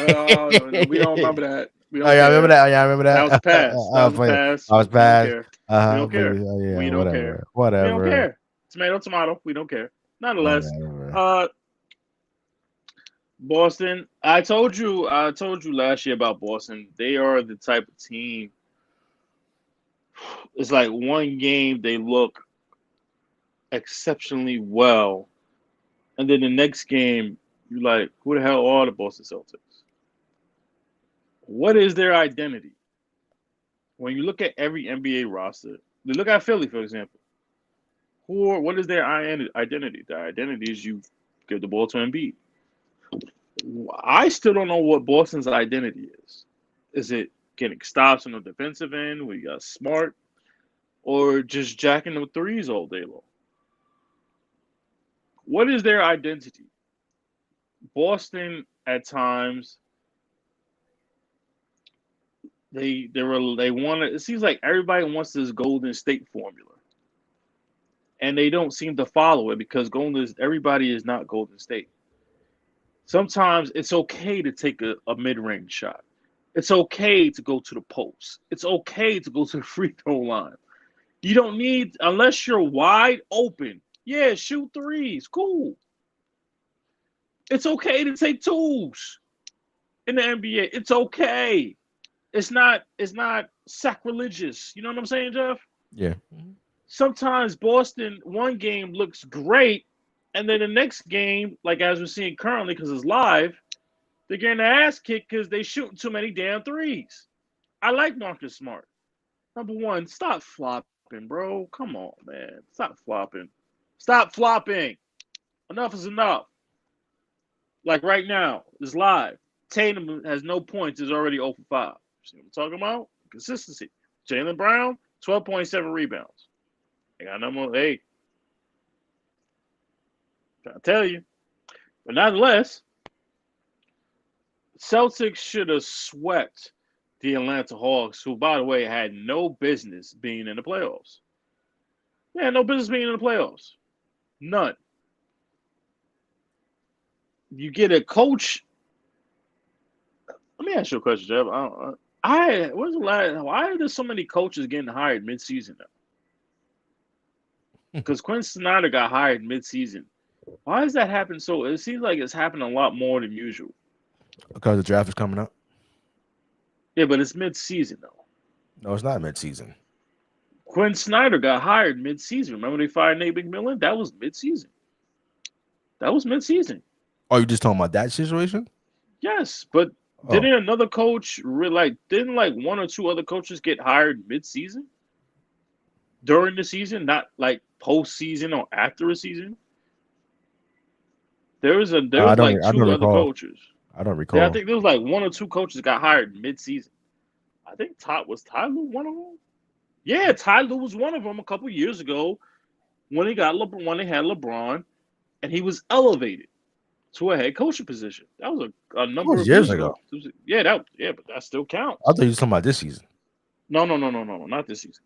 Speaker 2: No, we don't remember that. We don't
Speaker 1: I remember that. Yeah, I remember that.
Speaker 2: That was past. That was past.
Speaker 1: I was past.
Speaker 2: We don't care.
Speaker 1: Yeah,
Speaker 2: we don't care.
Speaker 1: Whatever.
Speaker 2: We don't care. Tomato, tomato. We don't care. Nonetheless, Boston. I told you last year about Boston. They are the type of team. It's like one game they look exceptionally well, and then the next game you're like, who the hell are the Boston Celtics? What is their identity? When you look at every NBA roster, look at Philly, for example. What is their identity? Their identity is you give the ball to Embiid. I still don't know what Boston's identity is. Is it getting stops on the defensive end where you got Smart, or just jacking the threes all day long? What is their identity? Boston at times they want to. It seems like everybody wants this Golden State formula, and they don't seem to follow it because everybody is not Golden State. Sometimes it's okay to take a mid-range shot. It's okay to go to the post. It's okay to go to the free throw line. You don't need, unless you're wide open. Yeah, shoot threes. Cool. It's okay to take twos in the NBA. It's okay. It's not sacrilegious. You know what I'm saying, Jeff?
Speaker 1: Yeah.
Speaker 2: Sometimes Boston, one game looks great, and then the next game, like as we're seeing currently because it's live, they're getting their ass kicked because they shooting too many damn threes. I like Marcus Smart. Number one, stop flopping, bro. Come on, man. Stop flopping. Stop flopping. Enough is enough. Like right now, it's live. Tatum has no points. Is already 0 for 5. See what I'm talking about? Consistency. Jaylen Brown, 12.7 rebounds. I got number 8. Trying to tell you. But nonetheless, Celtics should have swept the Atlanta Hawks, who, by the way, had no business being in the playoffs. Yeah, no business being in the playoffs. None. You get a coach. Let me ask you a question, Jeff. When's the last? Why are there so many coaches getting hired mid-season now? Because Quinn Snyder got hired mid-season. Why does that happen so? It seems like it's happening a lot more than usual.
Speaker 1: Because the draft is coming up.
Speaker 2: Yeah, but it's mid-season though.
Speaker 1: No, it's not mid-season.
Speaker 2: Quinn Snyder got hired mid-season. Remember they fired Nate McMillan? That was mid-season.
Speaker 1: Oh, you just talking about that situation?
Speaker 2: Yes, but didn't another coach didn't like one or two other coaches get hired mid-season during the season, not like post-season or after a season? There was like two other coaches.
Speaker 1: I don't recall.
Speaker 2: Yeah, I think there was like one or two coaches got hired mid-season. I think Ty Lue one of them? Yeah, Ty Lue was one of them a couple years ago when they had LeBron, and he was elevated to a head coaching position. That was a number of years ago. Yeah, but that still counts.
Speaker 1: I thought you were talking about this season.
Speaker 2: No, not this season.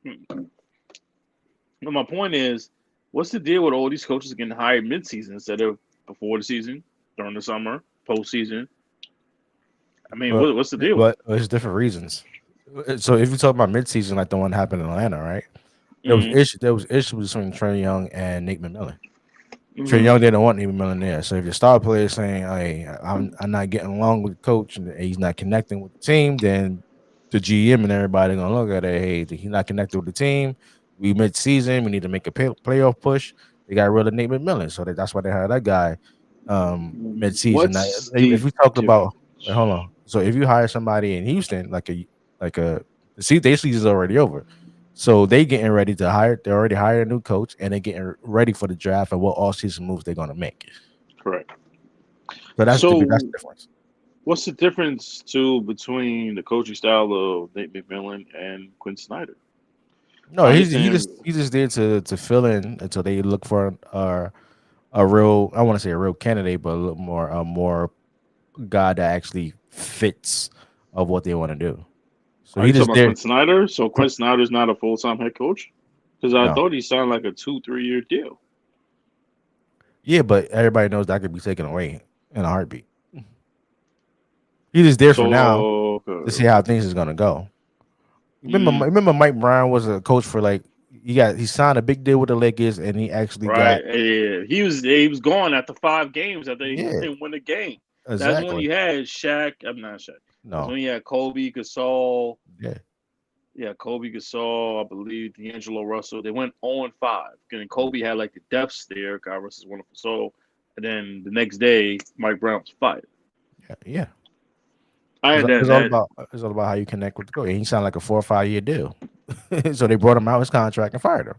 Speaker 2: But my point is, what's the deal with all these coaches getting hired mid-season instead of before the season, during the summer, postseason? I mean,
Speaker 1: But
Speaker 2: what's the deal?
Speaker 1: but it's different reasons. So if you talk about midseason, like the one happened in Atlanta, right?
Speaker 2: Mm-hmm.
Speaker 1: There was issues between Trey Young and Nate McMillan. Trey
Speaker 2: Mm-hmm.
Speaker 1: Young didn't want Nate McMillan there. So if your star player is saying, "Hey, I'm not getting along with the coach and he's not connecting with the team," then the GM and everybody gonna look at it. Hey, he's not connected with the team. We mid season. We need to make a playoff push. They got rid of Nate McMillan, so that's why they hired that guy mid season.
Speaker 2: What's
Speaker 1: If
Speaker 2: the
Speaker 1: we talk about,
Speaker 2: difference?
Speaker 1: wait, hold on. So if you hire somebody in Houston, like a their season's already over. So they getting ready to hire. They already hired a new coach, and they getting ready for the draft and what all season moves they're gonna make.
Speaker 2: Correct.
Speaker 1: So that's the
Speaker 2: So,
Speaker 1: difference.
Speaker 2: what's the difference too between the coaching style of Nate McMillan and Quinn Snyder?
Speaker 1: No,
Speaker 2: I
Speaker 1: he
Speaker 2: understand.
Speaker 1: just there to fill in until they look for a real, I want to say a real candidate, but a little more a more guy that actually fits of what they want to do. So
Speaker 2: Are
Speaker 1: he
Speaker 2: you talking
Speaker 1: just
Speaker 2: about
Speaker 1: there.
Speaker 2: Quinn Snyder? So Quinn Snyder's not a full-time head coach? Because I
Speaker 1: No,
Speaker 2: thought he signed like a 2, 3 year deal.
Speaker 1: yeah, but everybody knows that could be taken away in a heartbeat. He just there
Speaker 2: So,
Speaker 1: for now
Speaker 2: okay,
Speaker 1: to see how
Speaker 2: okay.
Speaker 1: things is gonna go.
Speaker 2: Mm,
Speaker 1: Remember Mike Brown was a coach for like he signed a big deal with the Lakers and he actually
Speaker 2: right.
Speaker 1: got
Speaker 2: Yeah. He was gone after 5 games after they
Speaker 1: yeah,
Speaker 2: didn't win a game. That's when
Speaker 1: exactly.
Speaker 2: he had Shaq. I'm not Shaq. That's
Speaker 1: No,
Speaker 2: when he had Kobe, Gasol.
Speaker 1: yeah,
Speaker 2: Yeah, Kobe, Gasol, I believe D'Angelo Russell. They went 0-5. And Kobe had like the death stare. God rest his wonderful soul. And then the next day, Mike Brown was fired.
Speaker 1: yeah.
Speaker 2: I
Speaker 1: It's,
Speaker 2: had that.
Speaker 1: it's all
Speaker 2: That
Speaker 1: about it's all about how you connect with the coach. He signed like a 4 or 5 year deal, so they brought him out his contract and fired him.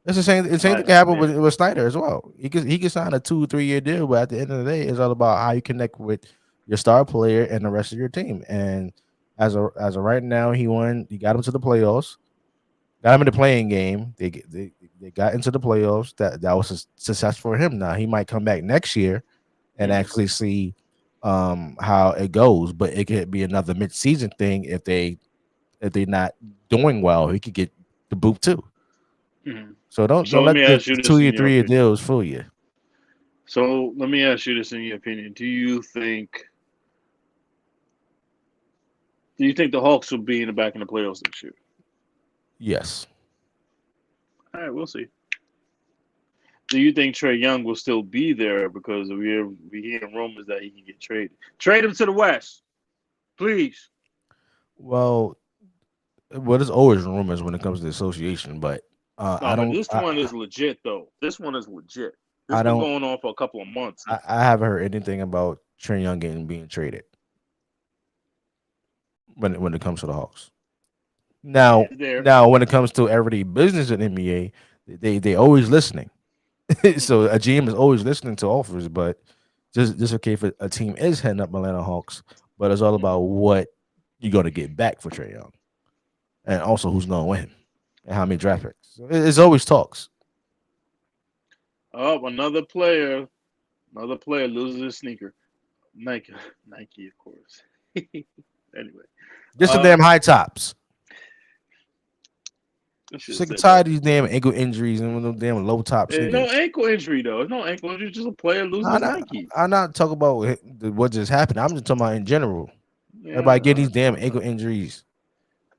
Speaker 1: It's the same. The same thing
Speaker 2: I
Speaker 1: can happen
Speaker 2: yeah.
Speaker 1: with Snyder as well. He could sign a 2 or 3 year deal, but at the end of the day, it's all about how you connect with your star player and the rest of your team. And as of right now, he won. He got him to the playoffs. Got him in the playing game. They got into the playoffs. That was a success for him. Now he might come back next year and
Speaker 2: Mhm.
Speaker 1: actually see how it goes. But it could be another mid season thing if they not doing well. He could get the boot too.
Speaker 2: Mhm.
Speaker 1: So don't
Speaker 2: So let
Speaker 1: let
Speaker 2: me
Speaker 1: the
Speaker 2: ask you this
Speaker 1: 2 year,
Speaker 2: in your
Speaker 1: 3 year
Speaker 2: opinion.
Speaker 1: deals fool you.
Speaker 2: So let me ask you this in your opinion. Do you think the Hawks will be in the back in the playoffs this year?
Speaker 1: Yes.
Speaker 2: All right, we'll see. Do you think Trey Young will still be there because we hearing rumors that he can get traded? Trade him to the West, please.
Speaker 1: Well, there's always rumors when it comes to the association, but
Speaker 2: No, but this one is legit though. This one is legit. This
Speaker 1: I
Speaker 2: been
Speaker 1: don't
Speaker 2: going on for a couple of months now.
Speaker 1: I haven't heard anything about Trey Young getting being traded when it comes to the Hawks. Now
Speaker 2: It's there.
Speaker 1: now when it comes to everyday business in NBA, they always listening. So a GM is always listening to offers, but just okay if a team is heading up Atlanta Hawks, but it's all about what you're gonna get back for Trey Young, and also who's gonna win and how many draft picks. So it's always talks.
Speaker 2: Oh, another player loses his sneaker. Nike, Nike, of course. Anyway,
Speaker 1: Just the
Speaker 2: uh,
Speaker 1: damn high tops.
Speaker 2: I should have
Speaker 1: Sick and
Speaker 2: said that
Speaker 1: tired of these
Speaker 2: before.
Speaker 1: damn ankle injuries and with them damn low top
Speaker 2: No
Speaker 1: sneakers.
Speaker 2: ankle injury though. It's no ankle injury. Just a player loses
Speaker 1: I'm
Speaker 2: his
Speaker 1: not,
Speaker 2: Nike.
Speaker 1: I'm not talking about what just happened. I'm just talking about in general.
Speaker 2: Yeah,
Speaker 1: Everybody getting
Speaker 2: no,
Speaker 1: these
Speaker 2: that's
Speaker 1: damn
Speaker 2: fucked
Speaker 1: ankle
Speaker 2: up.
Speaker 1: injuries.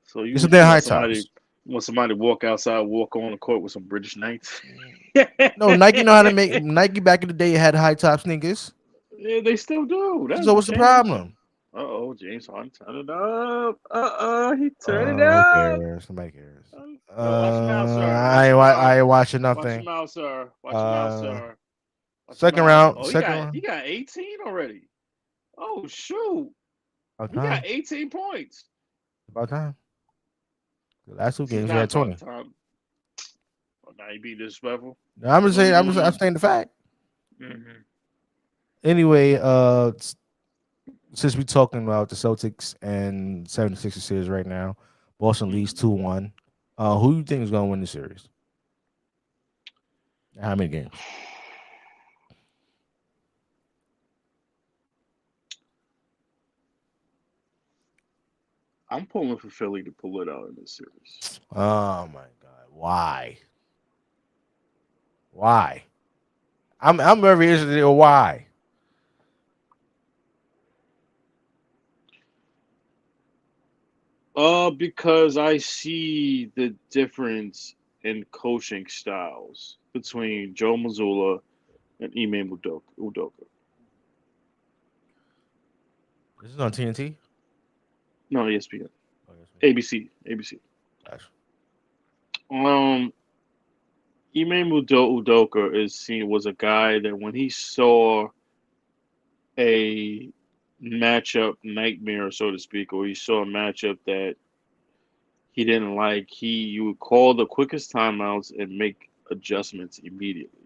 Speaker 2: So
Speaker 1: It's
Speaker 2: you
Speaker 1: some
Speaker 2: you
Speaker 1: damn high
Speaker 2: want somebody
Speaker 1: tops.
Speaker 2: you want somebody to walk outside, walk on the court with some British Knights.
Speaker 1: No, Nike know how to make Nike back in the day had high top sneakers.
Speaker 2: Yeah, they still do. That's
Speaker 1: So what's the
Speaker 2: James.
Speaker 1: problem?
Speaker 2: James Harden turn it up. He turn it
Speaker 1: Who
Speaker 2: up.
Speaker 1: cares? Somebody cares.
Speaker 2: Watch your mouth, sir. Watch your
Speaker 1: I
Speaker 2: mouth.
Speaker 1: ain't watching
Speaker 2: Watch your
Speaker 1: nothing.
Speaker 2: mouth, sir. Watch your mouth,
Speaker 1: Uh,
Speaker 2: sir. Watch your
Speaker 1: second
Speaker 2: mouth.
Speaker 1: round,
Speaker 2: Oh, he
Speaker 1: second
Speaker 2: got he
Speaker 1: round.
Speaker 2: got 18 already. Oh shoot.
Speaker 1: About
Speaker 2: He got
Speaker 1: time.
Speaker 2: 18 points.
Speaker 1: About time. The last two
Speaker 2: This is
Speaker 1: games he
Speaker 2: not
Speaker 1: had
Speaker 2: about
Speaker 1: 20.
Speaker 2: time. Oh, now you being disrespectful.
Speaker 1: No, I'm just saying. I'm
Speaker 2: Mm-hmm.
Speaker 1: saying the fact.
Speaker 2: Mm-hmm.
Speaker 1: Anyway, since we're talking about the Celtics and 76ers series right now, Boston leads 2-1. Who you think is going to win the series? How many games?
Speaker 2: I'm pulling for Philly to pull it out in this series.
Speaker 1: Oh my God, why? Why? I'm very interested in why.
Speaker 2: Because I see the difference in coaching styles between Joe Mazzulla and Ime Udoka.
Speaker 1: This is on TNT.
Speaker 2: No, ESPN,
Speaker 1: Oh, yes, man.
Speaker 2: ABC, ABC.
Speaker 1: Gosh.
Speaker 2: Um, Udoka is seen was a guy that when he saw a matchup nightmare, so to speak, or he saw a matchup that he didn't like, you would call the quickest timeouts and make adjustments immediately.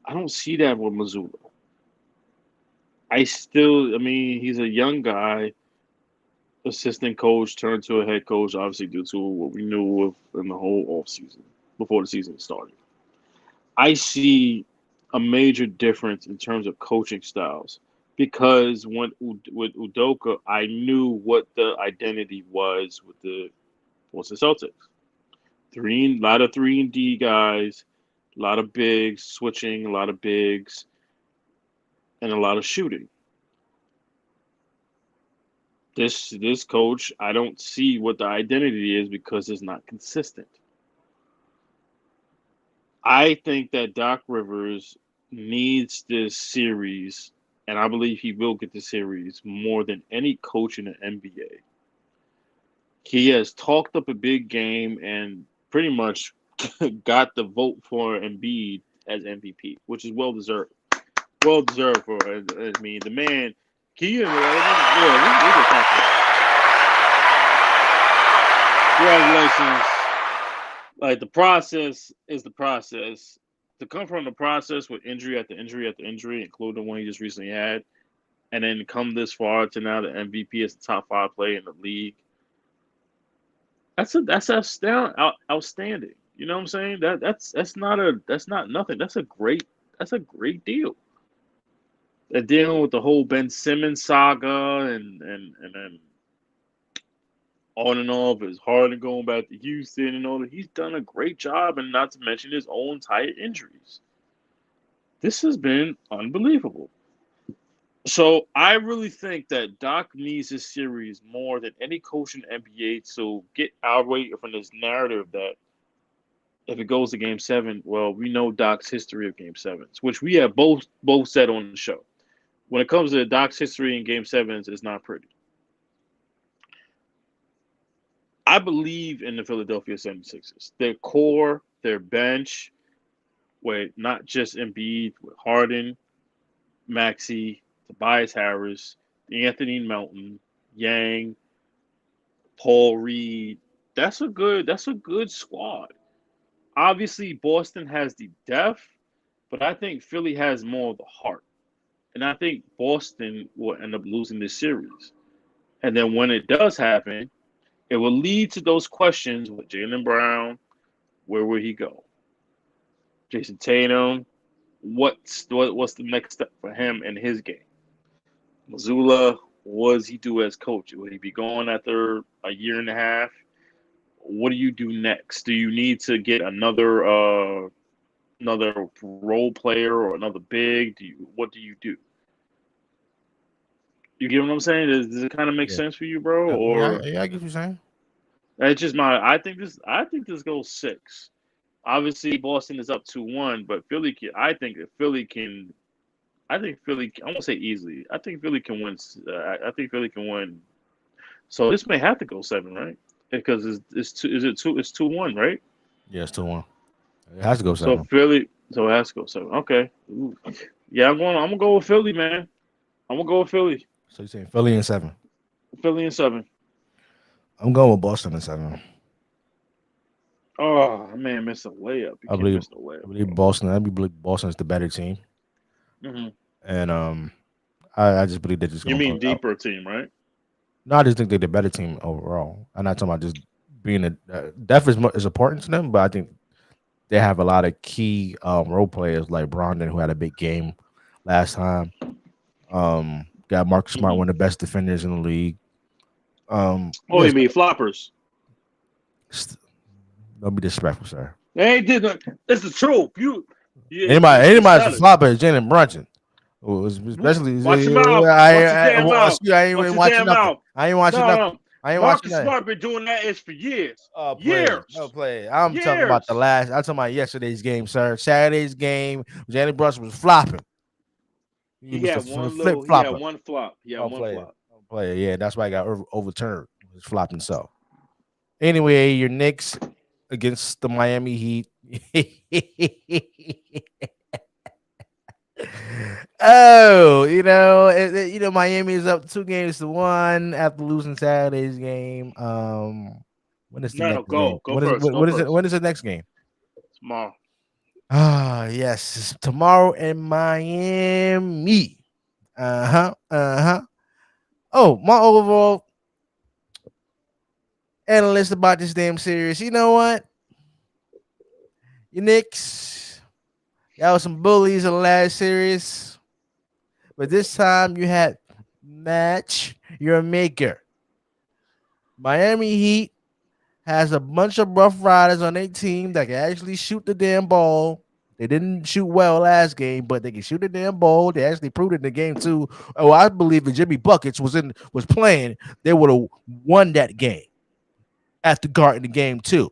Speaker 2: I don't see that with Missoula. I mean, he's a young guy, assistant coach turned to a head coach, obviously due to what we knew of in the whole offseason before the season started. I see a major difference in terms of coaching styles because with Udoka, I knew what the identity was with the Boston Celtics. A lot of 3-and-D guys, a lot of bigs switching, a lot of bigs, and a lot of shooting. This coach, I don't see what the identity is because it's not consistent. I think that Doc Rivers needs this series, and I believe he will get the series more than any coach in the NBA. He has talked up a big game and pretty much got the vote for Embiid as MVP, which is well deserved. Well deserved for. I mean, the man. Can you? Yeah, we can talk about it. Congratulations. Like the process is the process. To come from the process with injury after injury after injury, including the one he just recently had, and then come this far to now the MVP is the top 5 player in the league. Outstanding. You know what I'm saying? That's not nothing. That's a great deal. And dealing with the whole Ben Simmons saga and then on and off is Harden going back to Houston and all that. He's done a great job, and not to mention his own tight injuries. This has been unbelievable. So I really think that Doc needs this series more than any coach in the NBA to get away from this narrative that if it goes to Game 7, well, we know Doc's history of Game 7s, which we have both said on the show. When it comes to Doc's history in Game 7s, it's not pretty. I believe in the Philadelphia 76ers. Their core, their bench, with not just Embiid, with Harden, Maxey, Tobias Harris, Anthony Melton, Yang, Paul Reed. That's a good squad. Obviously, Boston has the depth, but I think Philly has more of the heart. And I think Boston will end up losing this series. And then when it does happen, it will lead to those questions with Jaylen Brown. Where will he go? Jason Tatum. What's the next step for him in his game? Missoula, what does he do as coach? Will he be gone after a year and a half? What do you do next? Do you need to get another role player or another big? What do you do? You get what I'm saying? Does it kind of make
Speaker 1: Yeah,
Speaker 2: sense for you, bro?
Speaker 1: yeah,
Speaker 2: Or
Speaker 1: yeah. I get what you're saying.
Speaker 2: it's just my I think this goes 6. Obviously, Boston is up 2-1, but Philly can. I think Philly. I won't say easily. I think Philly can win. I think Philly can win. So this may have to go 7, right? Because it's two. Is it two? It's 2-1, right?
Speaker 1: Yeah, it's 2-1. It has to go
Speaker 2: So
Speaker 1: 7.
Speaker 2: Philly. So it has to go 7. Okay. Ooh. Yeah, I'm going. I'm gonna go with Philly, man. I'm gonna go with Philly.
Speaker 1: So you're saying Philly in 7?
Speaker 2: Philly in 7.
Speaker 1: I'm going with Boston in 7.
Speaker 2: Oh man, missed a layup. You
Speaker 1: I
Speaker 2: can't
Speaker 1: believe
Speaker 2: miss the layup,
Speaker 1: I believe
Speaker 2: bro.
Speaker 1: Boston. I believe Boston is the better team,
Speaker 2: Hmm.
Speaker 1: and I just believe they're just
Speaker 2: You
Speaker 1: gonna pull
Speaker 2: mean
Speaker 1: it out.
Speaker 2: deeper team, right?
Speaker 1: No, I just think they're the better team overall. I'm not talking about just being a depth is important to them, but I think they have a lot of key role players like Brandon, who had a big game last time. Got Marcus Smart, one of the best defenders in the league.
Speaker 2: Oh, you mean floppers?
Speaker 1: Don't be disrespectful, sir.
Speaker 2: They did. It's the truth.
Speaker 1: Anybody's a flopper is Jalen Brunson. Especially,
Speaker 2: watch your mouth.
Speaker 1: I ain't watching nothing. I ain't watching nothing. I ain't watching
Speaker 2: Marcus Smart been doing that for years.
Speaker 1: Years. No play. I'm talking about I'm talking about yesterday's game, sir. Saturday's game, Jalen Brunson was flopping.
Speaker 2: He had one flop.
Speaker 1: Player. Yeah, that's why I got overturned. He was flopping so. Anyway, your Knicks against the Miami Heat. Miami is up 2-1 after losing Saturday's game. When is the next game? When is the next game?
Speaker 2: Tomorrow.
Speaker 1: Yes, it's tomorrow in Miami. Oh, my overall analyst about this damn series. You know what? Your Knicks, y'all was some bullies in the last series, but this time you had match your maker. Miami Heat has a bunch of rough riders on their team that can actually shoot the damn ball. They didn't shoot well last game, but they can shoot the damn ball. They actually proved it in the game too. Oh, I believe if Jimmy Buckets was playing, they would have won that game. After guarding the game too,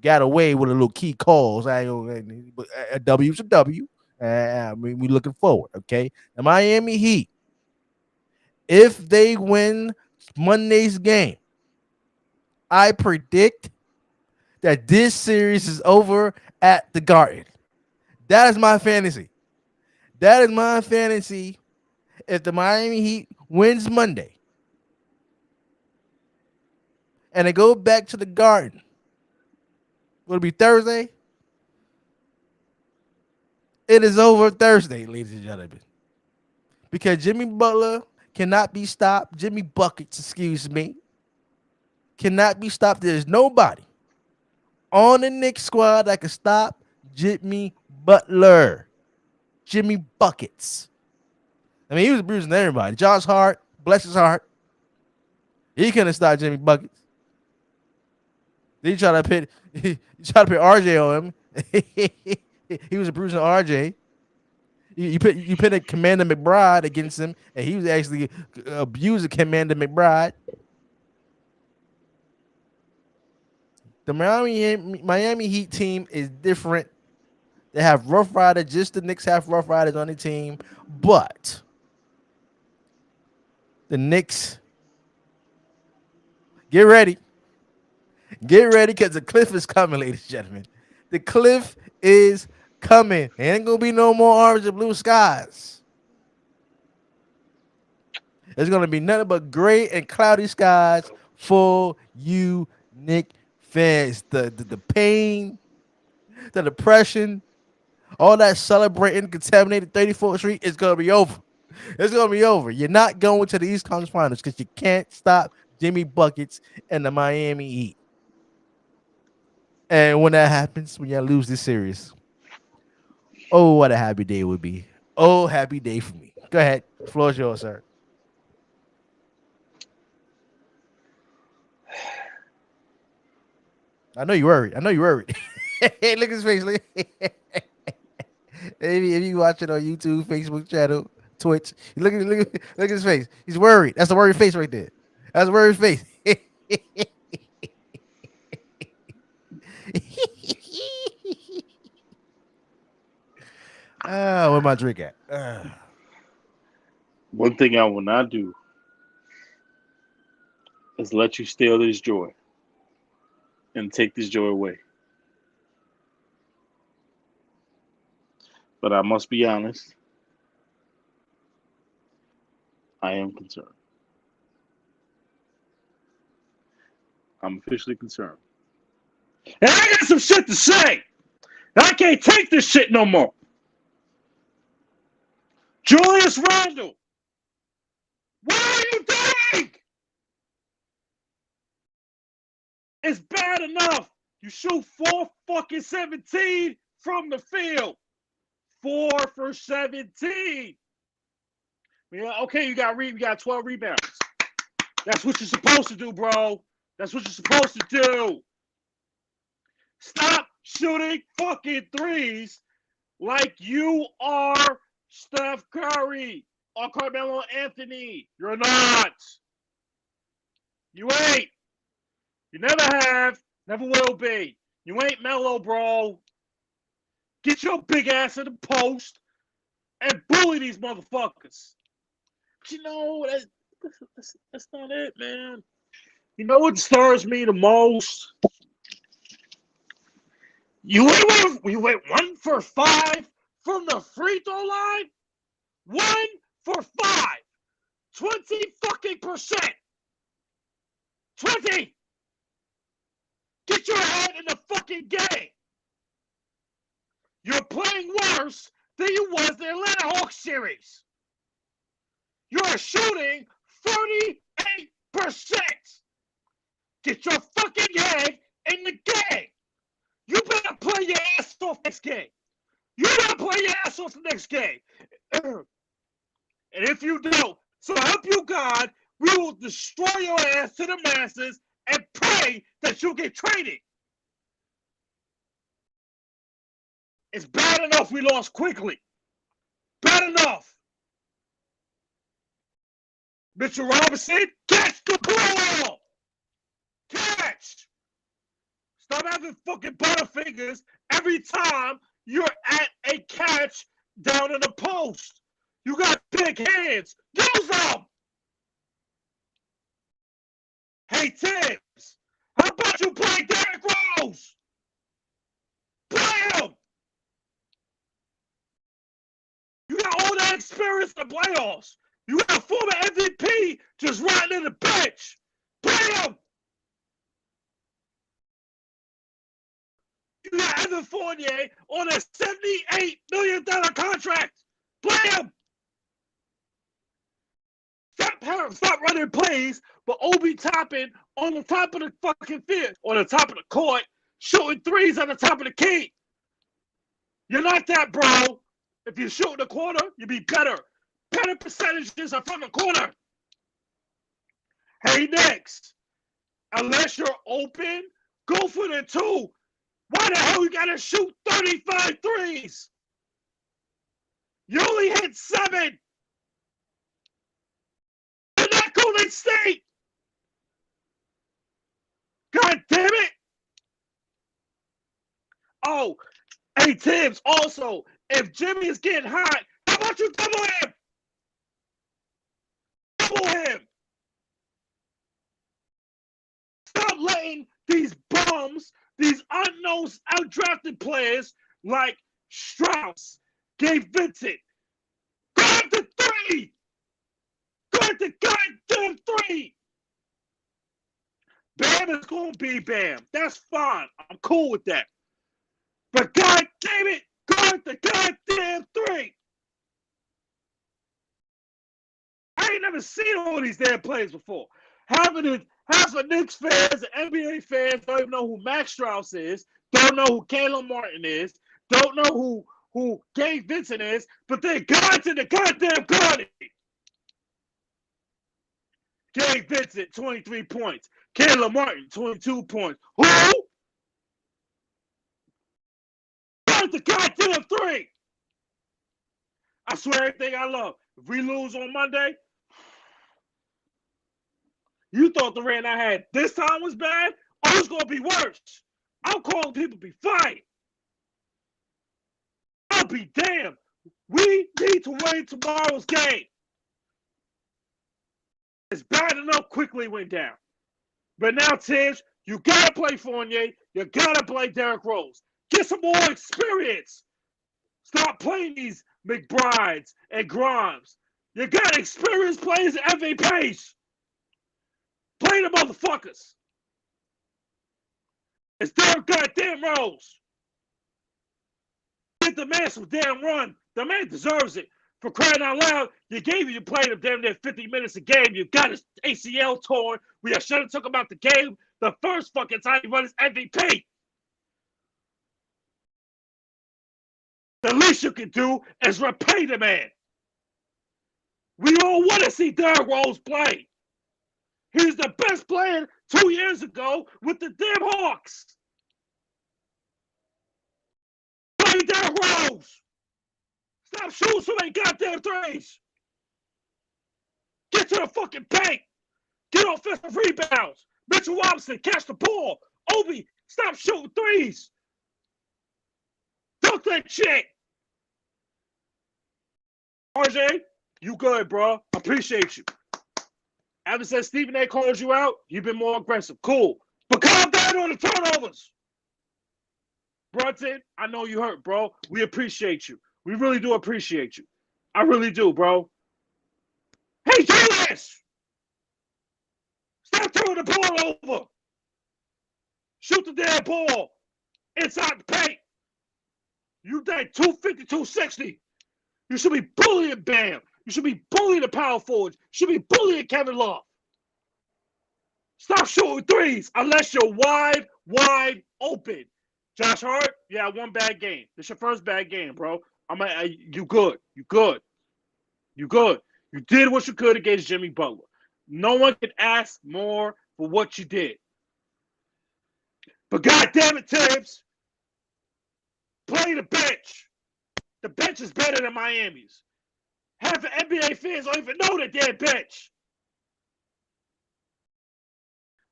Speaker 1: got away with a little key calls. A W's a W. We looking forward. Okay, the Miami Heat, if they win Monday's game, I predict that this series is over at the Garden. That is my fantasy. If the Miami Heat wins Monday and they go back to the Garden, will it be Thursday? It is over Thursday, ladies and gentlemen. Because Jimmy Butler cannot be stopped. Jimmy Buckets, excuse me, cannot be stopped. There's nobody on the Knicks squad that can stop Jimmy Butler. Jimmy Buckets. I mean, he was bruising everybody. Josh Hart, bless his heart, he couldn't stop Jimmy Buckets. Then you try to put RJ on him. He was bruising RJ. You put a Commander McBride against him, and he was actually abusing Commander McBride. The Miami Heat team is different. They have Rough Rider, just the Knicks have Rough Riders on the team, but the Knicks, get ready. Get ready because the cliff is coming, ladies and gentlemen. The cliff is coming. There ain't going to be no more orange and blue skies. There's going to be nothing but gray and cloudy skies for you, Knicks fans. The pain, the depression, all that celebrating contaminated 34th Street is going to be over. It's going to be over. You're not going to the East Conference Finals because you can't stop Jimmy Buckets and the Miami Heat. And when that happens, when y'all lose this series, oh, what a happy day it would be. Oh, happy day for me. Go ahead. The floor is yours, sir. I know you're worried. Hey, look at his face. If you watch it on YouTube, Facebook channel, Twitch, look at his face. He's worried. That's a worried face right there. That's a worried face. Where my drink at?
Speaker 2: One thing I will not do is let you steal this joy and take this joy away. But I must be honest, I am concerned. I'm officially concerned. And I got some shit to say. I can't take this shit no more. Julius Randle, what are you doing? It's bad enough. You shoot 4 fucking 17 from the field. 4 for 17.
Speaker 5: Yeah, okay, you got 12 rebounds. That's what you're supposed to do, bro. That's what you're supposed to do. Stop shooting fucking threes like you are Steph Curry or Carmelo Anthony. You're not. You ain't. You never have, never will be. You ain't Melo, bro. Get your big ass in the post and bully these motherfuckers. But you know, that's not it, man. You know what disturbs me the most? You went 1 for 5 from the free throw line? 1 for 5. 20 fucking percent. 20. Get your head in the fucking game. You're playing worse than you was in the Atlanta Hawks series. You're shooting 38%. Get your fucking head in the game. You better play your ass off next game. You better play your ass off the next game. And if you don't, so help you God, we will destroy your ass to the masses and pray that you get traded. It's bad enough we lost quickly. Bad enough. Mitchell Robinson, catch the ball. Catch. Stop having fucking butterfingers every time you're at a catch down in the post. You got big hands. Use them. Hey, Tibbs, how about you play Derrick Rose? Play him. You got all that experience in the playoffs. You got a former MVP just riding in the bench. Play him. You got Evan Fournier on a $78 million contract. Play him. Stop running plays, but Obi Toppin on the top of the fucking field, on the top of the court, shooting threes on the top of the key. You're not that, bro. If you shoot in the corner, you be better. Better percentages are from the corner. Hey, next. Unless you're open, go for the 2. Why the hell you gotta shoot 35 threes? You only hit 7. You're not Golden State. God damn it. Oh, hey, Tibbs, also, if Jimmy is getting hot, how about you double him? Double him. Stop letting these bums, these unknown outdrafted players like Strauss, Gabe Vincent, grab the 3. Grab the goddamn 3. Bam is going to be Bam. That's fine. I'm cool with that. But God damn it, guard the goddamn 3. I ain't never seen all these damn players before. Half of Knicks fans and NBA fans don't even know who Max Strauss is, don't know who Caleb Martin is, don't know who Gabe Vincent is, but they're gods in the goddamn garden. Gabe Vincent, 23 points. Caleb Martin, 22 points. Who? Guard the goddamn 3. I swear everything I love. If we lose on Monday, you thought the rain I had this time was bad? Oh, it's going to be worse. I'm calling people to be fired. I'll be damned. We need to win tomorrow's game. It's bad enough quickly went down. But now, Tibbs, you got to play Fournier. You got to play Derrick Rose. Get some more experience. Stop playing these McBrides and Grimes. You got experienced players and MVPs. Play the motherfuckers. It's Derrick goddamn Rose. Get the man some damn run. The man deserves it. For crying out loud, you played him damn near 50 minutes a game. You got his ACL torn. We should have took him out the game the first fucking time he won his MVP. The least you can do is repay the man. We all want to see Derrick Rose play. He's the best player 2 years ago with the damn Hawks. Play Derrick Rose. Stop shooting so many goddamn threes. Get to the fucking paint. Get offensive rebounds. Mitchell Robinson, catch the ball. Obi, stop shooting threes. Dunk that shit. RJ, you good, bro. Appreciate you. Ever since Stephen A calls you out, you've been more aggressive. Cool. But calm down on the turnovers. Brunson, I know you hurt, bro. We appreciate you. We really do appreciate you. I really do, bro. Hey, Julius! Stop throwing the ball over. Shoot the damn ball inside the paint. You did 250, 260. You should be bullying Bam. You should be bullying the power forwards. You should be bullying Kevin Love. Stop shooting threes unless you're wide open. Josh Hart, yeah, one bad game. This your first bad game, bro. You good. You good. You good. You did what you could against Jimmy Butler. No one can ask more for what you did. But goddamn it, Tibbs, play the bench. The bench is better than Miami's. Half the NBA fans don't even know that they're bench.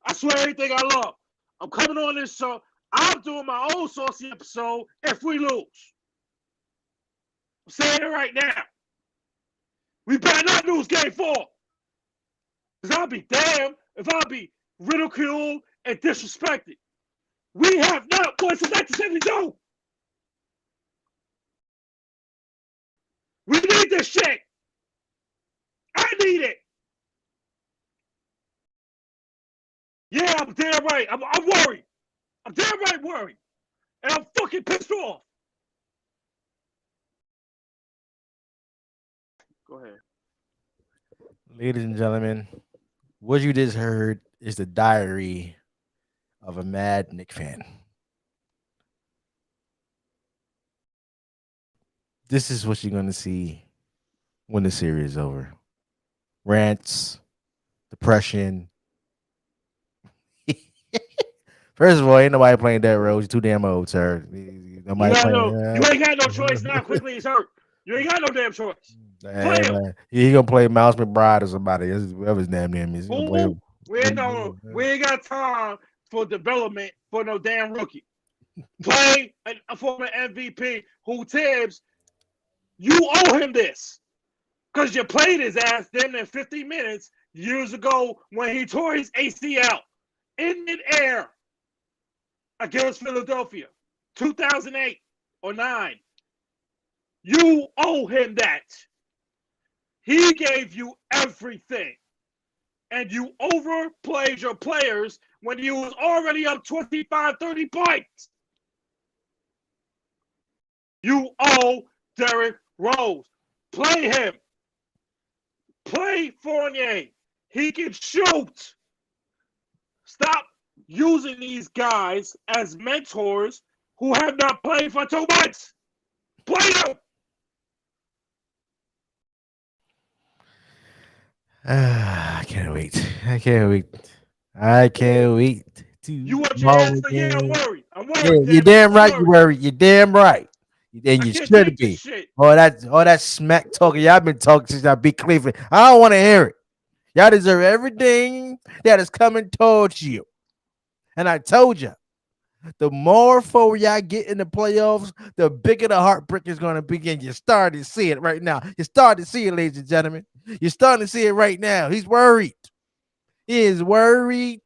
Speaker 5: I swear everything I love. I'm coming on this show. I'm doing my own Saucy episode if we lose. I'm saying it right now. We better not lose game 4. Because I'll be damned if I'll be ridiculed and disrespected. We have not won since 1972. We need this shit. I need it. Yeah, I'm damn right. I'm worried. I'm damn right worried. And I'm fucking pissed off. Go ahead.
Speaker 1: Ladies and gentlemen, what you just heard is the diary of a mad Knicks fan. This is what you're going to see when the series is over. Rants, depression. First of all, ain't nobody playing Derrick Rose. You're too damn old, sir. Nobody playing.
Speaker 5: You ain't got no choice now. Quickly, he's hurt. You ain't got no damn choice.
Speaker 1: Hey, man. He gonna play Miles McBride or somebody. Whatever his damn name is.
Speaker 5: We ain't got time for development for no damn rookie. Play a former MVP who Tibbs, you owe him this. Because you played his ass then in 50 minutes years ago when he tore his ACL in midair against Philadelphia, 2008 or 9. You owe him that. He gave you everything. And you overplayed your players when you was already up 25, 30 points. You owe Derrick Rose. Play him. Play Fournier. He can shoot. Stop using these guys as mentors who have not played for 2 months. Play them.
Speaker 1: I can't wait. I can't wait. I can't wait to.
Speaker 5: You want your answer? Yeah, I'm worried. I'm worried.
Speaker 1: Yeah, you're damn right. You worried. You're damn right. And you should be. All that smack talking y'all been talking since I beat Cleveland. I don't want to hear it. Y'all deserve everything that is coming towards you. And I told you, the more forward y'all get in the playoffs, the bigger the heartbreak is going to begin. You're starting to see it right now. You're starting to see it, ladies and gentlemen. You're starting to see it right now. He's worried. He is worried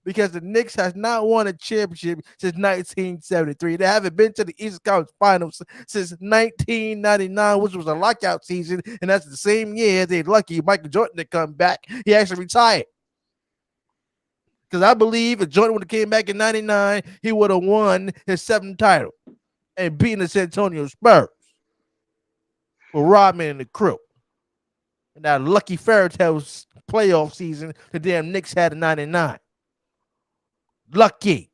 Speaker 1: because the Knicks has not won a championship since 1973. They haven't been to the Eastern Conference Finals since 1999, which was a lockout season, and that's the same year they're lucky Michael Jordan to come back. He actually retired. Because I believe if Jordan would have came back in 99, he would have won his 7th title and beaten the San Antonio Spurs with Rodman and the crew. And that lucky fairy tale playoff season the damn Knicks had in 99. Lucky.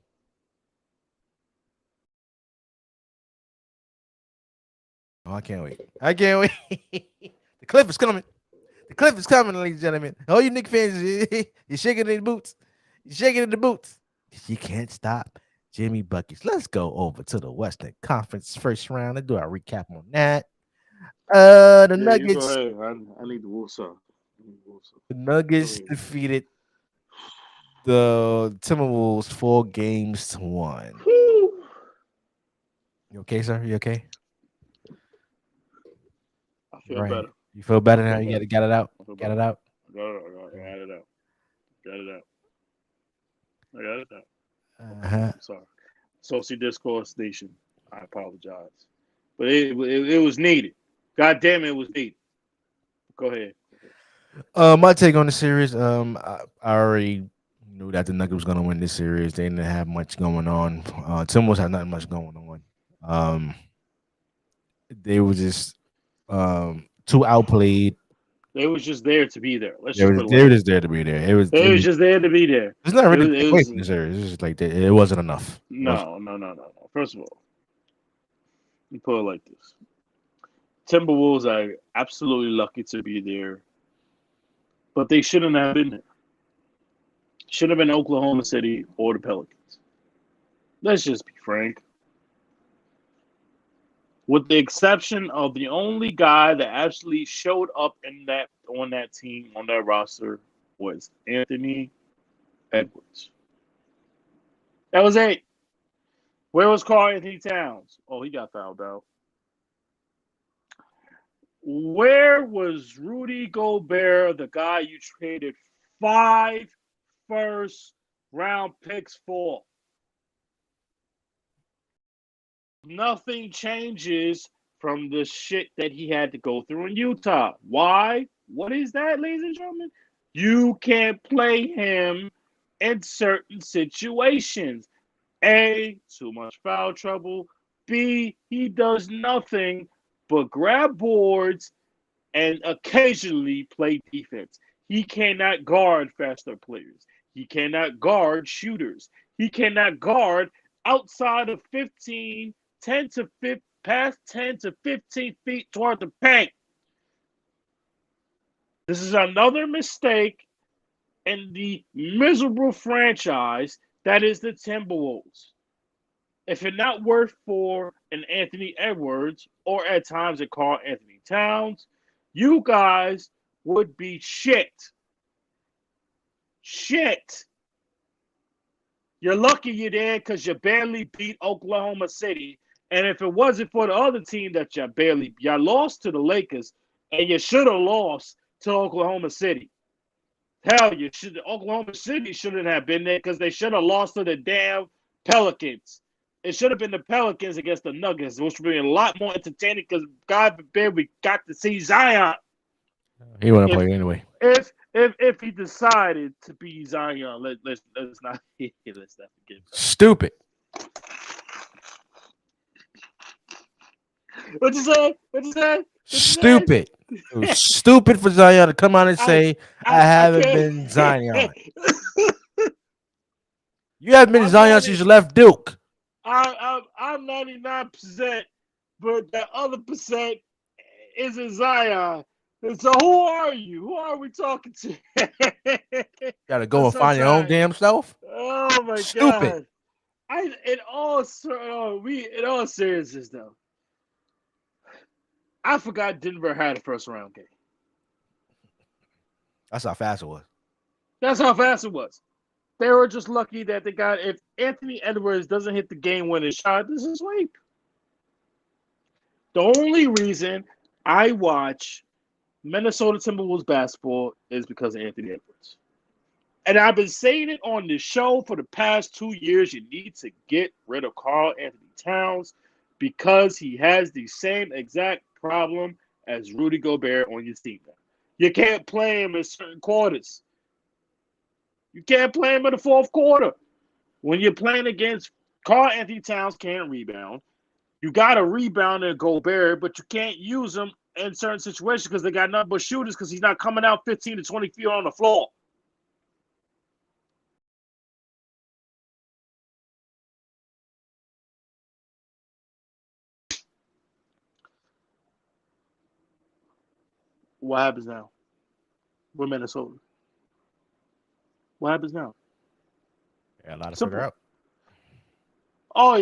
Speaker 1: Oh, I can't wait. I can't wait to cliff is coming. The cliff is coming, ladies and gentlemen. All you Knicks fans, you're shaking in the boots. You're shaking in the boots. You can't stop Jimmy Buckets. Let's go over to the Western Conference first round. Let's do a recap on that. The
Speaker 5: Yeah, you go
Speaker 1: Nuggets.
Speaker 5: ahead. I need the Wolves up.
Speaker 1: The Nuggets defeated the Timberwolves 4-1.
Speaker 5: Whew.
Speaker 1: You okay, sir? You okay?
Speaker 5: I feel
Speaker 1: Right.
Speaker 5: better.
Speaker 1: You feel better
Speaker 5: I
Speaker 1: now?
Speaker 5: feel
Speaker 1: You
Speaker 5: better.
Speaker 1: got it out?
Speaker 5: I feel
Speaker 1: Got
Speaker 5: better.
Speaker 1: it out?
Speaker 5: Got it out. Got it out. I got it out.
Speaker 1: Uh-huh.
Speaker 5: I'm sorry. Saucy Discourse Nation. I apologize. But it was needed. God damn it was needed. Go ahead.
Speaker 1: My take on the series, I already knew that the Nuggets was gonna win this series. They didn't have much going on. Timberwolves had nothing much going on. They were just too outplayed.
Speaker 5: They was just there to be there. Let's
Speaker 1: They
Speaker 5: just
Speaker 1: were,
Speaker 5: put it
Speaker 1: they
Speaker 5: like
Speaker 1: were
Speaker 5: that.
Speaker 1: just there to be there. It was.
Speaker 5: They was just there to be there.
Speaker 1: It's not
Speaker 5: It
Speaker 1: really
Speaker 5: was,
Speaker 1: take
Speaker 5: it
Speaker 1: away
Speaker 5: was
Speaker 1: from the series. It's just like it wasn't enough.
Speaker 5: no. First of all, you put it like this. Timberwolves are absolutely lucky to be there, but they shouldn't have been there. Should have been Oklahoma City or the Pelicans. Let's just be frank. With the exception of the only guy that actually showed up in that on that team, on that roster, was Anthony Edwards. That was it. Where was Karl Anthony Towns? Oh, he got fouled out. Where was Rudy Gobert, the guy you traded 5 first-round picks for? Nothing changes from the shit that he had to go through in Utah. Why? What is that, ladies and gentlemen? You can't play him in certain situations. A, too much foul trouble. B, he does nothing but grab boards and occasionally play defense. He cannot guard faster players. He cannot guard shooters. He cannot guard outside of 10 to 15, past 10 to 15 feet toward the paint. This is another mistake in the miserable franchise that is the Timberwolves. If it not worth for an Anthony Edwards or at times a Karl Anthony Towns, you guys would be shit. Shit. You're lucky you're there because you barely beat Oklahoma City. And if it wasn't for the other team that y'all lost to the Lakers, and you should have lost to Oklahoma City. Hell, Oklahoma City shouldn't have been there because they should have lost to the damn Pelicans. It should have been the Pelicans against the Nuggets, which would be a lot more entertaining because God forbid we got to see Zion.
Speaker 1: He wouldn't play anyway.
Speaker 5: If he decided to be Zion, let's not forget.
Speaker 1: Stupid.
Speaker 5: What you say?
Speaker 1: Stupid. It was stupid for Zion to come out and say, I haven't been Zion. You haven't been Zion since you left Duke.
Speaker 5: I'm 99%, but that other percent isn't Zion. And so who are you? Who are we talking to?
Speaker 1: Gotta go and find your own damn self.
Speaker 5: Oh my
Speaker 1: Stupid.
Speaker 5: God! In all seriousness though, I forgot Denver had a first round game.
Speaker 1: That's how fast it was.
Speaker 5: That's how fast it was. They were just lucky that they got. If Anthony Edwards doesn't hit the game-winning shot, this is a sweep. The only reason I watch Minnesota Timberwolves basketball is because of Anthony Edwards. And I've been saying it on this show for the past 2 years. You need to get rid of Karl Anthony Towns because he has the same exact problem as Rudy Gobert on your team now. You can't play him in certain quarters. You can't play him in the fourth quarter. When you're playing against Karl Anthony Towns can't rebound. You got to rebound and Gobert, but you can't use him in certain situations because they got nothing but shooters because he's not coming out 15 to 20 feet on the floor. What happens now? We're Minnesota. What happens now?
Speaker 1: Yeah, a lot to
Speaker 5: Simple.
Speaker 1: figure out.
Speaker 5: Oh,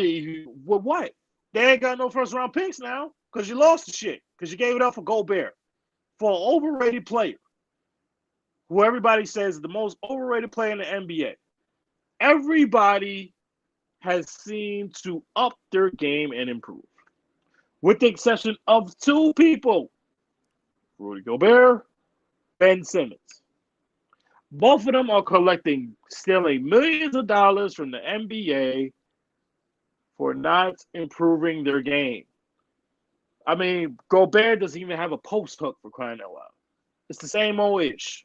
Speaker 5: well, what? They ain't got no first round picks now because you lost the shit because you gave it up for Gobert, for an overrated player, who everybody says is the most overrated player in the NBA. Everybody has seemed to up their game and improve, with the exception of two people: Rudy Gobert, Ben Simmons. Both of them are stealing millions of dollars from the NBA for not improving their game. I mean, Gobert doesn't even have a post hook, for crying out loud. It's the same old ish.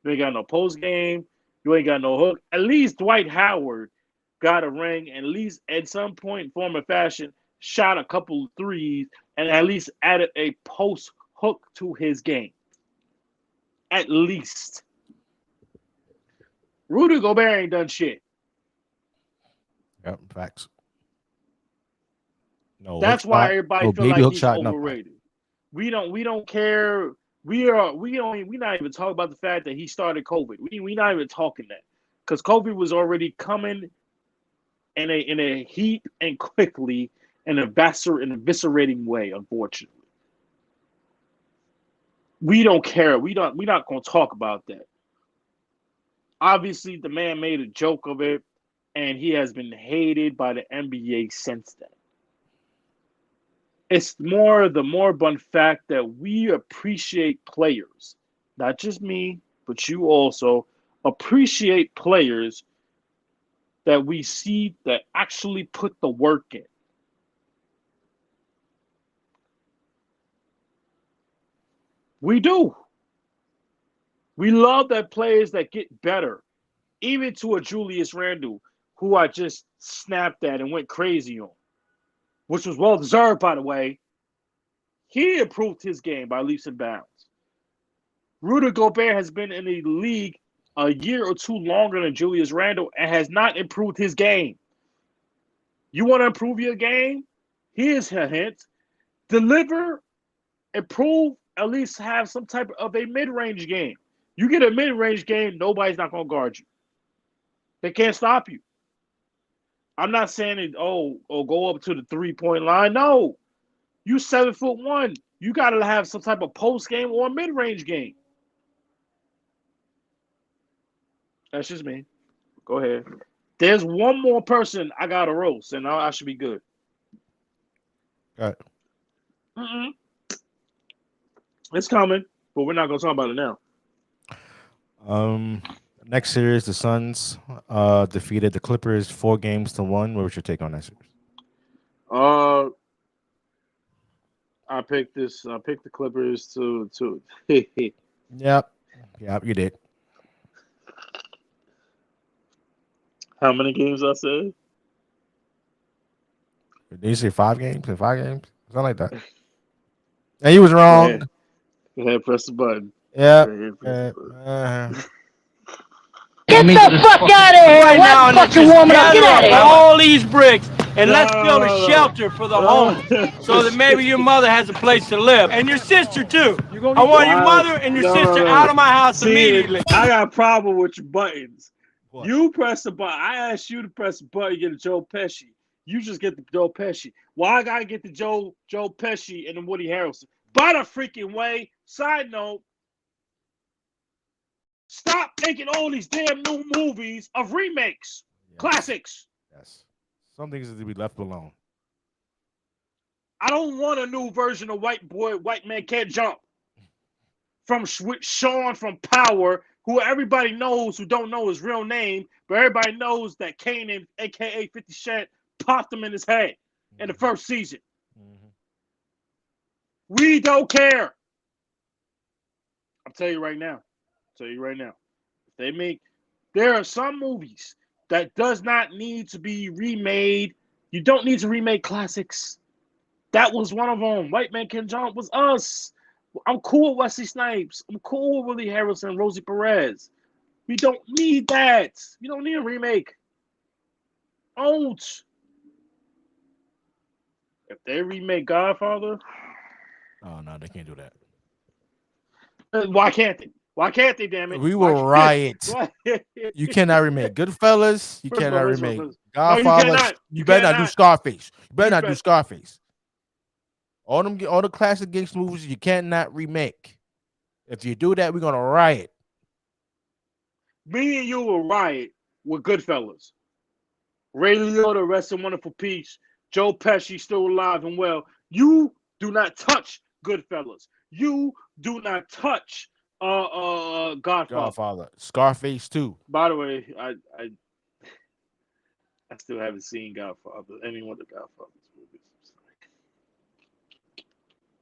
Speaker 5: You ain't got no post game. You ain't got no hook. At least Dwight Howard got a ring, and at least at some point, form of fashion, shot a couple of threes, and at least added a post hook to his game. At least. Rudy Gobert ain't done shit.
Speaker 1: Yep, facts. No hook
Speaker 5: That's why
Speaker 1: shot.
Speaker 5: everybody
Speaker 1: No
Speaker 5: feel
Speaker 1: baby
Speaker 5: like
Speaker 1: hook
Speaker 5: he's
Speaker 1: shot. Nothing.
Speaker 5: overrated. We don't care. We not even talking about the fact that he started COVID. We not even talking that, because COVID was already coming in a heap and quickly in an eviscerating way. Unfortunately, we don't care. We're not going to talk about that. Obviously, the man made a joke of it, and he has been hated by the NBA since then. It's the moribund fact that we appreciate players, not just me, but you also appreciate players that we see that actually put the work in. We do. We love that players that get better, even to a Julius Randle, who I just snapped at and went crazy on, which was well deserved, by the way. He improved his game by leaps and bounds. Rudy Gobert has been in the league a year or two longer than Julius Randle and has not improved his game. You want to improve your game? Here's a hint. Deliver, improve, at least have some type of a mid-range game. You get a mid-range game, nobody's not going to guard you. They can't stop you. I'm not saying it, go up to the three-point line. No. You 7'1". You got to have some type of post game or mid-range game. That's just me. Go ahead. There's one more person I got to roast, and I should be good.
Speaker 1: Got it.
Speaker 5: It's coming, but we're not going to talk about it now.
Speaker 1: Next series, the Suns defeated the Clippers 4-1. What was your take on that series?
Speaker 5: I picked the Clippers to
Speaker 1: Yep, you did.
Speaker 5: How many games I said?
Speaker 1: Did you say 5 games? 5 games? Something like that. And he was wrong.
Speaker 5: Go ahead, press the button.
Speaker 1: Yeah.
Speaker 4: Get the fuck out of here!
Speaker 6: Right now,
Speaker 4: Let's fucking warm it up. Get out of here!
Speaker 6: all these bricks, and let's build a shelter for the homeless, so that maybe your mother has a place to live, and your sister too. I want your mother and your sister out of my house immediately.
Speaker 5: I got a problem with your buttons.
Speaker 1: What?
Speaker 5: You press the button. I asked you to press the button, you get a Joe Pesci. You just get the Joe Pesci. Why I gotta get the Joe Pesci and the Woody Harrelson? By the freaking way. Side note. Stop making all these damn new movies of remakes, classics.
Speaker 1: Yes. Some things need to be left alone.
Speaker 5: I don't want a new version of White Man Can't Jump. From Sean from Power, who everybody knows, who don't know his real name, but everybody knows that Kanan, a.k.a. 50 Cent, popped him in his head in the first season. Mm-hmm. We don't care. I'll tell you right now. There are some movies that does not need to be remade. You don't need to remake classics. That was one of them. White Man Can Jump was us. I'm cool with Wesley Snipes. I'm cool with Willie Harrelson, Rosie Perez. We don't need that. We don't need a remake. Don't. If they remake Godfather.
Speaker 1: Oh, no, they can't do that.
Speaker 5: Why can't they? Why can't they? Damn it!
Speaker 1: We
Speaker 5: Why
Speaker 1: will
Speaker 5: can't-
Speaker 1: riot.
Speaker 5: Why-
Speaker 1: You cannot remake Goodfellas. You
Speaker 5: First of
Speaker 1: cannot
Speaker 5: all,
Speaker 1: remake
Speaker 5: no, you
Speaker 1: Godfather.
Speaker 5: cannot.
Speaker 1: You better not do
Speaker 5: cannot.
Speaker 1: Scarface. You better
Speaker 5: You
Speaker 1: not do
Speaker 5: bet-
Speaker 1: Scarface. All the classic gangster movies you cannot remake. If you do that, we're gonna riot.
Speaker 5: Me and you will riot with Goodfellas. Ray Liotta, rest in wonderful peace. Joe Pesci still alive and well. You do not touch Goodfellas. You do not touch Godfather.
Speaker 1: Scarface too.
Speaker 5: By the way, I still haven't seen Godfather. Any one of the Godfather's movies.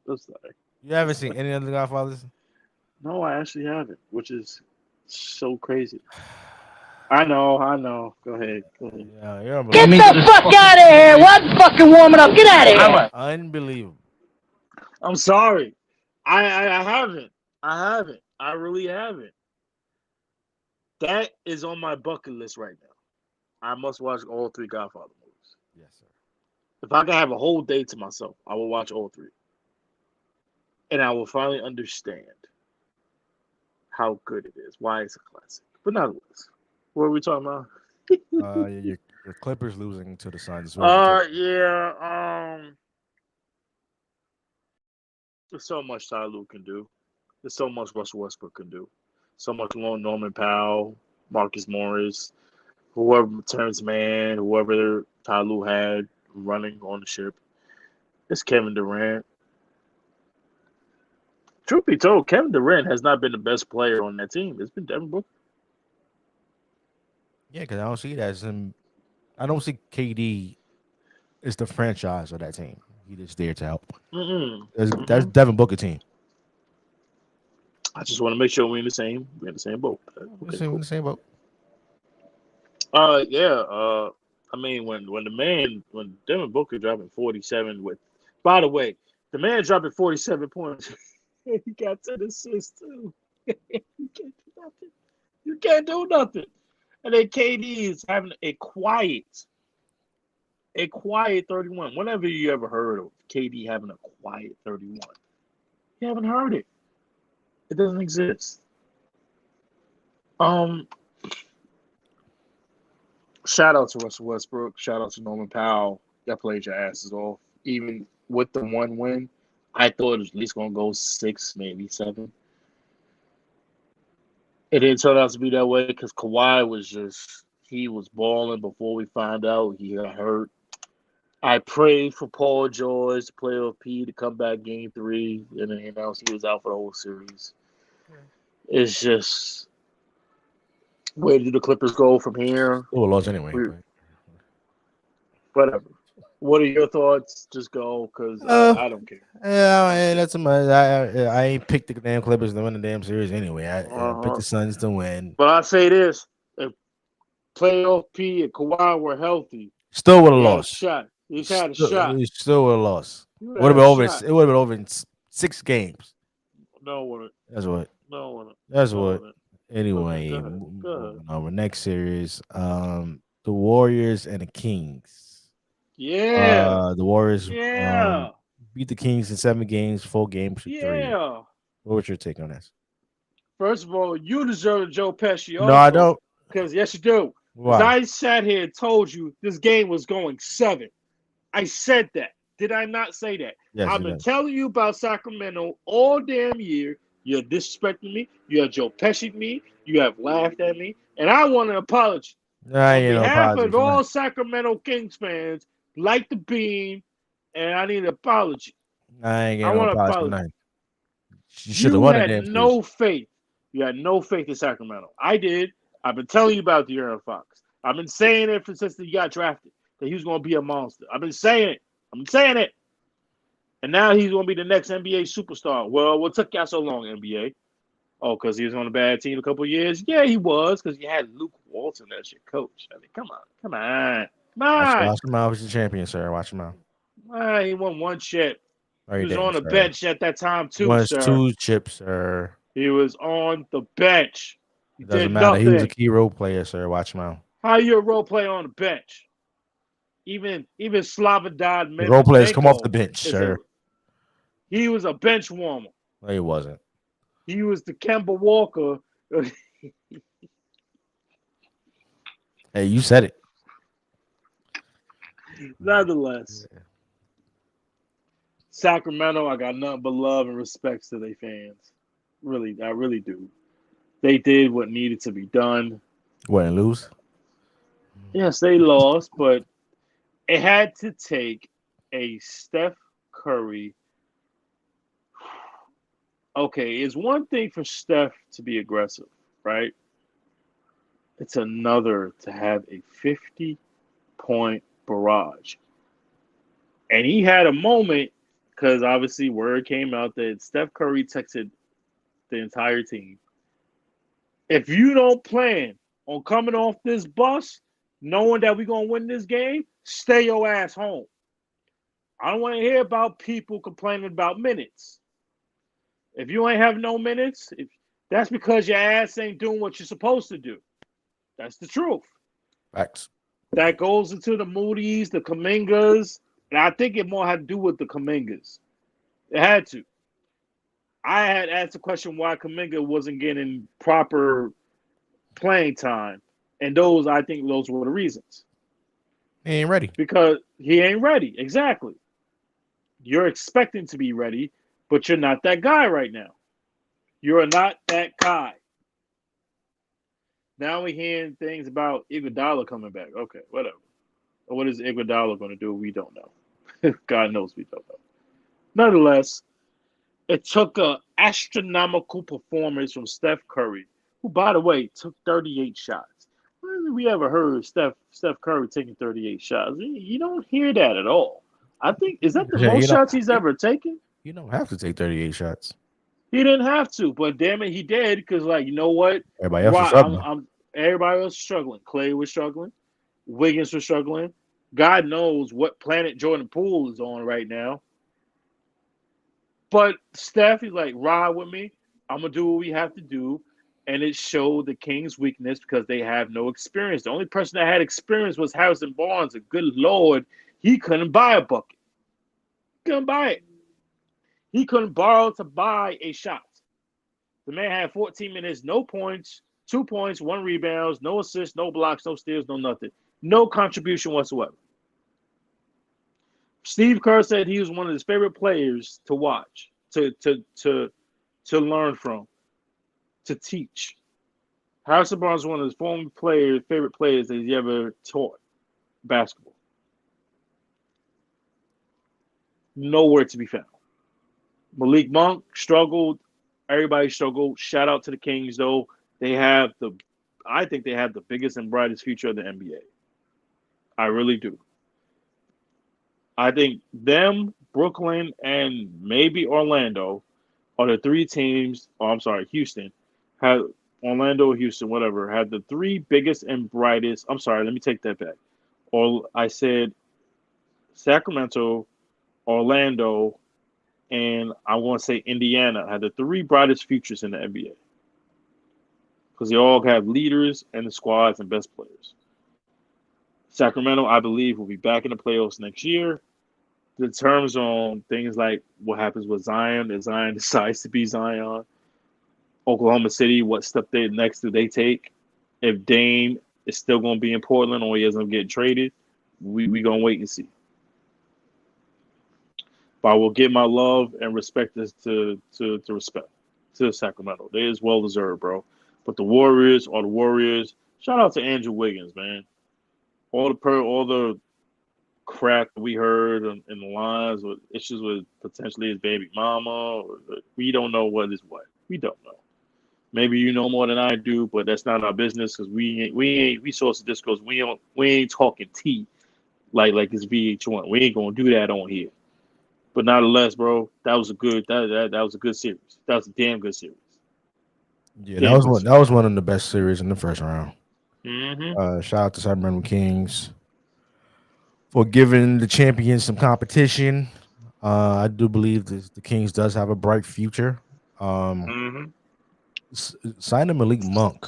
Speaker 5: I'm sorry.
Speaker 1: You haven't seen any of the Godfathers?
Speaker 5: No, I actually haven't, which is so crazy. I know. Go ahead.
Speaker 1: Yeah, you're
Speaker 4: Get
Speaker 1: unbelievable.
Speaker 4: the fuck out of here! What fucking warming up? Get out of here!
Speaker 1: Unbelievable.
Speaker 5: I'm sorry. I haven't. I really haven't. That is on my bucket list right now. I must watch all 3 Godfather movies.
Speaker 1: Yes, sir.
Speaker 5: If I could have a whole day to myself, I will watch all 3. And I will finally understand how good it is, why it's a classic. But nonetheless, what are we talking about?
Speaker 1: Your Clippers losing to the Suns.
Speaker 5: Yeah. There's so much Ty Lue can do. There's so much Russell Westbrook can do. So much Norman Powell, Marcus Morris, whoever Terrence Mann, whoever Ty Lue had running on the ship. It's Kevin Durant. Truth be told, Kevin Durant has not been the best player on that team. It's been Devin Booker.
Speaker 1: Yeah, because I don't see that as him. I don't see KD is the franchise of that team. He just there to help. That's Devin Booker team.
Speaker 5: I just want to make sure we're in the same boat.
Speaker 1: Okay, cool. In the same boat.
Speaker 5: Yeah. I mean, when Devin Booker dropping 47 with, by the way, the man dropping 47 points. He got 10 assists too. You can't do nothing. And then KD is having a quiet 31. Whenever you ever heard of KD having a quiet 31, you haven't heard it. It doesn't exist. Shout out to Russell Westbrook. Shout out to Norman Powell. Y'all played your asses off. Even with the 1 win, I thought it was at least going to go 6, maybe 7. It didn't turn out to be that way because Kawhi he was balling before we found out he got hurt. I prayed for Paul George, the player of P, to come back game 3, and then he announced he was out for the whole series. It's just, where do the Clippers go from here?
Speaker 1: Oh, lost anyway.
Speaker 5: Whatever. What are your thoughts? Just go, because I don't care.
Speaker 1: Yeah, that's I ain't picked the damn Clippers to win the damn series anyway. I picked the Suns to win.
Speaker 5: But I say this: if playoff P and Kawhi were healthy,
Speaker 1: still would have lost.
Speaker 5: He's had a shot.
Speaker 1: He still would have lost. It would have been over. It would have been over in 6 games.
Speaker 5: No, wouldn't.
Speaker 1: That's what.
Speaker 5: No, wouldn't.
Speaker 1: That's
Speaker 5: no,
Speaker 1: what.
Speaker 5: Wouldn't.
Speaker 1: Anyway,
Speaker 5: go ahead.
Speaker 1: Our next series, the Warriors and the Kings.
Speaker 5: Yeah.
Speaker 1: The Warriors
Speaker 5: Yeah.
Speaker 1: beat the Kings in 7 games, 4 games to 3.
Speaker 5: Yeah.
Speaker 1: What was your take on this?
Speaker 5: First of all, you deserve Joe Pesci.
Speaker 1: No, I don't.
Speaker 5: Because yes, you do.
Speaker 1: Why?
Speaker 5: I sat here and told you this game was going 7. I said that. Did I not say that?
Speaker 1: Yes,
Speaker 5: I've been telling you about Sacramento all damn year. You're disrespecting me. You have Joe Pesci me. You have laughed at me. And I want an apology. On behalf of all Sacramento Kings fans, like the beam, and I need an apology.
Speaker 1: I want an apology. You should have won it. You had
Speaker 5: no faith. You had no faith in Sacramento. I did. I've been telling you about De'Aaron Fox. I've been saying it since he got drafted, that he was going to be a monster. I've been saying it. And now he's going to be the next NBA superstar. Well, what took y'all so long, NBA? Oh, because he was on a bad team a couple of years? Yeah, he was, because you had Luke Walton as your coach. I mean, come on.
Speaker 1: Watch him out. He's the champion, sir. Watch him out.
Speaker 5: He won 1 chip.
Speaker 1: He
Speaker 5: was on the bench at that time, too, sir.
Speaker 1: 2 chips, sir.
Speaker 5: He was on the bench.
Speaker 1: It doesn't matter. Nothing. He was a key role player, sir. Watch him out.
Speaker 5: How you a role player on the bench? Even Slavodad.
Speaker 1: The role players come off the bench, sir.
Speaker 5: He was a bench warmer.
Speaker 1: No, he wasn't.
Speaker 5: He was the Kemba Walker.
Speaker 1: Hey, you said it.
Speaker 5: Nonetheless, Sacramento, I got nothing but love and respect to their fans. Really, I really do. They did what needed to be done.
Speaker 1: What, and lose?
Speaker 5: Yes, they lost, but it had to take a Steph Curry. Okay, it's one thing for Steph to be aggressive, right? It's another to have a 50-point barrage. And he had a moment because obviously word came out that Steph Curry texted the entire team. If you don't plan on coming off this bus, knowing that we're going to win this game, stay your ass home. I don't want to hear about people complaining about minutes. If you ain't have no minutes, that's because your ass ain't doing what you're supposed to do. That's the truth.
Speaker 1: Facts.
Speaker 5: That goes into the Moody's, the Kumingas, and I think it more had to do with the Kumingas. It had to. I had asked the question why Kuminga wasn't getting proper playing time, and I think those were the reasons.
Speaker 1: He ain't ready.
Speaker 5: Because he ain't ready. Exactly. You're expecting to be ready, but you're not that guy right now. You're not that guy. Now we're hearing things about Iguodala coming back. Okay, whatever. What is Iguodala going to do? We don't know. God knows we don't know. Nonetheless, it took an astronomical performance from Steph Curry, who, by the way, took 38 shots. When have we ever heard Steph Curry taking 38 shots? You don't hear that at all. I think, is that the most shots he's ever taken?
Speaker 1: You don't have to take 38 shots.
Speaker 5: He didn't have to, but damn it, he did because, like, you know what?
Speaker 1: Everybody else was struggling.
Speaker 5: Everybody else was struggling. Clay was struggling. Wiggins was struggling. God knows what planet Jordan Poole is on right now. But Steph, he's like, ride with me. I'm going to do what we have to do. And it showed the Kings' weakness because they have no experience. The only person that had experience was Harrison Barnes. And good Lord, he couldn't buy a bucket. Couldn't buy it. He couldn't borrow to buy a shot. The man had 14 minutes, no points, 2 points, 1 rebounds, no assists, no blocks, no steals, no nothing. No contribution whatsoever. Steve Kerr said he was one of his favorite players to watch, to learn from, to teach. Harrison Barnes was one of his favorite players that he ever taught basketball. Nowhere to be found. Malik Monk struggled. Everybody struggled. Shout out to the Kings, though. I think they have the biggest and brightest future of the NBA. I really do. I think them, Brooklyn, and maybe Orlando are the 3 teams. Oh, I'm sorry, Houston. Orlando, Houston, whatever, had the 3 biggest and brightest. I'm sorry, let me take that back. I said Sacramento, Orlando, and I want to say Indiana had the 3 brightest futures in the NBA. Because they all have leaders and the squads and best players. Sacramento, I believe, will be back in the playoffs next year. The terms on things like what happens with Zion, if Zion decides to be Zion. Oklahoma City, what step next do they take? If Dame is still going to be in Portland or he doesn't get traded, we going to wait and see. But I will give my love and respect this to Sacramento. They is well deserved, bro. But the Warriors are the Warriors. Shout out to Andrew Wiggins, man. All the crap that we heard in the lines with issues with potentially his baby mama. We don't know what is what. We don't know. Maybe you know more than I do, but that's not our business because we Saucy Discourse. We ain't talking tea like it's VH1. We ain't gonna do that on here. But nonetheless, bro, that was a good series. That was a damn good series.
Speaker 1: Yeah, that was one of the best series in the first round.
Speaker 5: Mm-hmm.
Speaker 1: Shout out to Sacramento Kings for giving the champions some competition. I do believe the Kings does have a bright future. Signing Malik Monk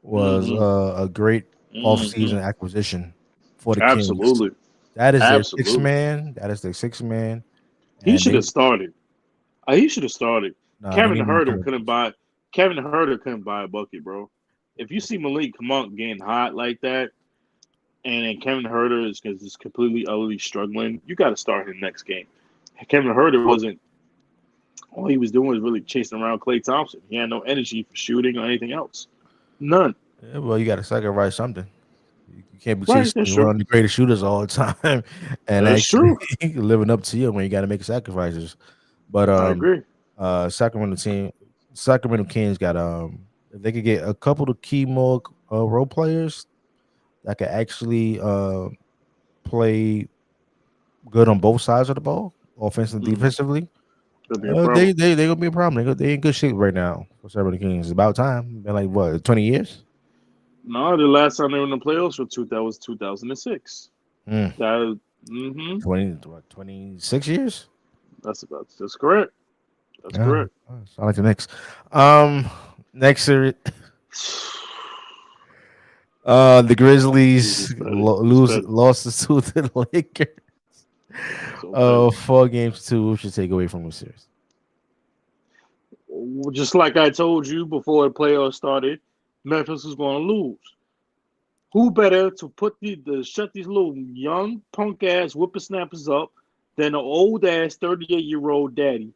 Speaker 1: was a great off-season acquisition for the Kings.
Speaker 5: Absolutely.
Speaker 1: That is their 6th man. That is their 6th man.
Speaker 5: He should have started. He should have started.
Speaker 1: Nah, they
Speaker 5: Kevin
Speaker 1: need more
Speaker 5: Herter
Speaker 1: commitments.
Speaker 5: couldn't buy. Kevin Herter couldn't buy a bucket, bro. If you see Malik Monk getting hot like that, and then Kevin Herter is completely utterly struggling, you got to start him next game. Kevin Herter wasn't. All he was doing was really chasing around Klay Thompson. He had no energy for shooting or anything else. None.
Speaker 1: Yeah, well, you got to sacrifice something. You can't be
Speaker 5: Right.
Speaker 1: chasing
Speaker 5: That's
Speaker 1: one
Speaker 5: true.
Speaker 1: of the greatest shooters all the time and
Speaker 5: That's
Speaker 1: actually
Speaker 5: true.
Speaker 1: living up to you when you got to make sacrifices. But
Speaker 5: I agree.
Speaker 1: Sacramento Kings got if they could get a couple of key more role players that could actually play good on both sides of the ball, offensively and defensively.
Speaker 5: Could be a problem.
Speaker 1: They gonna be a problem. They in good shape right now for Sacramento Kings. It's about time. Been like what 20 years.
Speaker 5: No, the last time they were in the playoffs was 2006.
Speaker 1: Mm.
Speaker 5: That
Speaker 1: 26 years.
Speaker 5: that's correct. That's
Speaker 1: Yeah,
Speaker 5: correct.
Speaker 1: sound like the Knicks. Next series, the Grizzlies
Speaker 5: It's petty.
Speaker 1: losses to the Lakers.
Speaker 5: So petty.
Speaker 1: 4-2. We should take away from the series.
Speaker 5: Just like I told you before the playoffs started, Memphis was going to lose. Who better to put shut these little young punk ass whippersnappers up than an old ass 38-year-old daddy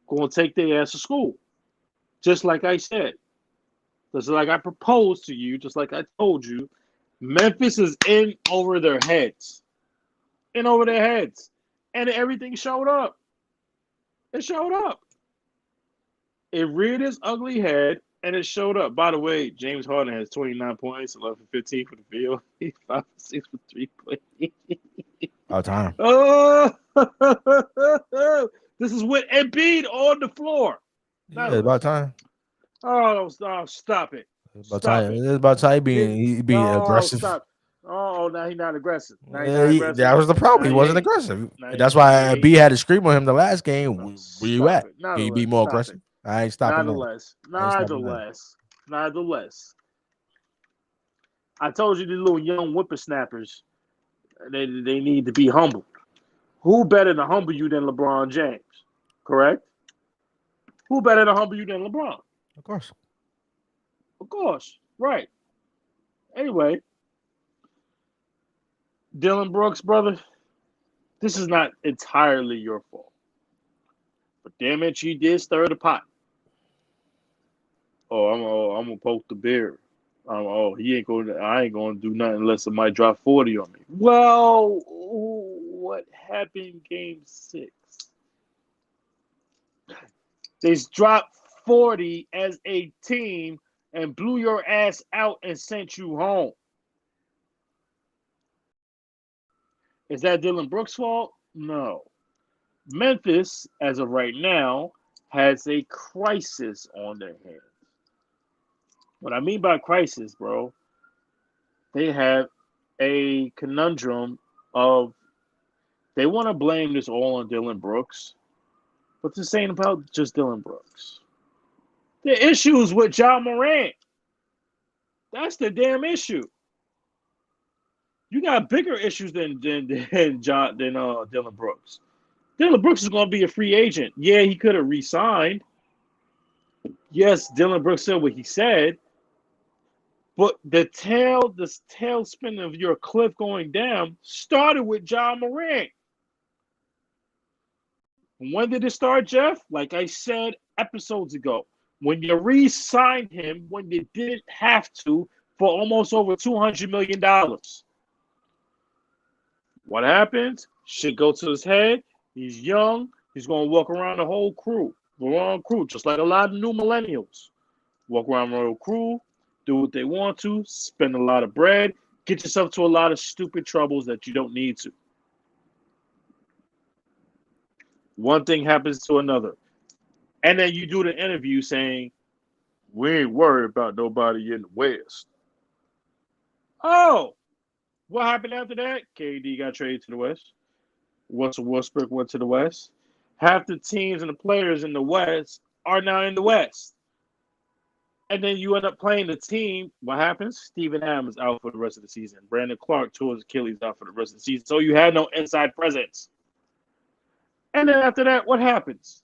Speaker 5: going to take their ass to school? Just like I said, just like I proposed to you, just like I told you, Memphis is in over their heads, and everything showed up. It showed up. It reared its ugly head, and it showed up. By the way, James Harden has 29 points, 11 for 15 for the field. He's 5 for 6 for 3 points.
Speaker 1: All time.
Speaker 5: Oh, this is with Embiid on the floor.
Speaker 1: Yeah, it's about time.
Speaker 5: Oh, stop it.
Speaker 1: It's about time being aggressive.
Speaker 5: Stop. Oh, now he's not aggressive.
Speaker 1: That was the problem. He wasn't aggressive. That's why B had to scream on him the last game. Where you at? Can you be more aggressive? I ain't stopping that.
Speaker 5: Nonetheless, I told you the little young whippersnappers, they need to be humbled. Who better to humble you than LeBron James? Correct? Who better to humble you than LeBron?
Speaker 1: Of course.
Speaker 5: Right. Anyway, Dylan Brooks, brother, this is not entirely your fault. But damn it, you did stir the pot. I'm gonna poke the bear. I ain't gonna do nothing unless somebody drop 40 on me. Well, what happened game 6? They dropped 40 as a team and blew your ass out and sent you home. Is that Dylan Brooks' fault? No. Memphis, as of right now, has a crisis on their hands. What I mean by crisis, bro, they have a conundrum of they want to blame this all on Dylan Brooks, but this ain't about just Dylan Brooks. The issues with Ja Morant. That's the damn issue. You got bigger issues than Dylan Brooks. Dylan Brooks is going to be a free agent. Yeah, he could have re-signed. Yes, Dylan Brooks said what he said. But the tailspin of your cliff going down started with Ja Morant. When did it start, Jeff? Like I said episodes ago, when you re-signed him, when you didn't have to, for almost over $200 million. What happens? Shit go to his head. He's young. He's going to walk around the whole crew. Just like a lot of new millennials. Walk around the whole crew, do what they want to, spend a lot of bread, get yourself to a lot of stupid troubles that you don't need to. One thing happens to another. And then you do the interview saying, we ain't worried about nobody in the West. Oh, what happened after that? KD got traded to the West. Russell Westbrook went to the West. Half the teams and the players in the West are now in the West. And then you end up playing the team. What happens? Steven Adams out for the rest of the season. Brandon Clark tore his Achilles out for the rest of the season. So you had no inside presence. And then after that, what happens?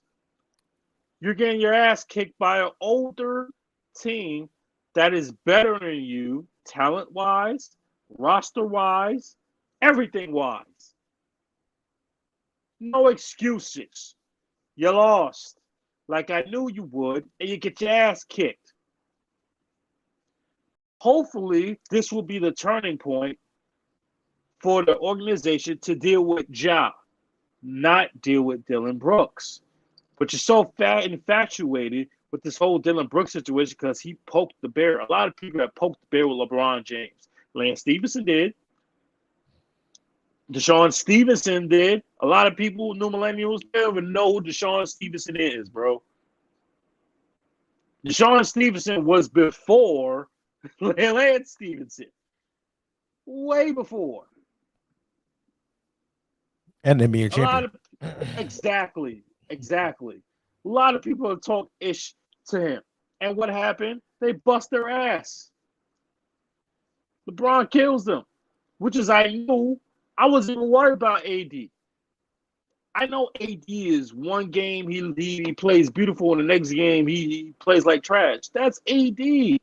Speaker 5: You're getting your ass kicked by an older team that is better than you, talent-wise, roster-wise, everything-wise. No excuses. You lost. Like I knew you would, and you get your ass kicked. Hopefully, this will be the turning point for the organization to deal with Ja, not deal with Dylan Brooks. But you're so infatuated with this whole Dylan Brooks situation because he poked the bear. A lot of people have poked the bear with LeBron James. Lance Stevenson did. Deshaun Stevenson did. A lot of people, new millennials, they don't even know who Deshaun Stevenson is, bro. Deshaun Stevenson was before Lance Stevenson. Way before.
Speaker 1: And then be a
Speaker 5: A lot
Speaker 1: champion.
Speaker 5: of exactly. A lot of people have talked ish to him. And what happened? They bust their ass. LeBron kills them, which is I knew. I wasn't even worried about AD. I know AD is one game he plays beautiful, and the next game he plays like trash. That's AD.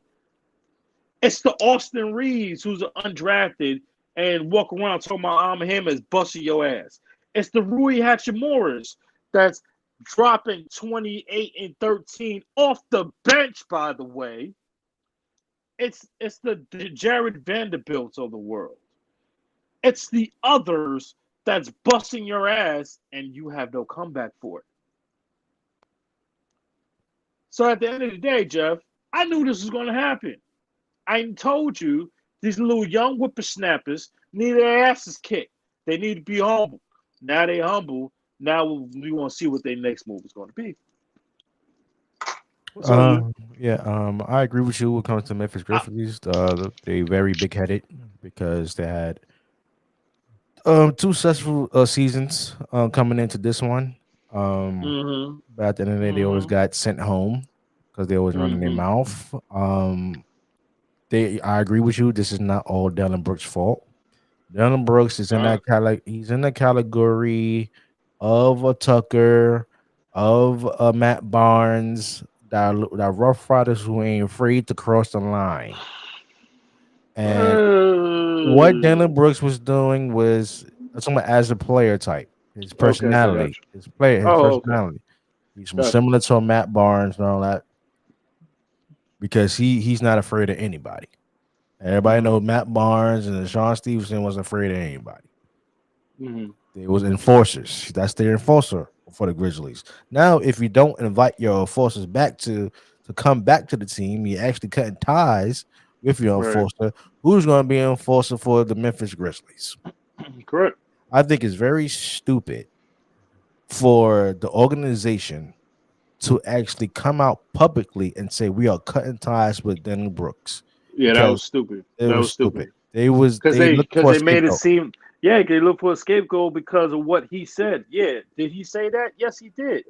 Speaker 5: It's the Austin Reeves who's undrafted and walk around talking about I'm him as busting your ass. It's the Rui Hachimuras that's dropping 28 and 13 off the bench, by the way. It's the Jared Vanderbilts of the world. It's the others that's busting your ass, and you have no comeback for it. So at the end of the day, Jeff, I knew this was going to happen. I told you these little young whippersnappers need their asses kicked. They need to be humble. Now they humble. Now we want to see what their next move is going to be.
Speaker 1: I agree with you when it comes to Memphis Grizzlies. They very big headed because they had two successful seasons coming into this one. But at the end of the day, they always got sent home because they always running their mouth. I agree with you. This is not all Dylan Brooks' fault. Dylan Brooks is in that he's in the category of a Tucker, of a Matt Barnes, that Rough Riders who ain't afraid to cross the line. And what Dylan Brooks was doing was somewhat as a player type, his personality, his personality. He's similar to a Matt Barnes and all that because he's not afraid of anybody. Everybody knows Matt Barnes and Sean Stevenson wasn't afraid of anybody. They was enforcers. That's their enforcer for the Grizzlies. Now, if you don't invite your enforcers back to come back to the team, you're actually cutting ties with your enforcer. Who's going to be an enforcer for the Memphis Grizzlies?
Speaker 5: Correct.
Speaker 1: I think it's very stupid for the organization to actually come out publicly and say we are cutting ties with Dylan Brooks.
Speaker 5: Yeah, that was stupid. That was stupid.
Speaker 1: They
Speaker 5: made it seem they looked for a scapegoat because of what he said. Yeah, did he say that? Yes, he did.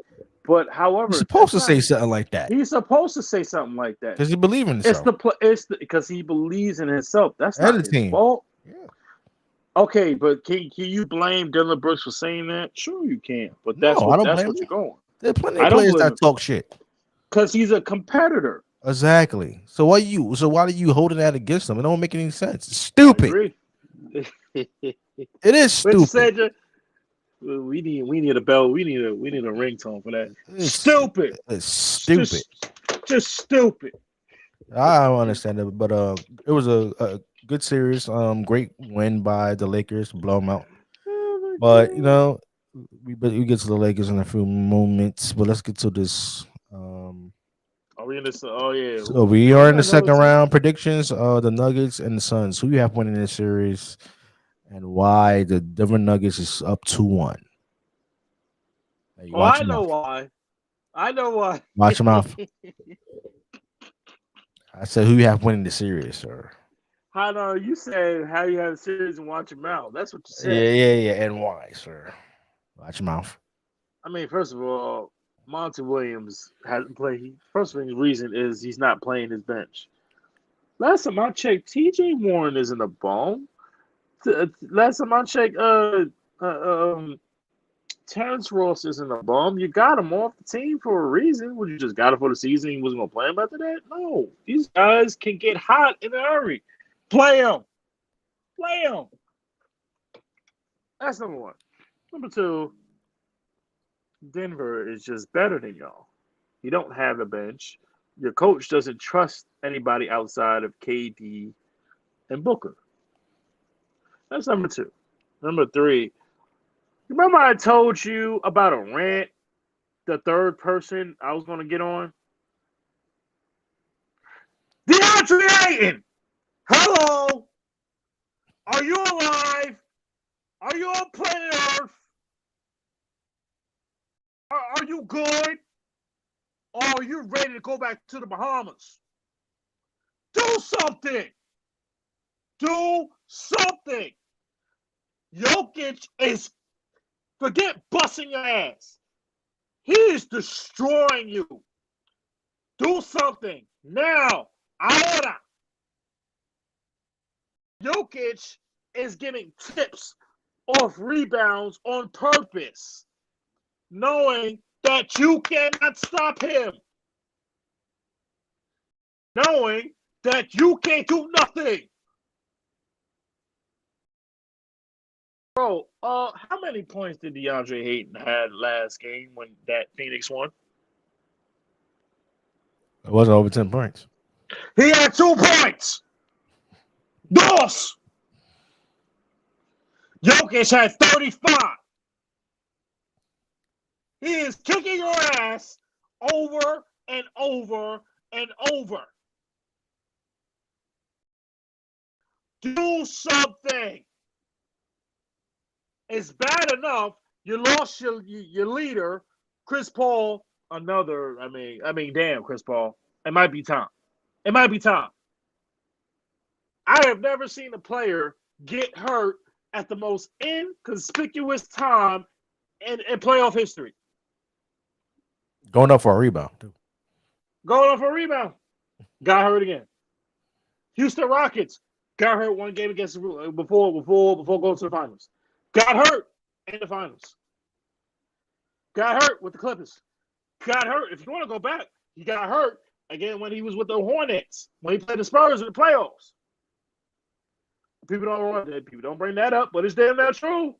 Speaker 5: But however,
Speaker 1: he's supposed to say something like that.
Speaker 5: He's supposed to say something like that
Speaker 1: because he believes in himself.
Speaker 5: It's because he believes in himself. That's not his fault. Yeah. Okay, but can you blame Dylan Brooks for saying that? Sure, you can. But that's what you're going.
Speaker 1: There are plenty of players that talk shit
Speaker 5: because he's a competitor.
Speaker 1: Exactly. So why are you holding that against him? It don't make any sense. It's stupid. It is stupid.
Speaker 5: We need a bell. We need a ringtone for that. Stupid.
Speaker 1: It's stupid.
Speaker 5: Just stupid.
Speaker 1: I don't understand it, but it was a good series. Great win by the Lakers, blow them out. But you know, we get to the Lakers in a few moments. But let's get to this.
Speaker 5: Are we in this? Oh yeah.
Speaker 1: So we are in the second round predictions. The Nuggets and the Suns. Who you have winning this series, and why the Denver Nuggets is up 2-1?
Speaker 5: I know why.
Speaker 1: Watch your mouth. I said who you have winning the series, sir.
Speaker 5: I know you said how you have a series and watch your mouth. That's what you said.
Speaker 1: Yeah, and why, sir? Watch your mouth.
Speaker 5: I mean, first of all, Monty Williams hasn't played. First reason is he's not playing his bench. Last time I checked, TJ Warren isn't a bum. Last time I checked, Terrence Ross isn't a bum. You got him off the team for a reason. Would you just got him for the season? He wasn't gonna play him after that? No. These guys can get hot in a hurry. Play him. Play him. That's number one. Number two, Denver is just better than y'all. You don't have a bench. Your coach doesn't trust anybody outside of KD and Booker. That's number two. Number three, remember I told you about a rant, the third person I was going to get on? DeAndre Ayton! Hello! Are you alive? Are you on planet Earth? Are you good? Or are you ready to go back to the Bahamas? Do something! Do something! Jokic is, forget busting your ass. He is destroying you. Do something now. Ahora. Jokic is getting tips off rebounds on purpose, knowing that you cannot stop him, knowing that you can't do nothing. Bro, how many points did DeAndre Ayton had last game when that Phoenix won?
Speaker 1: It wasn't over 10 points.
Speaker 5: He had 2 points. Dos. Jokic had 35. He is kicking your ass over and over and over. Do something. It's bad enough you lost your leader, Chris Paul. Damn, Chris Paul. It might be time. It might be time. I have never seen a player get hurt at the most inconspicuous time in playoff history.
Speaker 1: Going up for a rebound, too.
Speaker 5: Going up for a rebound. Got hurt again. Houston Rockets got hurt one game against before going to the finals. Got hurt in the finals. Got hurt with the Clippers. Got hurt. If you want to go back, he got hurt again when he was with the Hornets, when he played the Spurs in the playoffs. People don't bring that up, but it's damn not true.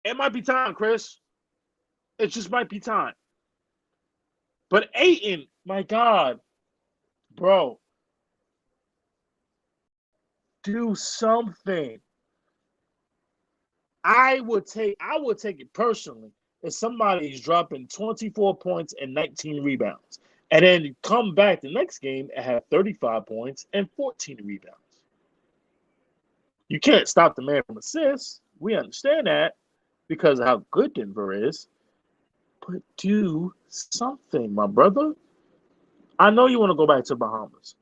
Speaker 5: It might be time, Chris. It just might be time. But Ayton, my God, bro, do something. I would take it personally if somebody's dropping 24 points and 19 rebounds, and then come back the next game and have 35 points and 14 rebounds. You can't stop the man from assists. We understand that because of how good Denver is. But do something, my brother. I know you want to go back to Bahamas,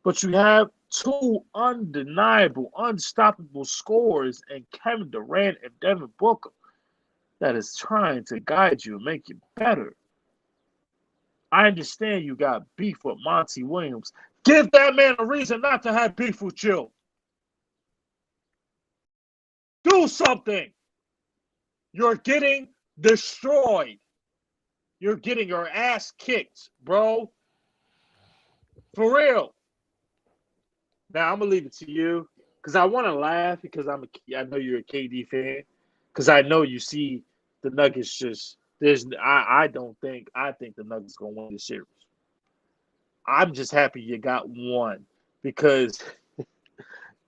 Speaker 5: but you have 2 undeniable, unstoppable scorers in Kevin Durant and Devin Booker that is trying to guide you and make you better. I understand you got beef with Monty Williams. Give that man a reason not to have beef with you. Do something. You're getting destroyed. You're getting your ass kicked, bro. For real. Now, I'm going to leave it to you because I want to laugh because I know you're a KD fan because I know you see the Nuggets I think the Nuggets going to win this series. I'm just happy you got one because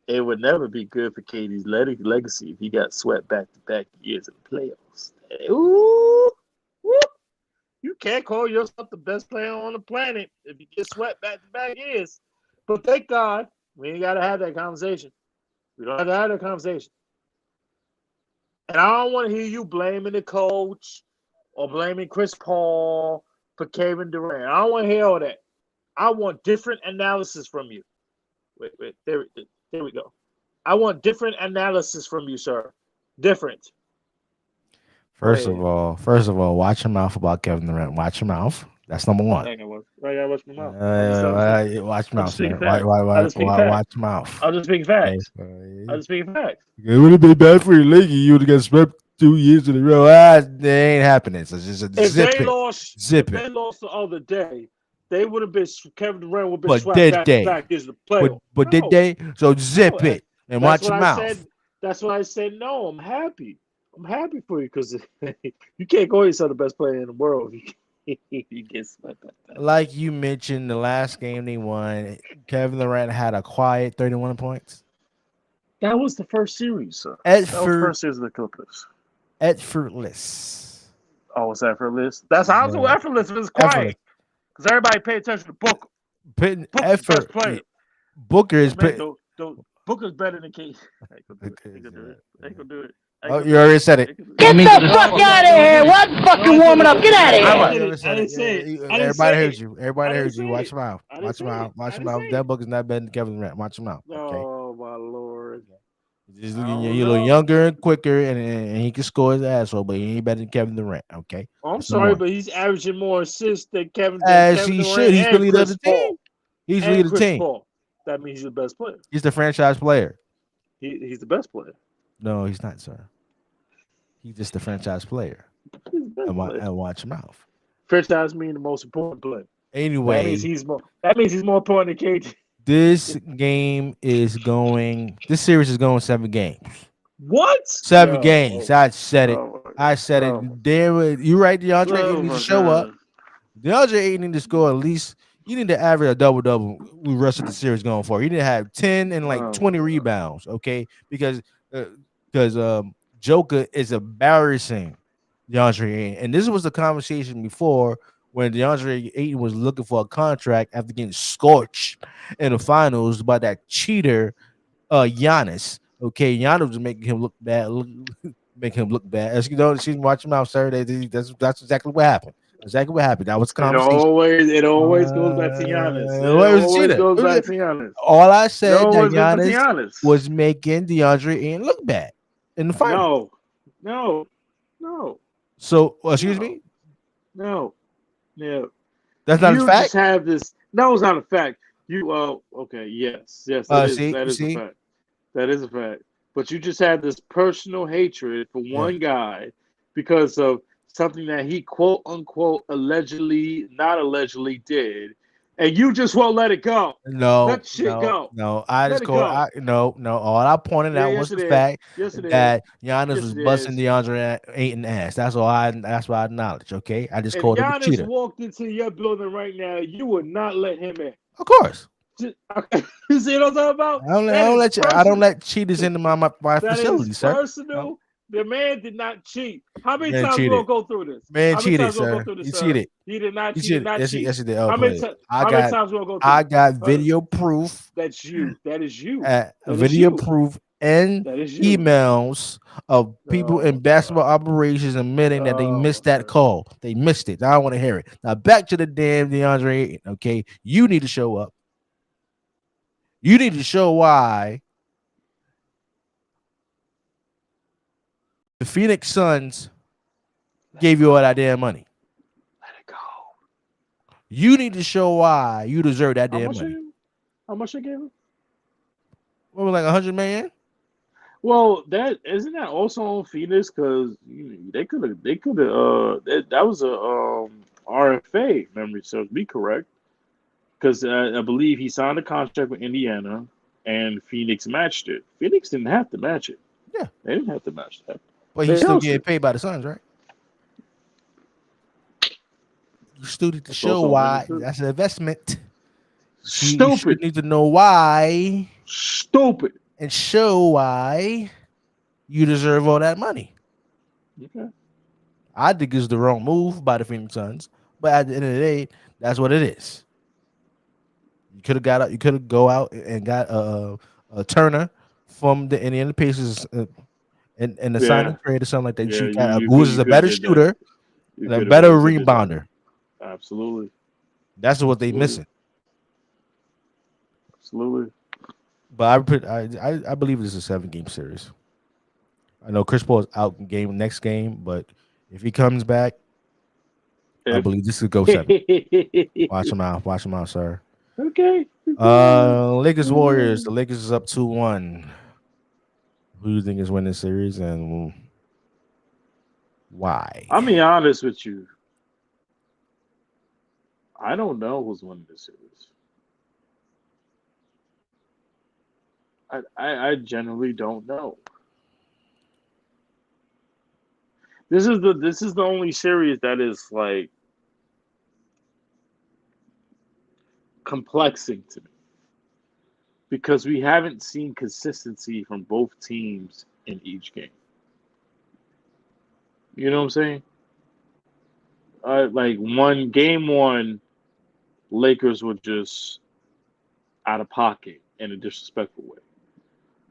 Speaker 5: it would never be good for KD's legacy if he got swept back-to-back years in the playoffs. Ooh, woo. You can't call yourself the best player on the planet if you get swept back-to-back years. But thank God we ain't got to have that conversation. We don't have to have that conversation. And I don't want to hear you blaming the coach or blaming Chris Paul for Kevin Durant. I don't want to hear all that. I want different analysis from you. Wait, there we go. I want different analysis from you, sir. Different.
Speaker 1: First of all, watch your mouth about Kevin Durant. Watch your mouth. That's number one.
Speaker 5: I gotta watch my mouth. I'm just saying.
Speaker 1: Watch
Speaker 5: I'm
Speaker 1: mouth,
Speaker 5: just speaking
Speaker 1: sir.
Speaker 5: facts. I'm just speaking facts.
Speaker 1: Watch mouth.
Speaker 5: I'm just speaking
Speaker 1: Okay.
Speaker 5: facts. I'm just speaking facts.
Speaker 1: It would have been bad for your leg. You would have got swept 2 years in a row. They ain't happening. So just
Speaker 5: If
Speaker 1: zip
Speaker 5: they
Speaker 1: it.
Speaker 5: lost,
Speaker 1: Zip
Speaker 5: if
Speaker 1: it.
Speaker 5: they lost the other day, they would have been Kevin Durant would have been
Speaker 1: But
Speaker 5: swept
Speaker 1: did
Speaker 5: back
Speaker 1: they?
Speaker 5: to back as the playoff.
Speaker 1: But did
Speaker 5: No,
Speaker 1: they? So zip
Speaker 5: no,
Speaker 1: it and
Speaker 5: that's
Speaker 1: watch
Speaker 5: what
Speaker 1: your
Speaker 5: I
Speaker 1: mouth.
Speaker 5: said. That's what I said. No, I'm happy. I'm happy for you because you can't call yourself the best player in the world. You get swept like that.
Speaker 1: Like you mentioned, the last game they won, Kevin Durant had a quiet 31 points.
Speaker 5: That was the first series, sir.
Speaker 1: That
Speaker 5: was the first series of the Clippers.
Speaker 1: Effortless.
Speaker 5: Oh, it's effortless. That's how
Speaker 1: Yeah.
Speaker 5: effortless if it's quiet. Because everybody pay attention to Booker.
Speaker 1: Putting
Speaker 5: Booker's
Speaker 1: effort.
Speaker 5: best player.
Speaker 1: Booker is
Speaker 5: Booker's better than KD. They can do it. They can do it.
Speaker 1: Oh, you already said it.
Speaker 4: Get the fuck out of here. What fucking warming up? Get out of here.
Speaker 5: I didn't say it.
Speaker 1: Everybody heard you. Everybody
Speaker 5: I
Speaker 1: heard
Speaker 5: didn't
Speaker 1: you.
Speaker 5: say
Speaker 1: Watch
Speaker 5: it.
Speaker 1: your mouth.
Speaker 5: I didn't
Speaker 1: Watch your
Speaker 5: say
Speaker 1: mouth.
Speaker 5: it.
Speaker 1: Watch
Speaker 5: I
Speaker 1: your
Speaker 5: didn't
Speaker 1: mouth.
Speaker 5: say
Speaker 1: That
Speaker 5: it.
Speaker 1: Booker's not better than Kevin Durant. Watch your mouth. Okay.
Speaker 5: Oh my lord.
Speaker 1: Just
Speaker 5: I
Speaker 1: looking
Speaker 5: don't
Speaker 1: a little
Speaker 5: know.
Speaker 1: younger and quicker, and he can score his asshole, but he ain't better than Kevin Durant. Okay.
Speaker 5: I'm
Speaker 1: That's
Speaker 5: sorry,
Speaker 1: one.
Speaker 5: but he's averaging more assists than Kevin
Speaker 1: As
Speaker 5: Kevin
Speaker 1: he
Speaker 5: Durant
Speaker 1: should. He's the
Speaker 5: and
Speaker 1: leader of
Speaker 5: Chris
Speaker 1: the team.
Speaker 5: Paul.
Speaker 1: He's the
Speaker 5: And
Speaker 1: leader of the
Speaker 5: Chris
Speaker 1: team.
Speaker 5: Paul. That means he's the best player.
Speaker 1: He's the franchise player.
Speaker 5: He's the best player.
Speaker 1: No, he's not, sir. He's just the franchise player.
Speaker 5: He's the best player.
Speaker 1: And watch your mouth.
Speaker 5: Franchise means the most important player.
Speaker 1: Anyway,
Speaker 5: That means he's more important than KD.
Speaker 1: this series is going 7 games.
Speaker 5: What?
Speaker 1: 7 games. I said it.
Speaker 5: Oh,
Speaker 1: I said
Speaker 5: oh.
Speaker 1: it. There, you right, DeAndre
Speaker 5: Oh
Speaker 1: Ayton needs
Speaker 5: my
Speaker 1: to show
Speaker 5: God.
Speaker 1: up. DeAndre Ayton need to score at least. You need to average a double we rest of the series going for. You need to have 10 and like 20 rebounds, okay? Because Joker is embarrassing DeAndre Ayton. And this was the conversation before when DeAndre Ayton was looking for a contract after getting scorched in the finals by that cheater, Giannis. Okay, Giannis was making him look bad. Making him look bad. As you know, she's watching out Saturday. That's exactly what happened. Exactly what happened. That was the conversation.
Speaker 5: It always goes back to Giannis. It
Speaker 1: always
Speaker 5: goes back to Giannis.
Speaker 1: All I said that Giannis was making DeAndre Ayton look bad in the final.
Speaker 5: No.
Speaker 1: So, excuse me?
Speaker 5: No.
Speaker 1: That's not a fact?
Speaker 5: Just have this. No, it's not a fact. Okay, yes. That is a fact. That is a fact. But you just had this personal hatred for one guy because of something that he quote unquote not allegedly did, and you just won't let it go. Let shit go.
Speaker 1: No, I just call. No. All I pointed out was the fact that Giannis was busting DeAndre Ayton ass. That's what I acknowledge. Okay, I just called him a cheater.
Speaker 5: If Giannis walked into your building right now, you would not let him in.
Speaker 1: Of course.
Speaker 5: You see what I'm talking about?
Speaker 1: I don't let cheaters into my facility, sir.
Speaker 5: Personal. The man did not cheat. How many times we gonna go through this?
Speaker 1: Man cheated, sir. He cheated.
Speaker 5: He did not cheat.
Speaker 1: Yes, he did.
Speaker 5: How many times we gonna go through
Speaker 1: I got video proof.
Speaker 5: That's you. That is you.
Speaker 1: Video proof and emails of people in basketball operations admitting that they missed that call. They missed it. I don't want to hear it. Now back to the damn DeAndre Ayton. Okay, you need to show up. You need to show why the Phoenix Suns gave you all that damn money.
Speaker 5: Let it go.
Speaker 1: You need to show why you deserve that damn money.
Speaker 5: How much they gave him?
Speaker 1: What was like $100 million?
Speaker 5: Well, that isn't that also on Phoenix because they could have that was a RFA memory serves me correct because I believe he signed a contract with Indiana and Phoenix matched it. Phoenix didn't have to match it.
Speaker 1: Yeah,
Speaker 5: they didn't have to match that.
Speaker 1: But he's still getting paid by the Suns, right? You still need to show why that's an investment.
Speaker 5: Stupid.
Speaker 1: You need to know why.
Speaker 5: Stupid.
Speaker 1: And show why you deserve all that money.
Speaker 5: Okay.
Speaker 1: I think it's the wrong move by the Phoenix Suns, but at the end of the day, that's what it is. You could have go out and got a Turner from the Indiana Pacers and the signing trade or something like that. Who is a better shooter and a better rebounder.
Speaker 5: Absolutely.
Speaker 1: That's what they missing.
Speaker 5: Absolutely.
Speaker 1: But I believe this is a 7-game series. I know Chris Paul is out next game, but if he comes back, I believe this is go 7. Watch him out, sir.
Speaker 5: Okay.
Speaker 1: Lakers Warriors. The Lakers is up 2-1. Who do you think is winning this series and why?
Speaker 5: I'll be honest with you. I don't know who's winning this series. I generally don't know. This is the only series that is like complexing to me because we haven't seen consistency from both teams in each game. You know what I'm saying? Like game one, Lakers were just out of pocket in a disrespectful way.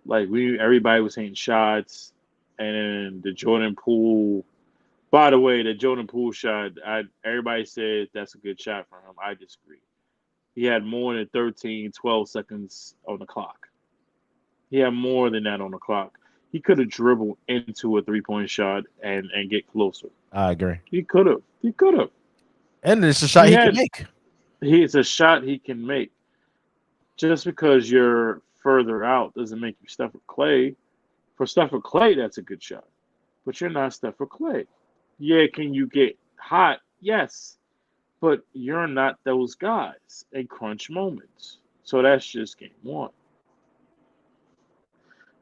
Speaker 5: Like everybody was hitting shots, and the Jordan Poole. By the way, the Jordan Poole shot, everybody said that's a good shot for him. I disagree. He had more than 13, 12 seconds on the clock. He had more than that on the clock. He could have dribbled into a 3-point shot and get closer.
Speaker 1: I agree.
Speaker 5: He could have.
Speaker 1: And it's a shot he can make.
Speaker 5: It's a shot he can make. Just because you're further out doesn't make you Steph or Clay. For Steph or Clay, that's a good shot. But you're not Steph or Clay. Yeah, can you get hot? Yes. But you're not those guys in crunch moments. So that's just game one.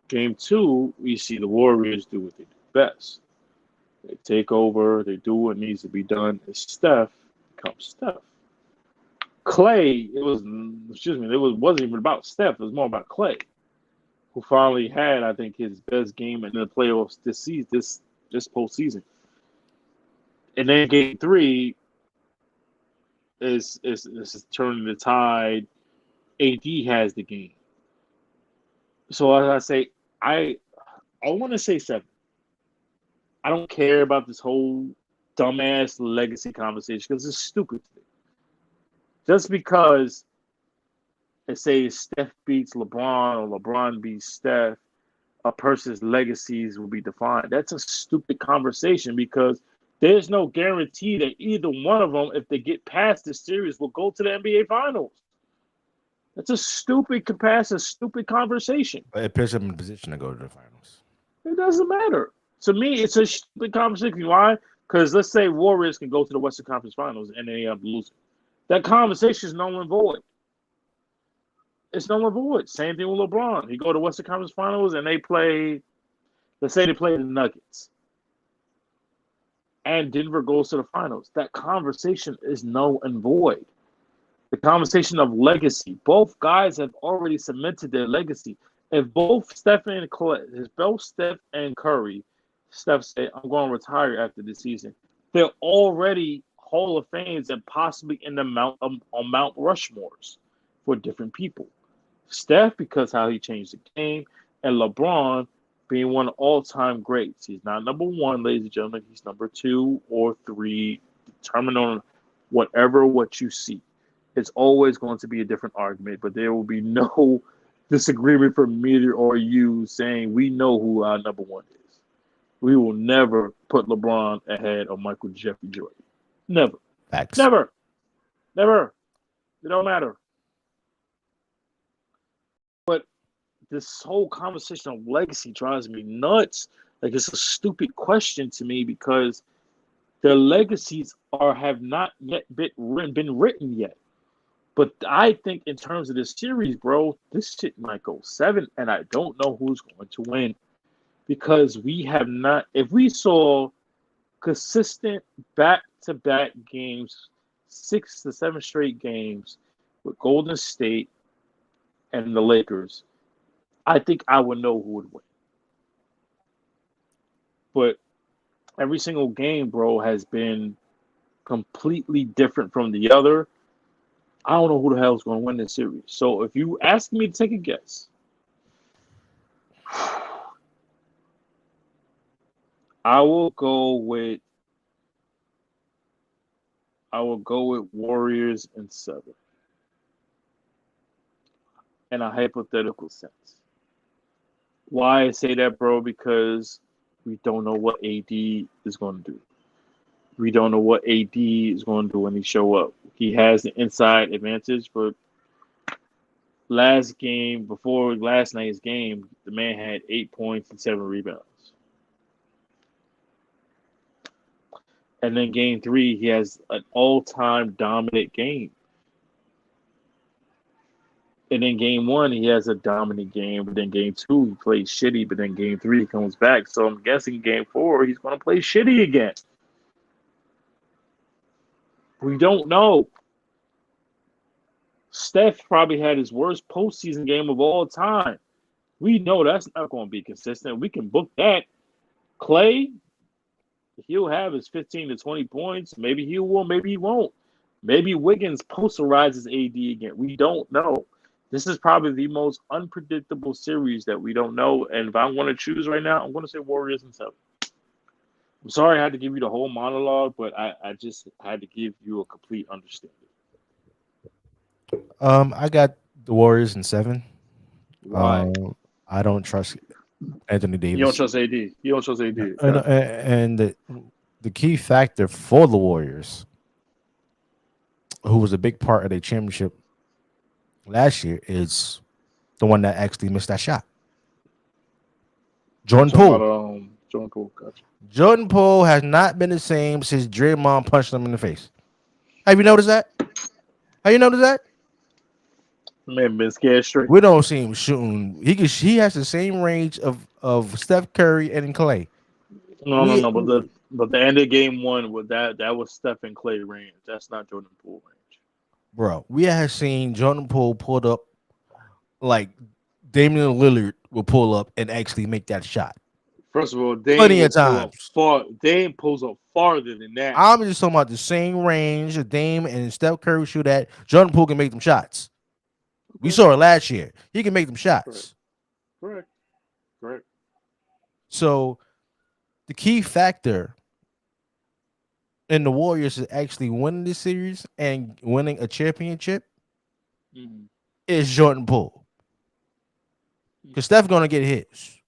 Speaker 5: Game two, we see the Warriors do what they do best. They take over, they do what needs to be done. As Steph becomes Steph. Clay, it wasn't even about Steph. It was more about Clay, who finally had, I think, his best game in the playoffs this season, this postseason. And then game three is turning the tide. AD has the game. So as I say, I want to say 7. I don't care about this whole dumbass legacy conversation because it's stupid. Just because it says Steph beats LeBron or LeBron beats Steph, a person's legacies will be defined. That's a stupid conversation because there's no guarantee that either one of them, if they get past this series, will go to the NBA Finals. That's a stupid comparison, stupid conversation.
Speaker 1: But it puts them in position to go to the finals.
Speaker 5: It doesn't matter. To me, it's a stupid conversation. Why? Because let's say Warriors can go to the Western Conference Finals and they end up losing. That conversation is null and void. It's null and void. Same thing with LeBron. He go to Western Conference Finals and they play, let's say they play the Nuggets. And Denver goes to the finals. That conversation is null and void. The conversation of legacy. Both guys have already cemented their legacy. If both Steph and Curry, Steph said, I'm going to retire after this season, they're already Hall of Fames and possibly in the on Mount Rushmores for different people. Steph, because how he changed the game, and LeBron being one of all-time greats. He's not number 1, ladies and gentlemen. He's number 2 or 3, determined on what you see. It's always going to be a different argument, but there will be no disagreement from me or you saying we know who our number 1 is. We will never put LeBron ahead of Michael Jeffrey Jordan. Never.
Speaker 1: Facts.
Speaker 5: Never. It don't matter. But this whole conversation of legacy drives me nuts. Like, it's a stupid question to me because their legacies have not yet been written yet. But I think in terms of this series, bro, this shit might go 7, and I don't know who's going to win. Because we have not, if we saw consistent back-to-back games, 6 to 7 straight games with Golden State and the Lakers, I think I would know who would win. But every single game, bro, has been completely different from the other. I don't know who the hell is going to win this series. So if you ask me to take a guess, I will go with Warriors in 7. In a hypothetical sense. Why I say that, bro? Because we don't know what AD is going to do.
Speaker 2: We don't know what AD is going to do when he show up. He has the inside advantage, but before last night's game, the man had 8 points and 7 rebounds. And then game 3, he has an all-time dominant game. And then game 1, he has a dominant game. But then game 2, he plays shitty. But then game 3, he comes back. So I'm guessing game 4, he's going to play shitty again. We don't know. Steph probably had his worst postseason game of all time. We know that's not going to be consistent. We can book that. Clay, he'll have his 15 to 20 points. Maybe he will, maybe he won't. Maybe Wiggins posterizes AD again. We don't know. This is probably the most unpredictable series that we don't know. And if I want to choose right now, I'm going to say Warriors in 7. I'm sorry I had to give you the whole monologue, but I just had to give you a complete understanding.
Speaker 1: I got the Warriors in 7.
Speaker 2: Why?
Speaker 1: I don't trust Anthony Davis.
Speaker 2: You don't trust AD. You don't trust AD.
Speaker 1: And the key factor for the Warriors, who was a big part of their championship last year, is the one that actually missed that shot. Jordan Poole.
Speaker 2: Jordan Poole, gotcha.
Speaker 1: Jordan Poole has not been the same since Draymond punched him in the face. Have you noticed that?
Speaker 2: Man, been scared straight.
Speaker 1: We don't see him shooting. He has the same range of Steph Curry and Clay.
Speaker 2: No. But the end of game 1 with that was Steph and Clay range. That's not Jordan Poole range.
Speaker 1: Bro, we have seen Jordan Poole pulled up like Damian Lillard will pull up and actually make that shot.
Speaker 2: First of all,
Speaker 1: plenty of times.
Speaker 2: Dame pulls up farther than that.
Speaker 1: I'm just talking about the same range of Dame and Steph Curry shoot at. Jordan Poole can make them shots. We saw it last year. He can make them shots.
Speaker 2: Correct.
Speaker 1: So the key factor in the Warriors is actually winning this series and winning a championship is Jordan Poole. Because Steph's going to get hits.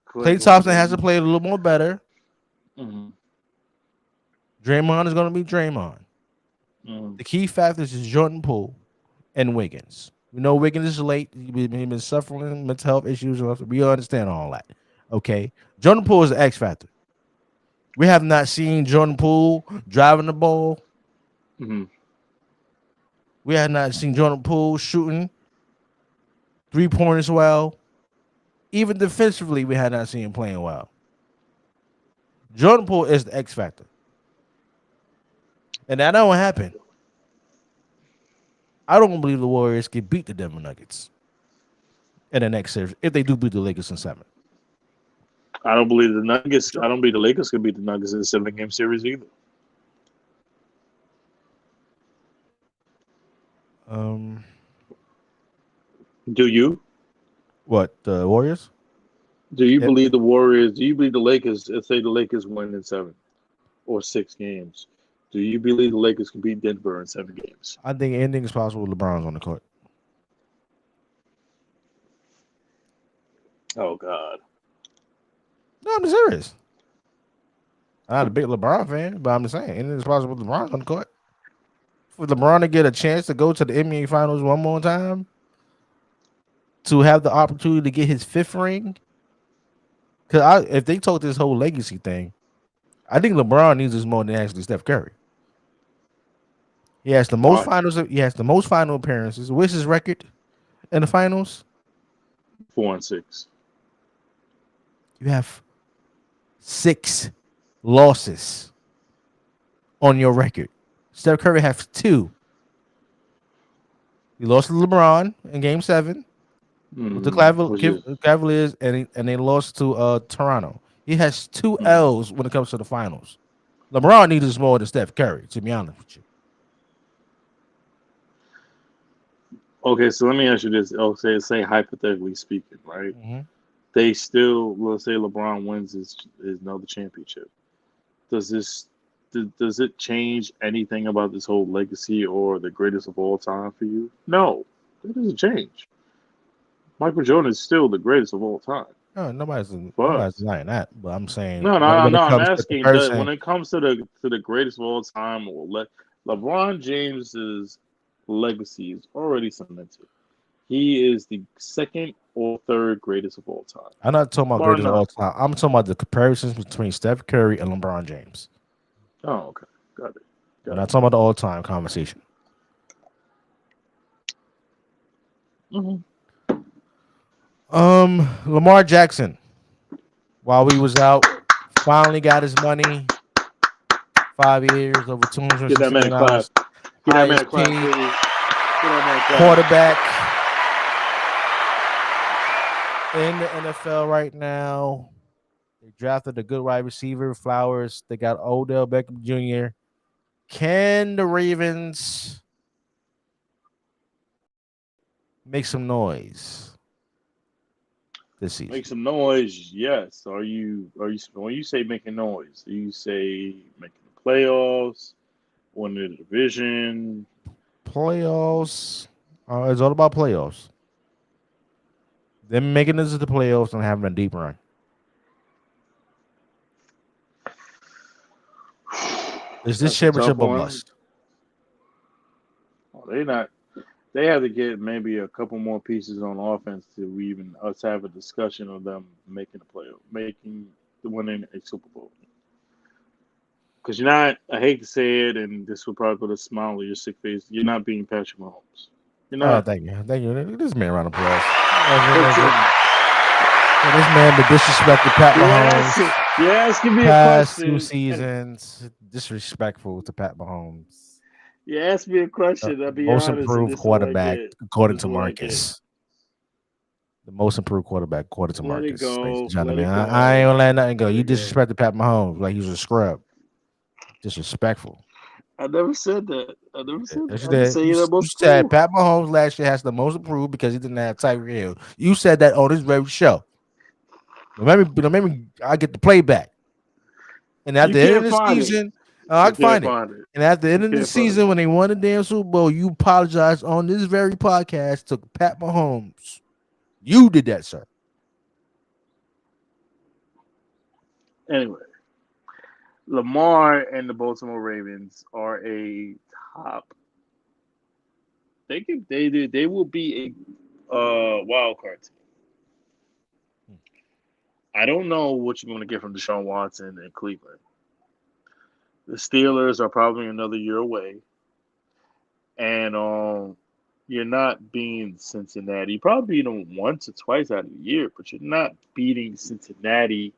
Speaker 1: Klay Thompson has to play a little more better. Draymond is going to be Draymond. The key factors is Jordan Poole and Wiggins. We know Wiggins is late. He's been suffering mental health issues. We understand all that. Okay. Jordan Poole is the X factor. We have not seen Jordan Poole driving the ball. We have not seen Jordan Poole shooting 3-pointers well. Even defensively, we had not seen him playing well. Jordan Poole is the X factor. And that don't happen. I don't believe the Warriors can beat the Denver Nuggets in the next series if they do beat the Lakers in 7.
Speaker 2: I don't believe the Lakers can beat the Nuggets in a 7-game series either. Do you?
Speaker 1: What, the Warriors?
Speaker 2: Do you believe the Warriors? Do you believe the Lakers? Let's say the Lakers win in 7 or 6 games. Do you believe the Lakers can beat Denver in 7 games?
Speaker 1: I think anything is possible with LeBron's on the court.
Speaker 2: Oh God.
Speaker 1: No, I'm serious. I'm not a big LeBron fan, but I'm just saying anything is possible with LeBron's on the court. For LeBron to get a chance to go to the NBA Finals one more time, to have the opportunity to get his 5th ring, because if they talk this whole legacy thing, I think LeBron needs this more than actually Steph Curry. He has the most finals. He has the most final appearances. What's his record in the finals?
Speaker 2: 4-6.
Speaker 1: You have 6 losses on your record. Steph Curry has 2. He lost to LeBron in Game 7 with the Cavaliers, and they lost to Toronto. He has 2 L's when it comes to the finals. LeBron needs this more than Steph Curry, to be honest with you.
Speaker 2: Okay, so let me ask you this. Say hypothetically speaking, right? They still, let's say LeBron wins his another championship. Does it change anything about this whole legacy or the greatest of all time for you? No, it doesn't change. Michael Jordan is still the greatest of all time.
Speaker 1: No, nobody's
Speaker 2: But
Speaker 1: denying that. But I'm saying
Speaker 2: no,
Speaker 1: when,
Speaker 2: no,
Speaker 1: when
Speaker 2: no.
Speaker 1: it
Speaker 2: I'm
Speaker 1: comes to
Speaker 2: asking that when
Speaker 1: comparison,
Speaker 2: it comes to the greatest of all time, LeBron James's legacy is already cemented. He is the second or third greatest of all time,
Speaker 1: I'm not talking about
Speaker 2: bar
Speaker 1: greatest of
Speaker 2: none.
Speaker 1: all time. I'm talking about the comparisons between Steph Curry and LeBron James.
Speaker 2: Oh, okay, got it,
Speaker 1: We're
Speaker 2: got
Speaker 1: not
Speaker 2: it.
Speaker 1: talking about the all time conversation.
Speaker 2: Hmm.
Speaker 1: Lamar Jackson, while we was out, finally got his money. 5 years, over two hundred
Speaker 2: Get that
Speaker 1: sixty
Speaker 2: man a
Speaker 1: million
Speaker 2: clap.
Speaker 1: dollars.
Speaker 2: Get that man a
Speaker 1: Highest
Speaker 2: clap,
Speaker 1: paid
Speaker 2: please. Get that man a clap.
Speaker 1: quarterback in the NFL right now. They drafted a good wide receiver, Flowers. They got Odell Beckham Jr. Can the Ravens make some noise this season?
Speaker 2: Make some noise. Yes. Are you when you say making noise? Do you say making the playoffs, winning the division?
Speaker 1: Playoffs. It's all about playoffs. Them making this to the playoffs and having a deep run. Is this
Speaker 2: That's a tough
Speaker 1: championship a
Speaker 2: one.
Speaker 1: bust?
Speaker 2: Well, they not. They have to get maybe a couple more pieces on offense to we even us have a discussion of them making the playoff, making the winning a Super Bowl. Because you're not. I hate to say it, and this will probably put a smile on your sick face. You're not being Patrick Mahomes. You're
Speaker 1: Oh,
Speaker 2: not.
Speaker 1: thank you. Thank you. This man round of applause.
Speaker 2: Listen,
Speaker 1: This man been disrespected Pat Mahomes
Speaker 2: you're asking me a
Speaker 1: past two
Speaker 2: question, and
Speaker 1: seasons. Disrespectful to Pat Mahomes.
Speaker 2: you ask me a question. I'll be
Speaker 1: Most
Speaker 2: honest, and
Speaker 1: improved
Speaker 2: this is what I
Speaker 1: quarterback,
Speaker 2: get.
Speaker 1: according
Speaker 2: This is
Speaker 1: to
Speaker 2: what I get.
Speaker 1: Marcus. The most improved quarterback, according to
Speaker 2: Let it
Speaker 1: Marcus, ladies and
Speaker 2: go. Let
Speaker 1: gentlemen.
Speaker 2: it
Speaker 1: I ain't
Speaker 2: go.
Speaker 1: gonna let nothing go.
Speaker 2: Let
Speaker 1: You
Speaker 2: it go.
Speaker 1: disrespected Pat Mahomes like he was a scrub. Disrespectful.
Speaker 2: I never said that. I never said
Speaker 1: Yes,
Speaker 2: that.
Speaker 1: you
Speaker 2: I just
Speaker 1: did.
Speaker 2: say
Speaker 1: You,
Speaker 2: that
Speaker 1: you
Speaker 2: most
Speaker 1: said
Speaker 2: proof.
Speaker 1: Pat Mahomes last year has the most improved because he didn't have Tyreek Hill. You said that on this very show. Maybe I get the playback. And at
Speaker 2: You
Speaker 1: the end of
Speaker 2: can't
Speaker 1: the
Speaker 2: find it.
Speaker 1: season, I
Speaker 2: You
Speaker 1: can
Speaker 2: can't
Speaker 1: find it.
Speaker 2: find it.
Speaker 1: And at the
Speaker 2: You
Speaker 1: end of the
Speaker 2: can't find
Speaker 1: season,
Speaker 2: it.
Speaker 1: when they won the damn Super Bowl, you apologized on this very podcast to Pat Mahomes. You did that, sir.
Speaker 2: Anyway, Lamar and the Baltimore Ravens are a top. They will be a wild card team. I don't know what you're going to get from Deshaun Watson in Cleveland. The Steelers are probably another year away, and you're not beating Cincinnati. You probably beat them once or twice out of the year, but you're not beating Cincinnati,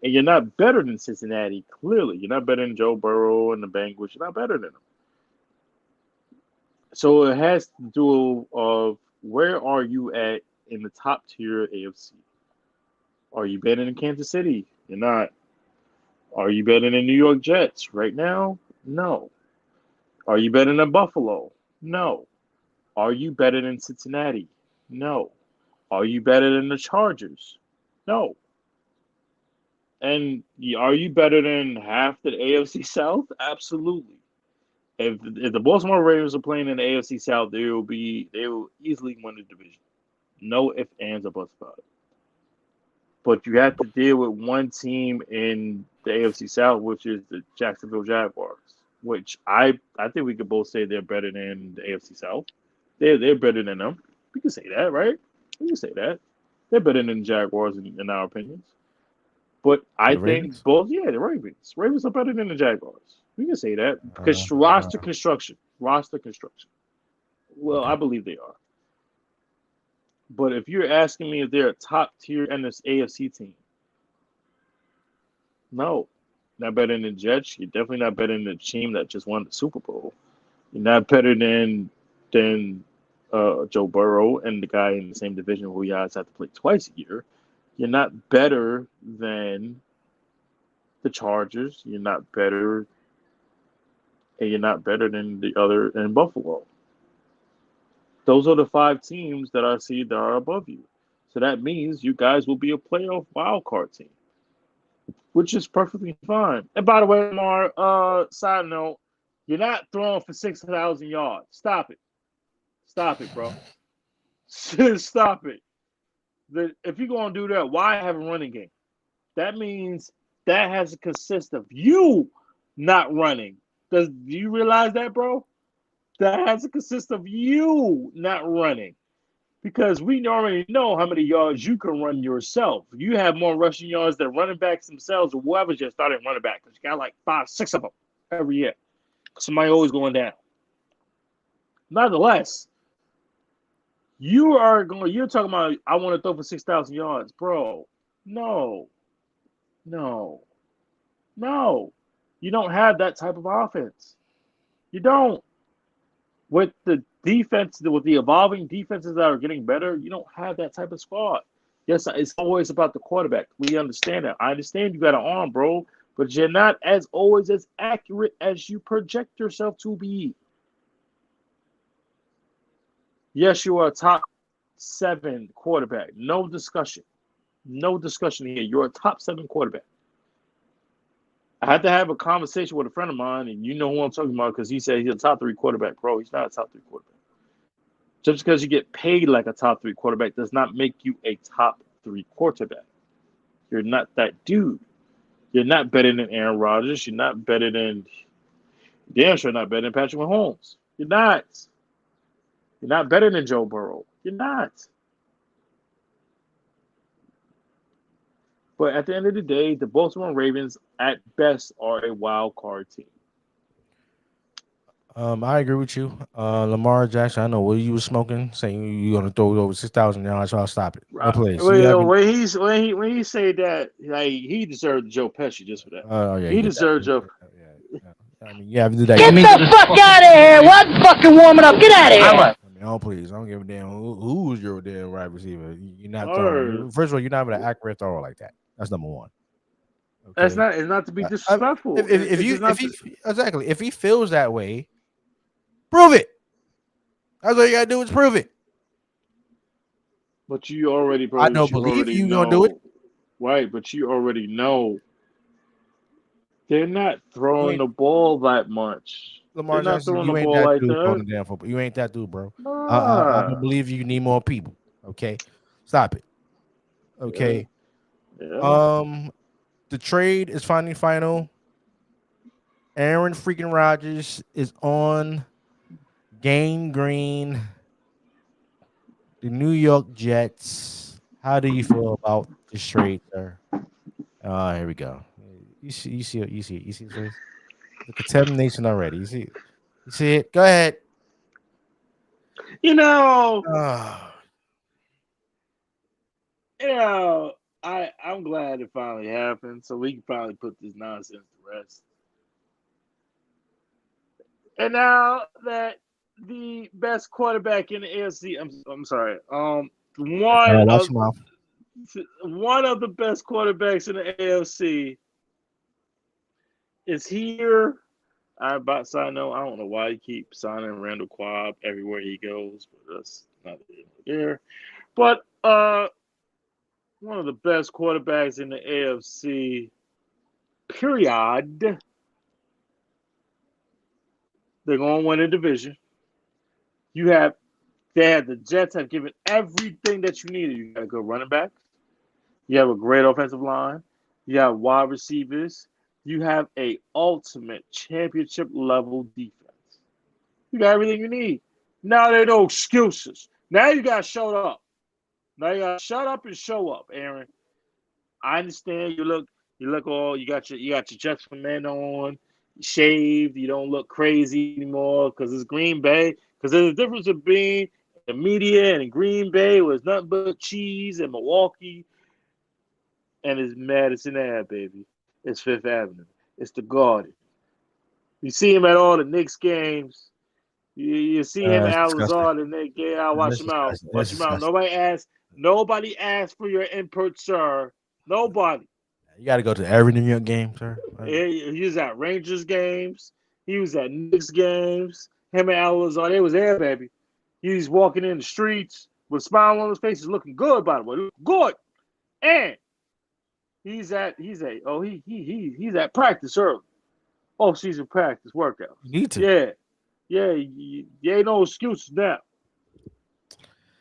Speaker 2: and you're not better than Cincinnati. Clearly, you're not better than Joe Burrow and the Bengals. You're not better than them. So it has to do of where are you at in the top tier AFC? Are you better than Kansas City? You're not. Are you better than New York Jets right now? No. Are you better than Buffalo? No. Are you better than Cincinnati? No. Are you better than the Chargers? No. And are you better than half the AFC South? Absolutely. If the Baltimore Ravens are playing in the AFC South, they will easily win the division. No ifs, ands, or buts about it. But you have to deal with one team in the AFC South, which is the Jacksonville Jaguars, which I think we could both say they're better than the AFC South. They're better than them. We can say that, right? We can say that. They're better than the Jaguars in our opinions. But I
Speaker 1: The
Speaker 2: think
Speaker 1: Ravens?
Speaker 2: both, yeah, the Ravens. Ravens are better than the Jaguars. We can say that
Speaker 1: Uh,
Speaker 2: because roster construction, roster construction. Well, I
Speaker 1: okay.
Speaker 2: believe they are. But if you're asking me if they're a top tier AFC team, no, not better than the Jets. You're definitely not better than the team that just won the Super Bowl. You're not better than Joe Burrow and the guy in the same division who you guys have to play twice a year. You're not better than the Chargers. You're not better, and you're not better than the other in Buffalo. Those are the five teams that I see that are above you. So that means you guys will be a playoff wild card team, which is perfectly fine. And by the way, Lamar, side note, you're not throwing for 6,000 yards. Stop it. Stop it, bro. Stop it.
Speaker 5: if you're gonna do that, why have a running game? That means that has to consist of you not running. Do you realize that, bro? That has to consist of you not running. Because we already know how many yards you can run yourself. You have more rushing yards than running backs themselves or whoever just started running back. Because you got like 5, 6 of them every year. Somebody always going down. Nonetheless, you're talking about, I want to throw for 6,000 yards. Bro, no. You don't have that type of offense. You don't. With the defense, with the evolving defenses that are getting better, you don't have that type of squad. Yes, it's always about the quarterback. We understand that. I understand you got an arm, bro, but you're not as always as accurate as you project yourself to be. Yes, you are a top 7 quarterback. No discussion. No discussion here. You're a top 7 quarterback. I had to have a conversation with a friend of mine, and you know who I'm talking about because he said he's a top 3 quarterback. Bro, he's not a top 3 quarterback. Just because you get paid like a top 3 quarterback does not make you a top 3 quarterback. You're not that dude. You're not better than Aaron Rodgers. You're not better than, damn sure not better than Patrick Mahomes. You're not. You're not better than Joe Burrow. You're not. But at the end of the day, the Baltimore Ravens, at best, are a wild card team.
Speaker 1: I agree with you. Lamar Jackson, I know what you were smoking, saying you're gonna throw it over 6,000 yards, so I'll stop it. No place.
Speaker 5: When he said that, like, he deserved Joe Pesci just for that. He deserved Joe.
Speaker 1: I mean, you have to do that.
Speaker 4: Get the fuck out of here! What fucking warming up? Get out of here!
Speaker 1: I mean, oh please, I don't give a damn who's your damn wide receiver. You're not throwing. First of all, you're not an accurate thrower like that. That's number one.
Speaker 5: Okay. It's not to be disrespectful.
Speaker 1: If he feels that way, prove it. That's all you gotta do is prove it.
Speaker 5: But you already, bro.
Speaker 1: I don't believe you're gonna do it.
Speaker 5: Right, but you already know they're not throwing the ball that much.
Speaker 1: Lamar Jackson, you ain't that dude throwing the damn football. You ain't that dude, bro. I don't believe you need more people. Okay, stop it. Okay. Yeah. The trade is finally final. Aaron freaking Rodgers is on Game Green. The New York Jets. How do you feel about this trade, sir? Here we go. You see this face? The contamination already. You see it? Go ahead.
Speaker 5: You know, I'm glad it finally happened, so we can finally put this nonsense to rest. And now that the best quarterback in the AFC, I'm sorry, one of the best quarterbacks in the AFC is here. Side note, I don't know why he keeps signing Randall Cobb everywhere he goes, but that's not there. But one of the best quarterbacks in the AFC, period. They're going to win a division. The Jets have given everything that you needed. You got a good running back. You have a great offensive line. You have wide receivers. You have a ultimate championship level defense. You got everything you need. Now there are no excuses. Now you got to show up. Now you got to shut up and show up, Aaron. I understand you look all you got your Jets men on, shaved. You don't look crazy anymore because it's Green Bay. Because there's a difference of being in the media and in Green Bay where it's nothing but cheese, and Milwaukee and it's Madison Ave, baby. It's Fifth Avenue. It's the Garden. You see him at all the Knicks games. You see him at Al Lazard and they get out. Watch him out. Watch him out. Nobody asked for your input, sir. Nobody.
Speaker 1: You got to go to every New York game, sir.
Speaker 5: He was at Rangers games. He was at Knicks games. Him and Al Lazard, they was there, baby. He's walking in the streets with a smile on his face. He's looking good, by the way. Good. And he's at practice early. Off-season practice workout.
Speaker 1: You need to.
Speaker 5: Yeah. You ain't no excuses now.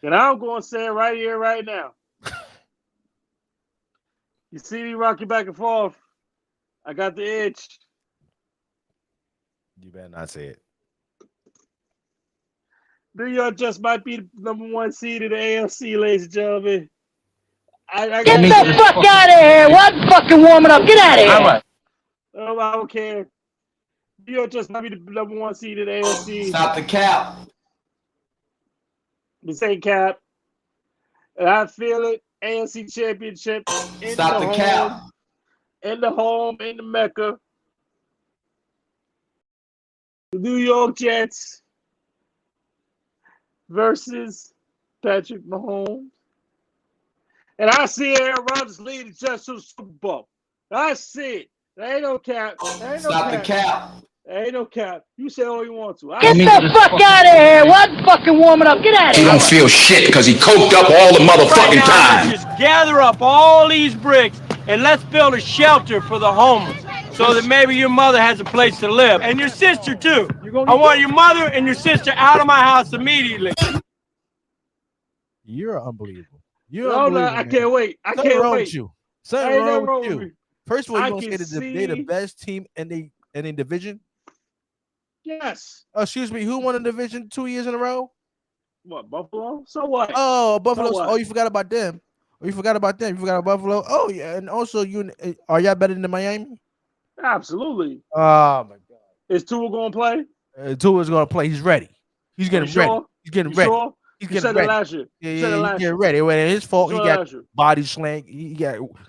Speaker 5: And I'm going to say it right here, right now. You see me rocking back and forth. I got the itch.
Speaker 1: You better not say it.
Speaker 5: New York just might be the number one seed in the AFC, ladies and gentlemen. I
Speaker 4: Get the fuck out of here. What fucking warming up? Get out of here.
Speaker 6: All right.
Speaker 5: I don't care. New York just might be the number one seed in the AFC.
Speaker 3: Stop the cap.
Speaker 5: This ain't cap. And I feel it. AFC Championship. In
Speaker 3: Stop the cap.
Speaker 5: home, in the home, in the Mecca. The New York Jets versus Patrick Mahomes. And I see Aaron Rodgers leading the Jets to the Super Bowl. I see it. There ain't no cap. There ain't no
Speaker 3: Stop the
Speaker 5: cap.
Speaker 3: cap.
Speaker 5: There ain't no cap. You say all you want to.
Speaker 4: Get the fuck out of here. What fucking warming up? Get out of
Speaker 3: He
Speaker 4: here.
Speaker 3: don't feel shit because he coked up all the
Speaker 6: Right
Speaker 3: motherfucking
Speaker 6: now,
Speaker 3: time.
Speaker 6: let's just gather up all these bricks and let's build a shelter for the homeless so that maybe your mother has a place to live. And your sister, too. I want your mother and your sister out of my house immediately.
Speaker 1: You're unbelievable. You're
Speaker 5: No,
Speaker 1: unbelievable.
Speaker 5: I
Speaker 1: man.
Speaker 5: can't wait. I
Speaker 1: Something
Speaker 5: can't
Speaker 1: wrong
Speaker 5: wait.
Speaker 1: with you. Something
Speaker 5: Ain't
Speaker 1: wrong
Speaker 5: nothing
Speaker 1: with you.
Speaker 5: me.
Speaker 1: First of all,
Speaker 5: I
Speaker 1: you gonna say
Speaker 5: can
Speaker 1: that they're the
Speaker 5: see-
Speaker 1: best team in the division?
Speaker 5: Yes.
Speaker 1: Oh, excuse me, who won the division 2 years in a row?
Speaker 5: What, Buffalo? So what?
Speaker 1: Oh, Buffalo.
Speaker 5: what?
Speaker 1: Oh, you forgot about them. You forgot about Buffalo. Oh, yeah, and also are y'all better than Miami?
Speaker 5: Absolutely.
Speaker 1: Oh my God.
Speaker 5: Is Tua going to play?
Speaker 1: Tua's gonna play. He's ready. He's getting ready.
Speaker 5: Sure?
Speaker 1: He's getting
Speaker 5: You
Speaker 1: ready.
Speaker 5: sure?
Speaker 1: He's
Speaker 5: You
Speaker 1: getting
Speaker 5: said it
Speaker 1: ready.
Speaker 5: last year.
Speaker 1: Yeah,
Speaker 5: You said it
Speaker 1: he's
Speaker 5: last
Speaker 1: getting
Speaker 5: year.
Speaker 1: ready. It wasn't his fault.
Speaker 5: You
Speaker 1: He
Speaker 5: said it
Speaker 1: got
Speaker 5: last year.
Speaker 1: body slang. He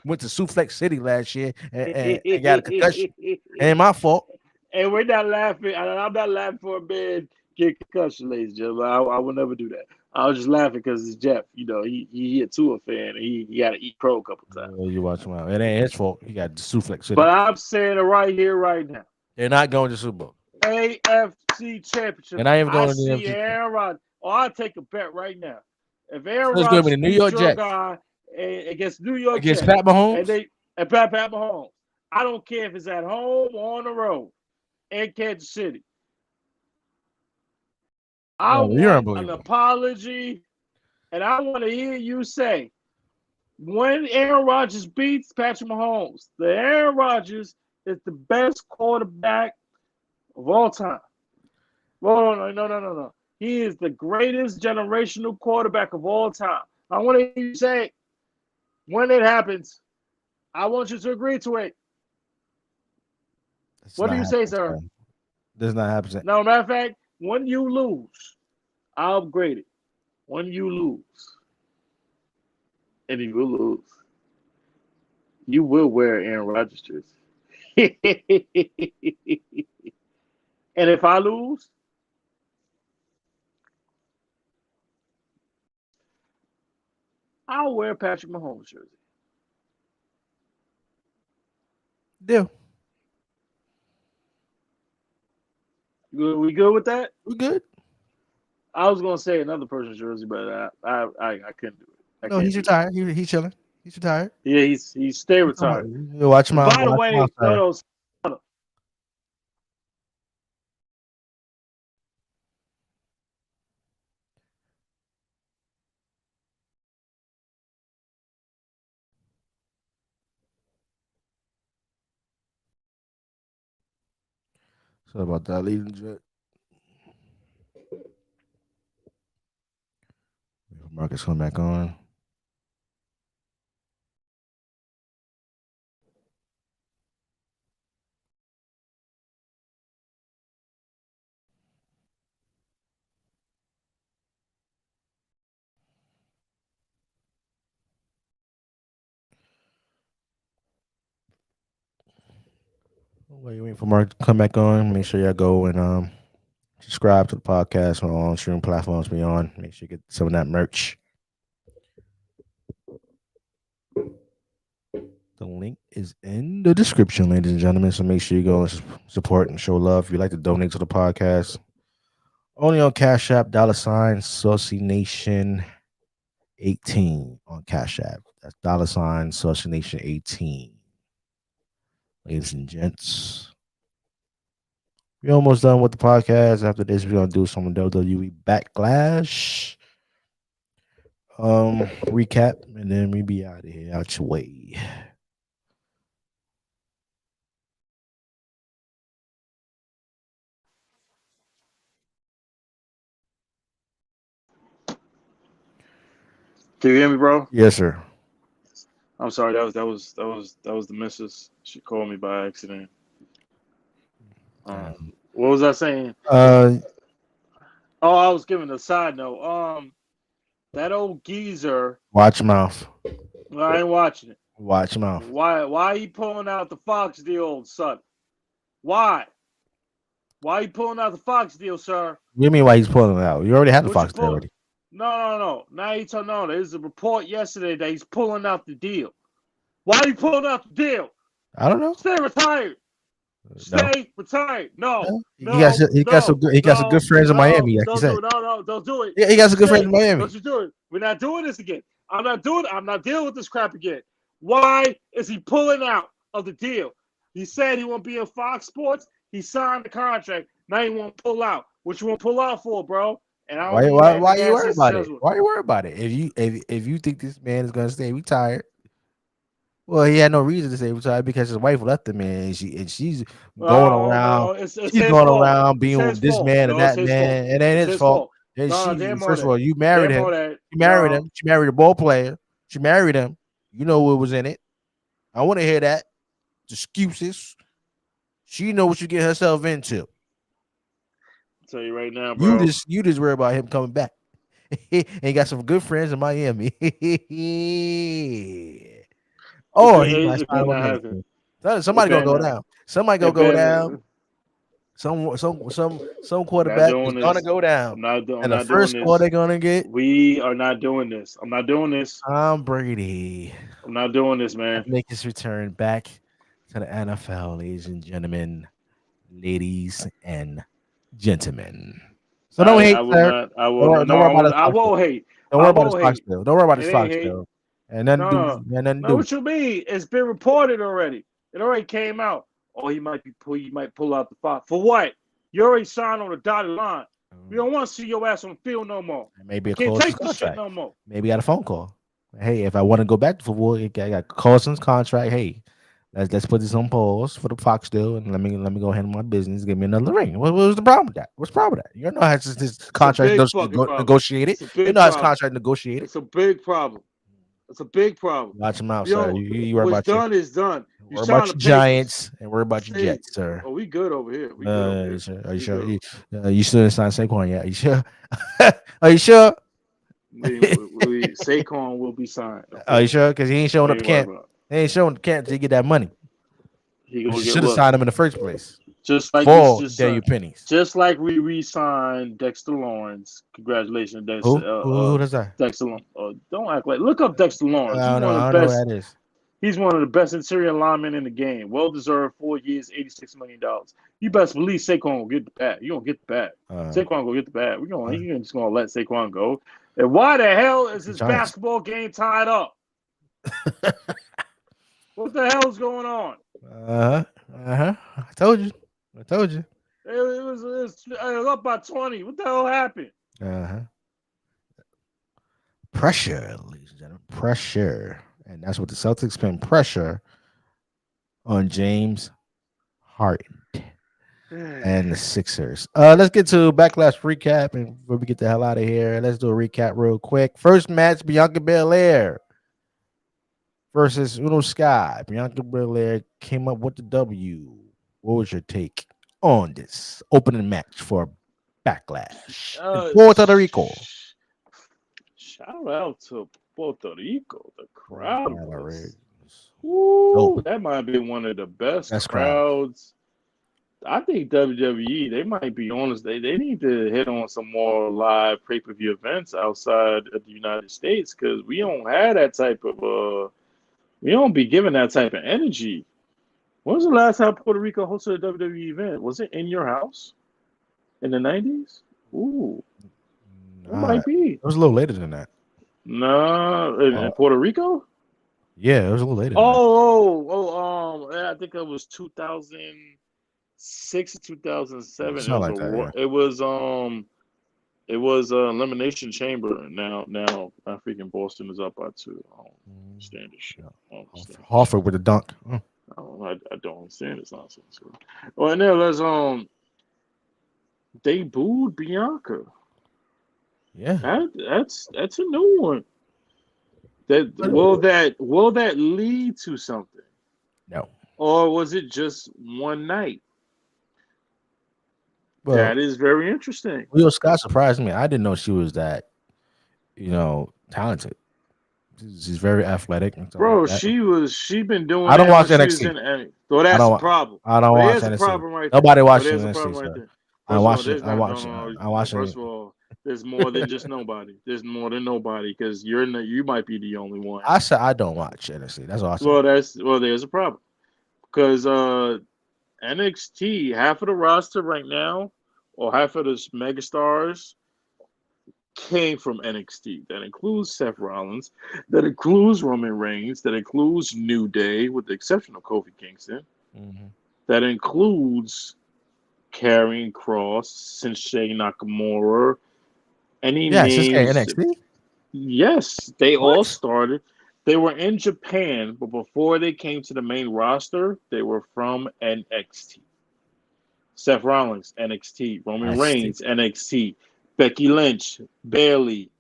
Speaker 1: went to Suplex City last year and got a concussion. Ain't my fault.
Speaker 5: And we're not laughing. I'm not laughing for a man get concussion, ladies and gentlemen. I would never do that. I was just laughing because it's Jeff. You know, he a Tua fan and he got to eat crow a couple times.
Speaker 1: You watch him out. It ain't his fault. He got Suplex City.
Speaker 5: But I'm saying it right here, right now.
Speaker 1: They're not going to Super Bowl.
Speaker 5: AFC Championship.
Speaker 1: And I ain't going
Speaker 5: I
Speaker 1: to the
Speaker 5: see
Speaker 1: NFC.
Speaker 5: Aaron Rodgers. Oh, I'll take a bet right now. If Aaron
Speaker 1: So it's gonna
Speaker 5: Rodgers
Speaker 1: be the New
Speaker 5: beats
Speaker 1: York
Speaker 5: your
Speaker 1: Jets
Speaker 5: guy against New York
Speaker 1: against
Speaker 5: Jets,
Speaker 1: Pat Mahomes.
Speaker 5: and Pat Mahomes, I don't care if it's at home or on the road in Kansas City. I
Speaker 1: Oh, you're
Speaker 5: want an
Speaker 1: unbelievable.
Speaker 5: apology, and I want to hear you say, when Aaron Rodgers beats Patrick Mahomes, the Aaron Rodgers is the best quarterback of all time. Oh, no. He is the greatest generational quarterback of all time. I want to hear you say it. When it happens, I want you to agree to it.
Speaker 1: That's
Speaker 5: What do
Speaker 1: not
Speaker 5: you say,
Speaker 1: happening,
Speaker 5: sir?
Speaker 1: son. Does not happen.
Speaker 5: No, matter of fact, when you lose, I'll upgrade it. When you lose, and if you lose, you will wear Aaron Rodgers jersey. And if I lose, I'll wear Patrick Mahomes jersey.
Speaker 1: Deal.
Speaker 5: We good with that?
Speaker 1: We good.
Speaker 5: I was gonna say another person's jersey, but I couldn't do it.
Speaker 1: No, he's retired. He's chilling. He's retired.
Speaker 5: Yeah, he's stay retired.
Speaker 1: You watch my.
Speaker 5: By the way, no,
Speaker 1: Sorry about that, leading jet. Marcus coming back on. While you waiting for Mark to come back on, make sure y'all go and subscribe to the podcast on all streaming platforms we on. Make sure you get some of that merch. The link is in the description, ladies and gentlemen. So make sure you go and support and show love. If you'd like to donate to the podcast, only on Cash App, $ Saucy Nation 18 on Cash App. That's $ Saucy Nation 18. Ladies and gents, we're almost done with the podcast. After this, we're gonna do some WWE Backlash recap, and then we be out of here, out your way.
Speaker 5: Can you hear me, bro?
Speaker 1: Yes, sir.
Speaker 5: I'm sorry. That was the missus. She called me by accident. What was I saying?
Speaker 1: Uh,
Speaker 5: Oh, I was giving a side note. That old geezer.
Speaker 1: watch your mouth.
Speaker 5: I ain't watching it.
Speaker 1: Watch your mouth.
Speaker 5: Why he pulling out the Fox deal, old son? Why? Why you pulling out the Fox deal, sir?
Speaker 1: What do you mean why he's pulling it out? You already had the
Speaker 5: What you
Speaker 1: Fox deal
Speaker 5: pull?
Speaker 1: already.
Speaker 5: No. Now you tell no. There's a report yesterday that he's pulling out the deal. Why are you pulling out the deal?
Speaker 1: I don't know.
Speaker 5: Stay retired. Stay retired. No.
Speaker 1: He got some good friends in Miami, like you said.
Speaker 5: Don't do it.
Speaker 1: Yeah, he got some good friends in Miami.
Speaker 5: Don't you do it. We're not doing this again. I'm not dealing with this crap again. Why is he pulling out of the deal? He said he won't be in Fox Sports. He signed the contract. Now he won't pull out. What you want to pull out for, bro? And I
Speaker 1: Why
Speaker 5: don't
Speaker 1: you worried about it? Why you worried about it? If you think this man is gonna stay retired, well, he had no reason to stay retired because his wife left him, and she's going around. She's going around being with this man and that man. It ain't his fault. First of all, you married him. You married him. She married a ball player. She married him. You know what was in it. I want to hear that. Excuses. She know what you get herself into.
Speaker 5: I'll tell you right now, bro.
Speaker 1: You just worry about him coming back. And he got some good friends in Miami. Oh, he might somebody gonna go down. Somebody gonna go down. Some quarterback is gonna go down. And the first score they're gonna get.
Speaker 5: We are not doing this. I'm not doing this.
Speaker 1: Tom Brady.
Speaker 5: I'm not doing this, man.
Speaker 1: Make his return back to the NFL, ladies and gentlemen. Ladies and gentlemen. So don't hate, sir.
Speaker 5: I won't hate.
Speaker 1: Don't worry about his Fox bill. Don't worry about his Fox bill. And nothing do.
Speaker 5: What you mean? It's been reported already. It already came out. Oh, he might pull out the Fox. For what? You already signed on the dotted line. We don't want to see your ass on the field no more.
Speaker 1: Maybe
Speaker 5: can't take this shit no more.
Speaker 1: Maybe got a phone call. Hey, if I want to go back to football, I got Carson's contract. Hey, let's put this on pause for the Fox deal, and let me go handle my business. Give me another ring. What was the problem with that? What's the problem with that? You know how this contract negotiated. You know how this contract negotiated.
Speaker 5: It's a big problem. It's a big problem.
Speaker 1: Watch them out, sir. You worry
Speaker 5: what's
Speaker 1: about
Speaker 5: done is done.
Speaker 1: Worry about your Giants and worry about your Jets, sir.
Speaker 5: Oh, we good over here.
Speaker 1: Are you sure? You still didn't sign Saquon yet? Are you sure? Are you sure?
Speaker 5: Saquon will be signed. Okay?
Speaker 1: Are you sure? Because he ain't showing up to camp. He ain't showing up to camp to get that money. You should have signed him in the first place.
Speaker 5: Just like
Speaker 1: pennies.
Speaker 5: Just like we re-signed Dexter Lawrence. Congratulations, Dexter.
Speaker 1: Who does that?
Speaker 5: Dexter Lawrence. Don't act like. Look up Dexter Lawrence.
Speaker 1: I don't know who that is.
Speaker 5: He's one of the best interior linemen in the game. Well deserved. 4 years, $86 million. You best believe Saquon will get the bag. You gonna get the bag. Saquon will get the bag. He's just gonna let Saquon go. And why the hell is this basketball game tied up? What the hell's going on?
Speaker 1: I told you. It
Speaker 5: was up by 20. What the hell happened?
Speaker 1: Pressure, ladies and gentlemen. Pressure. And that's what the Celtics spend pressure on James Harden and the Sixers. Let's get to Backlash recap, and before we get the hell out of here, let's do a recap real quick. First match, Bianca Belair versus Uno Sky. Bianca Belair came up with the W. What was your take on this opening match for Backlash in Puerto Rico?
Speaker 5: Shout out to Puerto Rico. The crowd that might be one of the best crowds. I think WWE, they might be honest. They need to hit on some more live pay-per-view events outside of the United States, because we don't have that type of we don't be giving that type of energy. When was the last time Puerto Rico hosted a WWE event? Was it in your house in the 90s? Ooh. It might be.
Speaker 1: It was a little later than that.
Speaker 5: No, in Puerto Rico?
Speaker 1: Yeah, it was a little later.
Speaker 5: I think it was 2006 or 2007. It was Elimination Chamber. Now I freaking Boston is up by 2. I don't understand this shit.
Speaker 1: Harford with a dunk.
Speaker 5: I don't understand this nonsense. Well, and then let's they booed Bianca.
Speaker 1: Yeah,
Speaker 5: that's a new one. Will that lead to something,
Speaker 1: No.
Speaker 5: or was it just one night?
Speaker 1: Well,
Speaker 5: That is very interesting,
Speaker 1: Leo Scott surprised me. I didn't know she was that, talented. She's very athletic and stuff like
Speaker 5: bro.
Speaker 1: that.
Speaker 5: She been doing
Speaker 1: I don't
Speaker 5: that when
Speaker 1: watch
Speaker 5: she was
Speaker 1: NXT.
Speaker 5: in. Well,
Speaker 1: I
Speaker 5: that's
Speaker 1: don't.
Speaker 5: the
Speaker 1: wa-
Speaker 5: problem.
Speaker 1: I don't
Speaker 5: Well,
Speaker 1: watch
Speaker 5: there's a
Speaker 1: NXT.
Speaker 5: problem right there.
Speaker 1: Nobody
Speaker 5: Well,
Speaker 1: watches
Speaker 5: there's a
Speaker 1: NXT,
Speaker 5: problem right
Speaker 1: sir.
Speaker 5: there.
Speaker 1: I'm
Speaker 5: First of all,
Speaker 1: watching.
Speaker 5: there's
Speaker 1: I'm
Speaker 5: not. No,
Speaker 1: watching.
Speaker 5: no, no.
Speaker 1: I'm watching
Speaker 5: First
Speaker 1: it.
Speaker 5: of all, there's more than just nobody. There's more than nobody because you might be the only one.
Speaker 1: I said I don't watch NXT. That's all I said.
Speaker 5: There's a problem because NXT half of the roster right now, or half of the megastars came from NXT. That includes Seth Rollins, that includes Roman Reigns, that includes New Day, with the exception of Kofi Kingston,
Speaker 1: Mhm.
Speaker 5: that includes Karrion Cross, Shinsuke Nakamura, any
Speaker 1: Yeah, it's just
Speaker 5: names.
Speaker 1: NXT.
Speaker 5: Yes, they all
Speaker 1: What?
Speaker 5: started. They were in Japan, but before they came to the main roster, they were from NXT. Seth Rollins, NXT. Roman
Speaker 1: NXT.
Speaker 5: Reigns, NXT. Becky Lynch, Bailey,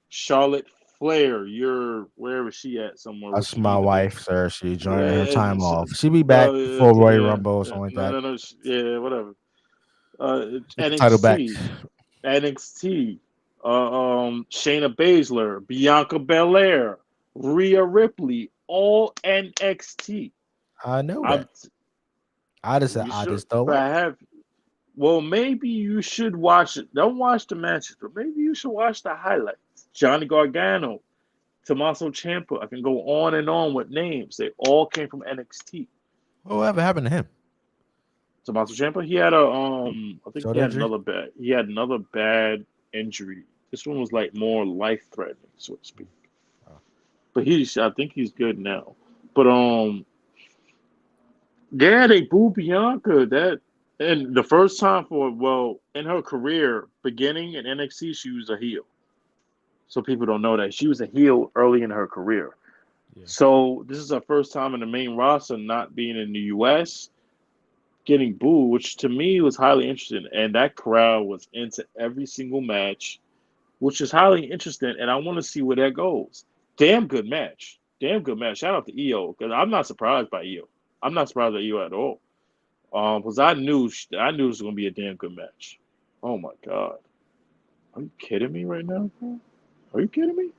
Speaker 5: Charlotte Flair. You're wherever she at somewhere where
Speaker 1: That's
Speaker 5: she
Speaker 1: my
Speaker 5: need to be.
Speaker 1: wife, sir. She joining her time
Speaker 5: It's,
Speaker 1: off. She'll be back before Royal
Speaker 5: yeah,
Speaker 1: Rumble or something like
Speaker 5: no,
Speaker 1: that.
Speaker 5: no, no. Yeah, whatever.
Speaker 1: Get the title back.
Speaker 5: NXT. Shayna Baszler, Bianca Belair, Rhea Ripley, all NXT.
Speaker 1: I know
Speaker 5: I'm,
Speaker 1: that. I just
Speaker 5: you
Speaker 1: I
Speaker 5: should,
Speaker 1: just don't
Speaker 5: but
Speaker 1: like
Speaker 5: I
Speaker 1: it.
Speaker 5: have. Well, maybe you should watch it. Don't watch the matches, but maybe you should watch the highlights. Johnny Gargano, Tommaso Ciampa. I can go on and on with names. They all came from NXT.
Speaker 1: Whatever happened to him?
Speaker 5: Tommaso Ciampa, he had a I think
Speaker 1: Shoulder injury?
Speaker 5: he had another bad injury. This one was like more life threatening, so to speak.
Speaker 1: Oh.
Speaker 5: But I think he's good now. But yeah, they booed Bianca. That and the first time in her career, beginning in NXT, she was a heel. So people don't know that she was a heel early in her career.
Speaker 1: Yeah.
Speaker 5: So this is her first time in the main roster, not being in the US, getting booed, which to me was highly interesting. And that crowd was into every single match, which is highly interesting. And I want to see where that goes. Damn good match. Damn good match. Shout out to EO because I'm not surprised by EO. I'm not surprised by EO at all. Because I knew this was gonna be a damn good match. Oh my god, are you kidding me right now, bro? Are you kidding me?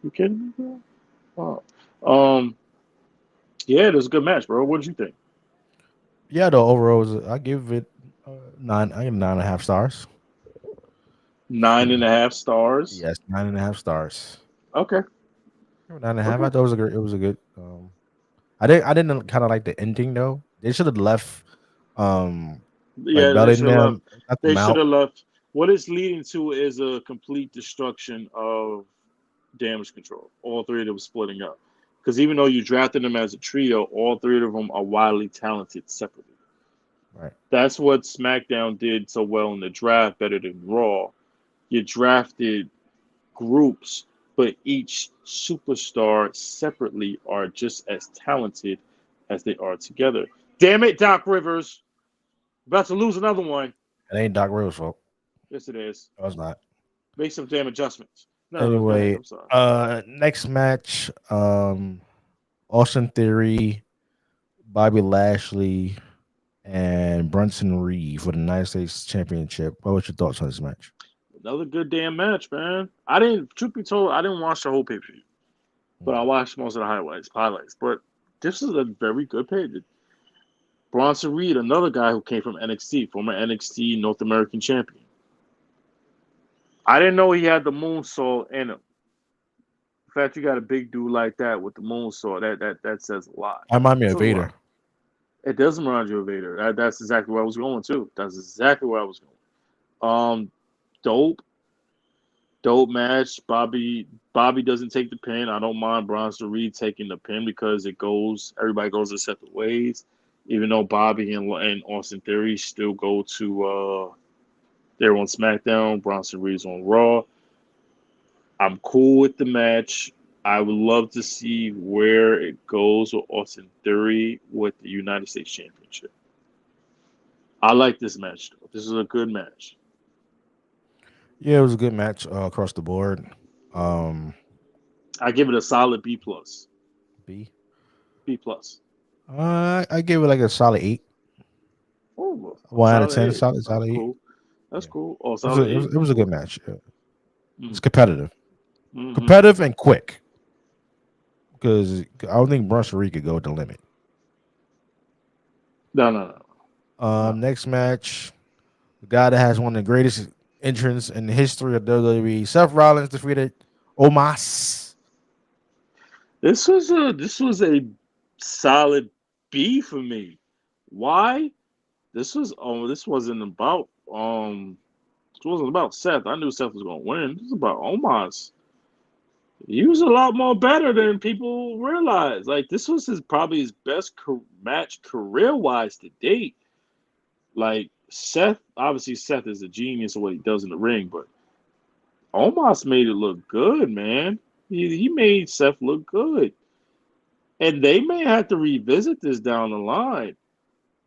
Speaker 5: You kidding me, bro? Oh. Yeah, it was a good match, bro. What did you think?
Speaker 1: Yeah, the overall I give it nine. I give it 9.5 stars.
Speaker 5: 9.5 stars.
Speaker 1: Yes, 9.5 stars.
Speaker 5: Okay.
Speaker 1: 9.5. I
Speaker 5: Okay.
Speaker 1: thought it was a good. It was a good. I didn't kind of like the ending though. They should have left. Like
Speaker 5: Yeah, they should have left.
Speaker 1: Bellingham, left
Speaker 5: They
Speaker 1: them
Speaker 5: should
Speaker 1: out.
Speaker 5: have left. What it's leading to is a complete destruction of damage control. All three of them splitting up. Because even though you drafted them as a trio, all three of them are wildly talented separately.
Speaker 1: Right.
Speaker 5: That's what SmackDown did so well in the draft, better than Raw. You drafted groups, but each superstar separately are just as talented as they are together. Damn it, Doc Rivers. About to lose another one.
Speaker 1: It ain't Doc Rivers' fault.
Speaker 5: Yes, it is.
Speaker 1: No, it's not.
Speaker 5: Make some damn adjustments. No, go ahead.
Speaker 1: Anyway,
Speaker 5: I'm sorry.
Speaker 1: next match, Austin Theory, Bobby Lashley, and Brunson Reed for the United States Championship. What was your thoughts on this match?
Speaker 5: Another good damn match, man. I didn't, truth be told, I didn't watch the whole pay per view, but I watched most of the highlights. But this is a very good pay. Bronson Reed, another guy who came from NXT, former NXT North American champion. I didn't know he had the moonsault in him. In fact, you got a big dude like that with the moonsault. That says a lot.
Speaker 1: I remind me
Speaker 5: It
Speaker 1: of
Speaker 5: says a
Speaker 1: Vader.
Speaker 5: lot. It does remind you of Vader. That's exactly where I was going too. That's exactly where I was going. Dope match. Bobby doesn't take the pin. I don't mind Bronson Reed taking the pin because everybody goes their separate ways. Even though Bobby and Austin Theory still go to they're on SmackDown, Bronson Reed's on Raw. I'm cool with the match. I would love to see where it goes with Austin Theory with the United States Championship. I like this match, though. This is a good match.
Speaker 1: Yeah, it was a good match across the board.
Speaker 5: I give it a solid B plus.
Speaker 1: B.
Speaker 5: B plus.
Speaker 1: I give it like a solid 8.
Speaker 5: Oh, a
Speaker 1: 1 out of 10.
Speaker 5: solid 8. That's
Speaker 1: Solid 8.
Speaker 5: cool. That's
Speaker 1: Yeah.
Speaker 5: cool. Oh,
Speaker 1: It was a,
Speaker 5: solid
Speaker 1: it was,
Speaker 5: 8.
Speaker 1: it was a good match. Yeah. It's
Speaker 5: Mm.
Speaker 1: competitive.
Speaker 5: Mm-hmm.
Speaker 1: Competitive and quick. Because I don't think Bruncherie could go at the limit.
Speaker 5: No.
Speaker 1: Next match, the guy that has one of the greatest entrants in the history of WWE, Seth Rollins defeated Omos.
Speaker 5: This was a solid B for me. Why? This wasn't about Seth. I knew Seth was gonna win. This was about Omos. He was a lot more better than people realize. Like this was probably his best match career wise to date. Like Seth, obviously Seth is a genius of what he does in the ring, but Omos made it look good, man. He made Seth look good. And they may have to revisit this down the line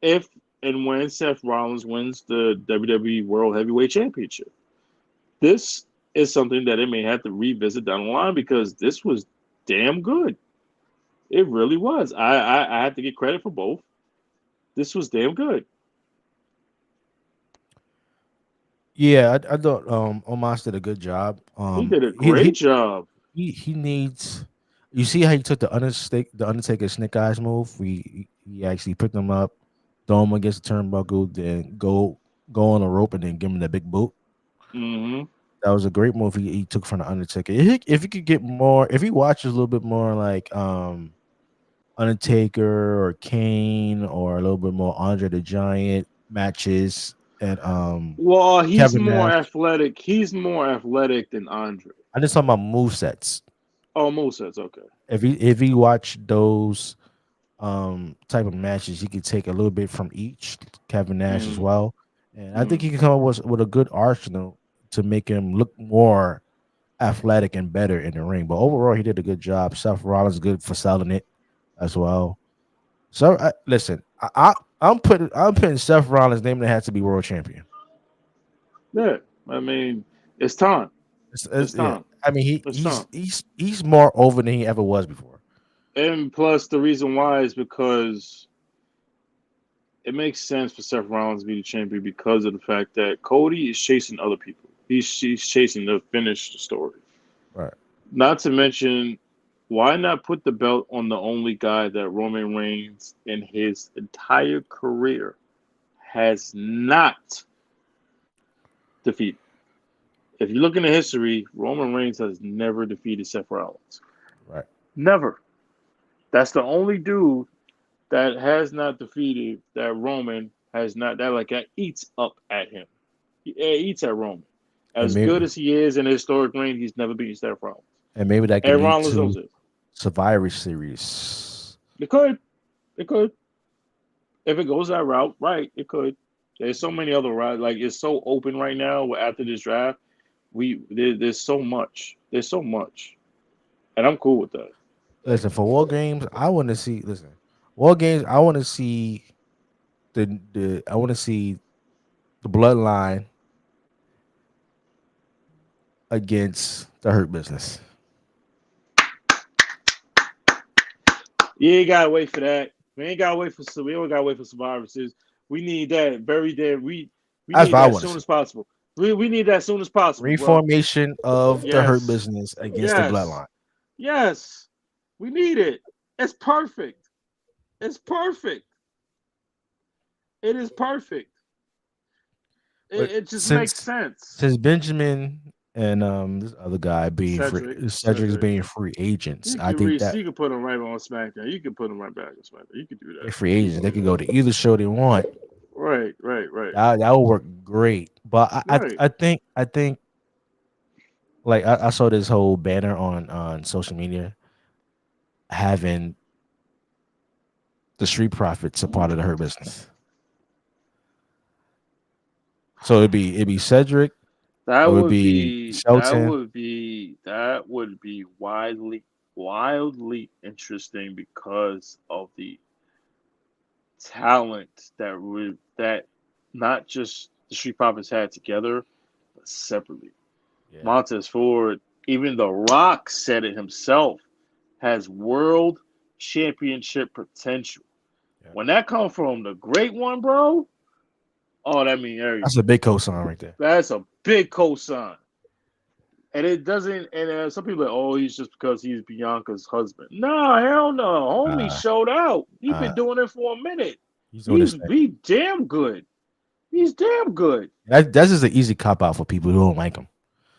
Speaker 5: if and when Seth Rollins wins the WWE World Heavyweight Championship. This is something that they may have to revisit down the line because this was damn good. It really was. I have to get credit for both. This was damn good.
Speaker 1: Yeah, I thought Omos did a good job.
Speaker 5: He did a
Speaker 1: He
Speaker 5: great job.
Speaker 1: he needs. You see how he took the Undertaker Snake Eyes move? He actually picked him up, throw him against the turnbuckle, then go on a rope and then give him the big boot.
Speaker 5: Mm-hmm.
Speaker 1: That was a great move he took from the Undertaker. If he could get more, if he watches a little bit more like Undertaker or Kane or a little bit more Andre the Giant matches and
Speaker 5: Well, he's
Speaker 1: Kevin
Speaker 5: more
Speaker 1: Nash.
Speaker 5: athletic. He's more athletic than Andre.
Speaker 1: I just talking about move sets.
Speaker 5: Oh, Mose's okay.
Speaker 1: If he watched those type of matches, he could take a little bit from each Kevin Nash as
Speaker 5: Mm-hmm.
Speaker 1: well. And I think he can come up with a good arsenal to make him look more athletic and better in the ring. But overall, he did a good job. Seth Rollins good for selling it as well. So listen, I'm putting Seth Rollins' name that has to be world champion.
Speaker 5: Yeah, I mean, it's time. It's
Speaker 1: Yeah,
Speaker 5: time.
Speaker 1: I mean
Speaker 5: It's time.
Speaker 1: he's more over than he ever was before.
Speaker 5: And plus, the reason why is because it makes sense for Seth Rollins to be the champion because of the fact that Cody is chasing other people. He's chasing to finish the story.
Speaker 1: Right.
Speaker 5: Not to mention, why not put the belt on the only guy that Roman Reigns in his entire career has not defeated? If you look into history, Roman Reigns has never defeated Seth Rollins.
Speaker 1: Right.
Speaker 5: Never. That's the only dude that has not defeated that Roman has not that eats up at him. He eats at Roman.
Speaker 1: And
Speaker 5: As good as he is in a historic reign, he's never beaten Seth Rollins.
Speaker 1: maybe that could
Speaker 5: And
Speaker 1: lead
Speaker 5: Rollins knows
Speaker 1: to
Speaker 5: it.
Speaker 1: Survivor Series.
Speaker 5: It could. It could. If it goes that route, right, it could. There's so many other routes. Like it's so open right now after this draft. There's so much. There's so much. And I'm cool with that.
Speaker 1: Listen, for War Games, I want to see. Listen, War Games, I want to see I want to see the Bloodline against the Hurt Business.
Speaker 5: You ain't gotta wait for that. We don't gotta wait for Survivor Series. We need that very dead. We
Speaker 1: That's
Speaker 5: need
Speaker 1: what I
Speaker 5: that
Speaker 1: want to
Speaker 5: soon
Speaker 1: see.
Speaker 5: as possible. We need that as soon as possible, bro.
Speaker 1: Reformation of the Hurt
Speaker 5: Yes.
Speaker 1: Business against the
Speaker 5: Yes.
Speaker 1: Bloodline.
Speaker 5: Yes. We need it. It's perfect. It's perfect. It is perfect.
Speaker 1: But
Speaker 5: It just makes sense.
Speaker 1: Since Benjamin and this other guy being Cedric's being free agents, I think that
Speaker 5: You could put him right on SmackDown. You could put him right back on SmackDown. You could do that.
Speaker 1: they're free agents. They could go to either show they want.
Speaker 5: Right.
Speaker 1: That would work great. But
Speaker 5: Right.
Speaker 1: I think like I saw this whole banner on social media having the Street Profits a part of the Hurt Business. So it'd be Cedric.
Speaker 5: That
Speaker 1: it
Speaker 5: would be
Speaker 1: Shelton.
Speaker 5: that would be wildly interesting because of the talent that not just the Street Profits had together, but separately.
Speaker 1: Yeah.
Speaker 5: Montez Ford even The Rock said it himself, has world championship potential.
Speaker 1: Yeah.
Speaker 5: When that comes from the great one, bro, oh, that means everything.
Speaker 1: That's a big cosign right there.
Speaker 5: That's a big cosign. And it doesn't, and some people are like, oh, he's just because he's Bianca's husband. No, hell no. Homie showed out. He's been doing it for a minute.
Speaker 1: He's doing this
Speaker 5: He's damn good. He's damn good.
Speaker 1: That's just an easy cop out for people who don't like him.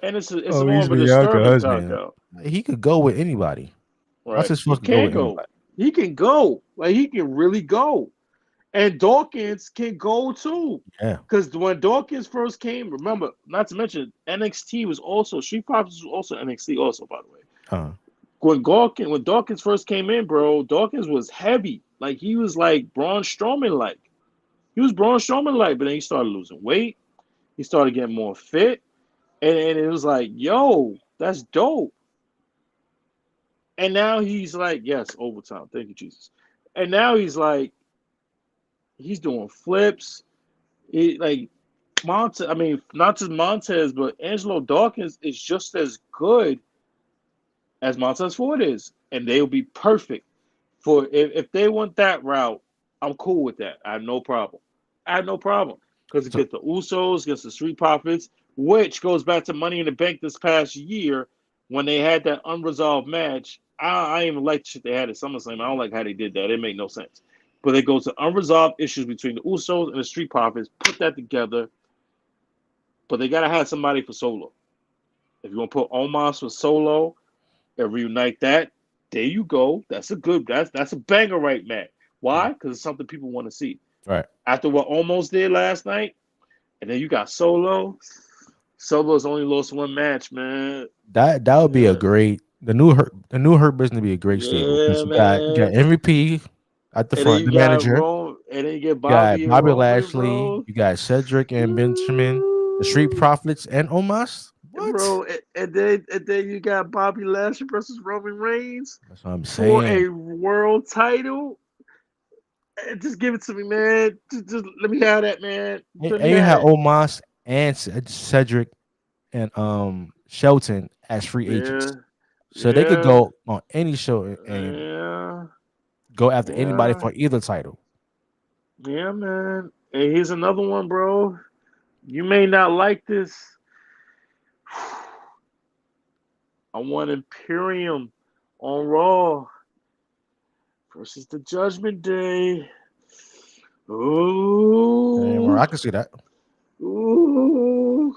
Speaker 5: And it's more of a disturbing cop out.
Speaker 1: He could go with anybody.
Speaker 5: Right.
Speaker 1: He can
Speaker 5: go. He can go. Like, he can really go. And Dawkins can go too.
Speaker 1: Yeah.
Speaker 5: Because when Dawkins first came, remember, not to mention, NXT was also, Street Profits was also NXT also, by the way.
Speaker 1: Huh.
Speaker 5: When Dawkins first came in, bro, Dawkins was heavy. Like, he was like Braun Strowman-like. He was Braun Strowman-like, but then he started losing weight. He started getting more fit. And it was like, yo, that's dope. And now he's like, yes, overtime. Thank you, Jesus. And now he's like, he's doing flips. Not just Montez, but Angelo Dawkins is just as good as Montez Ford is. And they'll be perfect for if they want that route. I'm cool with that. I have no problem. Because it gets the Usos, gets the Street Profits, which goes back to Money in the Bank this past year when they had that unresolved match. I even like the shit they had at SummerSlam. I don't like how they did that. It made no sense. But they go to unresolved issues between the Usos and the Street Profits, put that together. But they got to have somebody for Solo. If you want to put Omos for Solo and reunite that, there you go. That's a banger right, Matt. Why? Because it's something people want to see.
Speaker 1: Right.
Speaker 5: After what Omos did last night, and then you got Solo. Solo's only lost one match, man.
Speaker 1: That would be a great the new Hurt Business would be a great stable.
Speaker 5: Yeah,
Speaker 1: You got MVP at the front, the manager.
Speaker 5: And then you get
Speaker 1: Bobby Lashley.
Speaker 5: Bro.
Speaker 1: You got Cedric and Benjamin, the Street Profits, and Omos. What?
Speaker 5: Bro, and then you got Bobby Lashley versus Roman Reigns.
Speaker 1: That's what I'm saying.
Speaker 5: For a world title. Just give it to me, man. Just let me have that, man.
Speaker 1: And you have Omos and Cedric and Shelton as free agents. So they could go on any show and go after anybody for either title.
Speaker 5: Yeah, man. And here's another one, bro. You may not like this. I want Imperium on Raw versus the Judgment Day. Ooh.
Speaker 1: I can see that.
Speaker 5: Ooh.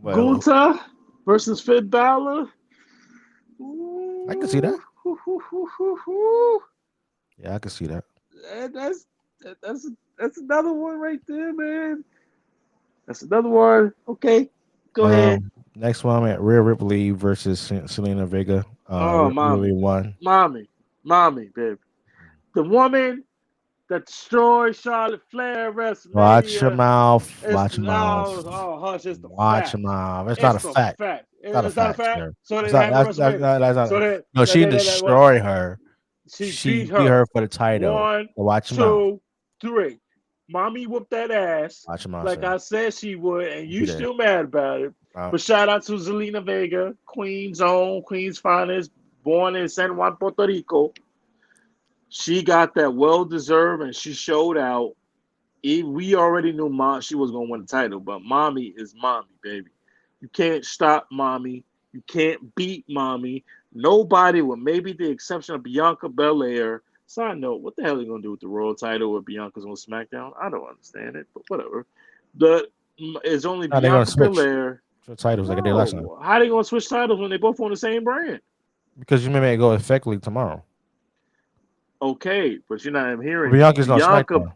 Speaker 1: Well,
Speaker 5: Gunther versus Finn Balor. Ooh.
Speaker 1: I can see that. Yeah, I can see that.
Speaker 5: And that's another one right there, man. That's another one. Okay, go ahead.
Speaker 1: Next one, I'm at Rhea Ripley versus Selena Vega.
Speaker 5: Mommy,
Speaker 1: won.
Speaker 5: mommy, baby. The woman that destroyed Charlotte Flair WrestleMania.
Speaker 1: Watch your mouth. Watch your mouth.
Speaker 5: Oh, hush, it's the
Speaker 1: Watch
Speaker 5: fact.
Speaker 1: your mouth. It's not a fact.
Speaker 5: It's not a fact.
Speaker 1: Sir.
Speaker 5: So
Speaker 1: That's
Speaker 5: they
Speaker 1: not, no, she destroyed her. She beat her for the title.
Speaker 5: 1,
Speaker 1: watch your
Speaker 5: 2, 3. Mommy whooped that ass.
Speaker 1: Watch your mouth,
Speaker 5: like
Speaker 1: sir.
Speaker 5: I said she would, and you still mad about it. But shout out to Zelina Vega, Queen's own, Queen's finest, born in San Juan, Puerto Rico. She got that well-deserved, and she showed out. We already knew she was going to win the title, but Mommy is Mommy, baby. You can't stop Mommy. You can't beat Mommy. Nobody, with maybe the exception of Bianca Belair. Side note, what the hell are you going to do with the Royal title if Bianca's on SmackDown? I don't understand it, but whatever. It's only Bianca Belair.
Speaker 1: Titles like I did last time.
Speaker 5: How are they going to switch titles when they both on the same brand?
Speaker 1: Because you may go effectively tomorrow.
Speaker 5: Okay, but you're not hearing
Speaker 1: Bianca's on SmackDown.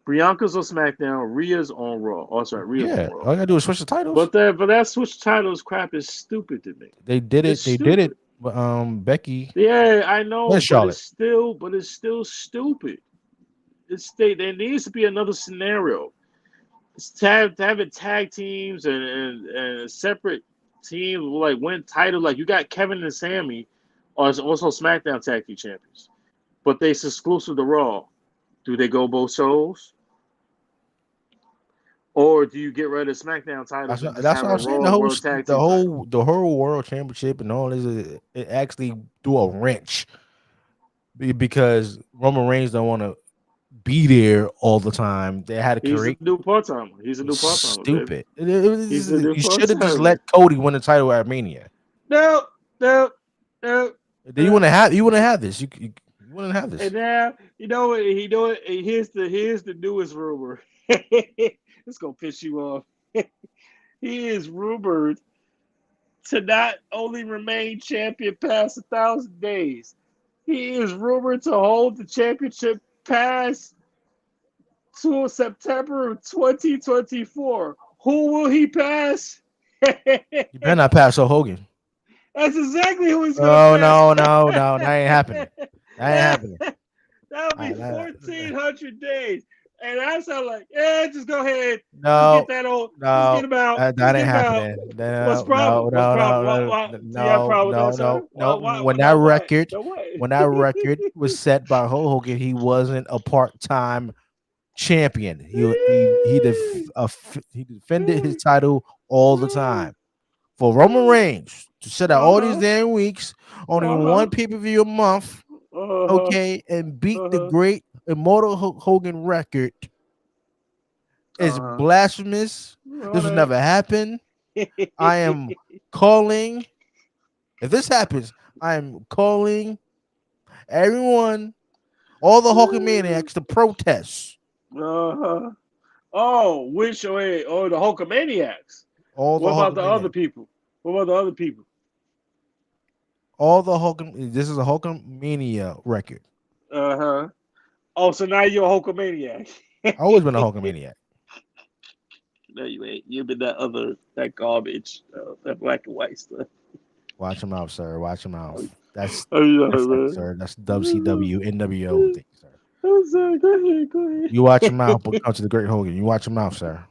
Speaker 5: Bianca's on SmackDown. Rhea's on Raw. Oh, sorry, Rhea's on Raw.
Speaker 1: All you gotta do is switch the titles.
Speaker 5: But that switch titles crap is stupid to me.
Speaker 1: They did it. They did it. But Becky.
Speaker 5: Yeah, I know. But
Speaker 1: Charlotte.
Speaker 5: It's still stupid. There needs to be another scenario. To have it tag teams and separate teams like win title. Like you got Kevin and Sammy are also SmackDown tag team champions, but they're exclusive to Raw. Do they go both shows? Or do you get rid of SmackDown titles and just
Speaker 1: That's
Speaker 5: have
Speaker 1: what
Speaker 5: a
Speaker 1: I'm saying.
Speaker 5: Raw World Tag Team title?
Speaker 1: The whole world championship and all this, it actually do a wrench because Roman Reigns don't want to be there all the time. They had to
Speaker 5: He's a
Speaker 1: create
Speaker 5: new part timer. He's a new part timer, baby.
Speaker 1: stupid.
Speaker 5: He's a new
Speaker 1: You
Speaker 5: part
Speaker 1: should have just
Speaker 5: timer.
Speaker 1: let Cody win the title at Mania.
Speaker 5: No.
Speaker 1: You want to have this. You wouldn't have this.
Speaker 5: And now you know what? Here's the newest rumor. It's gonna piss you off. He is rumored to not only remain champion past 1,000 days. He is rumored to hold the championship past to September of 2024. Who will he pass?
Speaker 1: You better not pass Hulk Hogan.
Speaker 5: That's exactly who he's
Speaker 1: Oh
Speaker 5: gonna pass.
Speaker 1: no, that ain't happening. That ain't happening.
Speaker 5: That'll be
Speaker 1: Alright,
Speaker 5: 1,400 days. And I sound like, just go ahead.
Speaker 1: No,
Speaker 5: Just get that old.
Speaker 1: no,
Speaker 5: Just get him out.
Speaker 1: that
Speaker 5: Just
Speaker 1: ain't
Speaker 5: get him out.
Speaker 1: happening.
Speaker 5: What's the problem? What's the problem? Why, do you have a problem with that, sir?
Speaker 1: No.
Speaker 5: Why,
Speaker 1: When
Speaker 5: no,
Speaker 1: that
Speaker 5: what?
Speaker 1: record,
Speaker 5: No, what?
Speaker 1: when that record was set by Hulk Hogan, he wasn't a part-time champion. He defended his title all the time. For Roman Reigns to sit out all these damn weeks, only one pay-per-view a month, okay, and beat the great immortal Hulk Hogan record is blasphemous. This will never happen. I am calling. If this happens, I am calling everyone, all the Hulkamaniacs, to protest.
Speaker 5: Oh, which way? Oh, the Hulkamaniacs.
Speaker 1: What
Speaker 5: about the other people? What about the other people?
Speaker 1: All the Hulkam. This is a Hulkamania record.
Speaker 5: Oh, so now you're a Hulkamaniac.
Speaker 1: I've always been a Hulkamaniac.
Speaker 5: No, you ain't. You've been that garbage, that black and white stuff.
Speaker 1: Watch him out, sir. Watch him out. That's
Speaker 5: different,
Speaker 1: sir. That's WCW, NWO thing, sir.
Speaker 5: I'm sorry. Go ahead.
Speaker 1: You watch him out. We'll come to the Great Hogan. You watch him out, sir.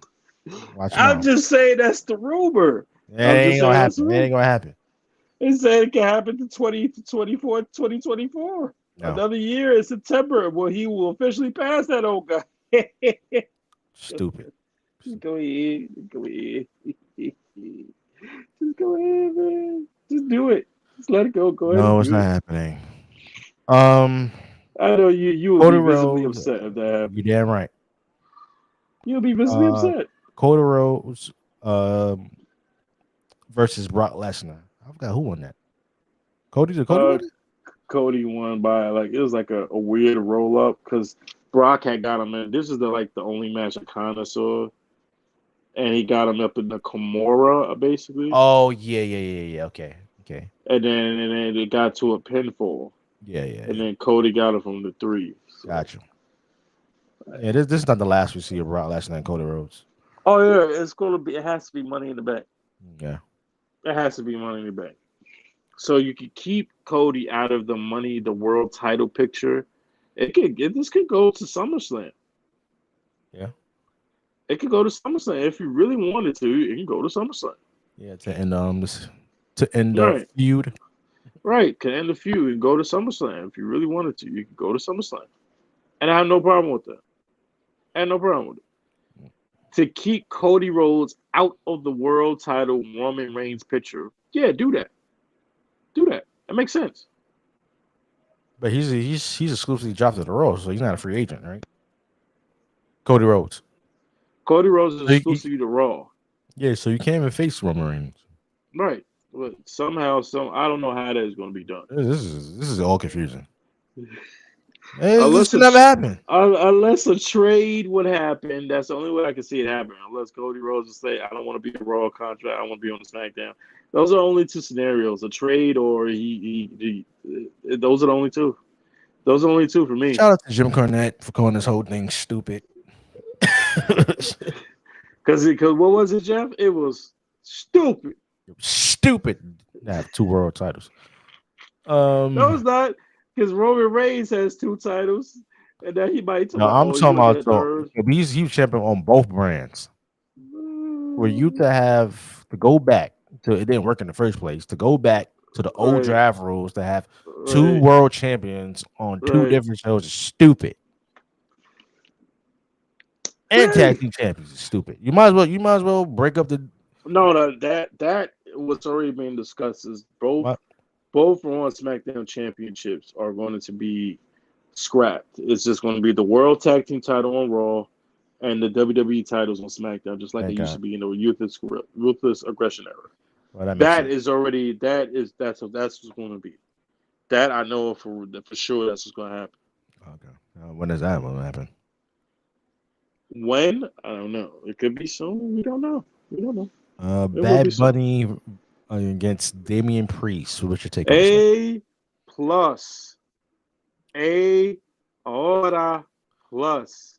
Speaker 1: Watch him out.
Speaker 5: I'm just saying that's the rumor.
Speaker 1: It ain't gonna happen. It ain't gonna happen.
Speaker 5: They said it can happen to 2024. No. Another year in September, where he will officially pass that old guy.
Speaker 1: Stupid.
Speaker 5: Just go ahead. Just go ahead, man. Just do it. Just let it go. Go ahead.
Speaker 1: No, it's not happening.
Speaker 5: I know you will be visibly upset if that happens.
Speaker 1: You're damn right.
Speaker 5: You'll be visibly upset.
Speaker 1: Cody Rhodes versus Brock Lesnar. I forgot who won that. Cody won it?
Speaker 5: Cody won by it was like a weird roll up because Brock had got him in. This is the only match I kind of saw, and he got him up in the Kimura basically.
Speaker 1: Oh yeah. Okay.
Speaker 5: And then it got to a pinfall.
Speaker 1: Yeah.
Speaker 5: And then Cody got it from the 3. So.
Speaker 1: Gotcha. Yeah, this is not the last we see of Brock Lesnar and Cody Rhodes.
Speaker 5: Oh yeah, it's gonna be. It has to be Money in the Bank.
Speaker 1: Yeah.
Speaker 5: It has to be Money in the Bank. So you could keep Cody out of the world title picture. This could go to SummerSlam.
Speaker 1: Yeah.
Speaker 5: It could go to SummerSlam if you really wanted to. It can go to SummerSlam.
Speaker 1: Yeah, to end the feud.
Speaker 5: Right, can end the feud and go to SummerSlam if you really wanted to. You could go to SummerSlam, and I have no problem with that. To keep Cody Rhodes out of the world title Roman Reigns picture, yeah, do that. That makes sense.
Speaker 1: But he's exclusively dropped to the Raw, so he's not a free agent, right? Cody Rhodes.
Speaker 5: Cody Rhodes is exclusively to Raw.
Speaker 1: Yeah, so you can't even face Roman Reigns.
Speaker 5: Right. But somehow, I don't know how that is going to be done.
Speaker 1: This is all confusing. This could never happen.
Speaker 5: Unless a trade would happen, that's the only way I can see it happen. Unless Cody Rhodes would say, I don't want to be a Raw contract, I want to be on the SmackDown. Those are only 2 scenarios: a trade or he. Those are the only 2. Those are the only 2 for me.
Speaker 1: Shout out to Jim Cornette for calling this whole thing stupid.
Speaker 5: Because what was it, Jeff? It was stupid.
Speaker 1: Stupid. Have 2 world titles.
Speaker 5: No, it's not. Because Roman Reigns has 2 titles, and then he might.
Speaker 1: I'm talking about he's champion on both brands. For you to go back to it didn't work in the first place. To go back to the old draft rules to have 2 world champions on 2 different shows is stupid. And tag team champions is stupid. You might as well break up the
Speaker 5: No, that what's already being discussed is both
Speaker 1: what?
Speaker 5: Raw and SmackDown championships are going to be scrapped. It's just going to be the World Tag Team title on Raw and the WWE titles on SmackDown, just like
Speaker 1: Thank
Speaker 5: they used
Speaker 1: God.
Speaker 5: to be in the ruthless aggression era.
Speaker 1: Well, that makes
Speaker 5: That
Speaker 1: sense.
Speaker 5: is already that's what's going to be. That I know for sure that's what's going to happen.
Speaker 1: Okay. When is that going to happen?
Speaker 5: When I don't know. It could be soon. We don't know. We don't know. It will be
Speaker 1: Bad
Speaker 5: soon.
Speaker 1: Bunny against Damian Priest. What's your take on this?
Speaker 5: A plus. A hora plus.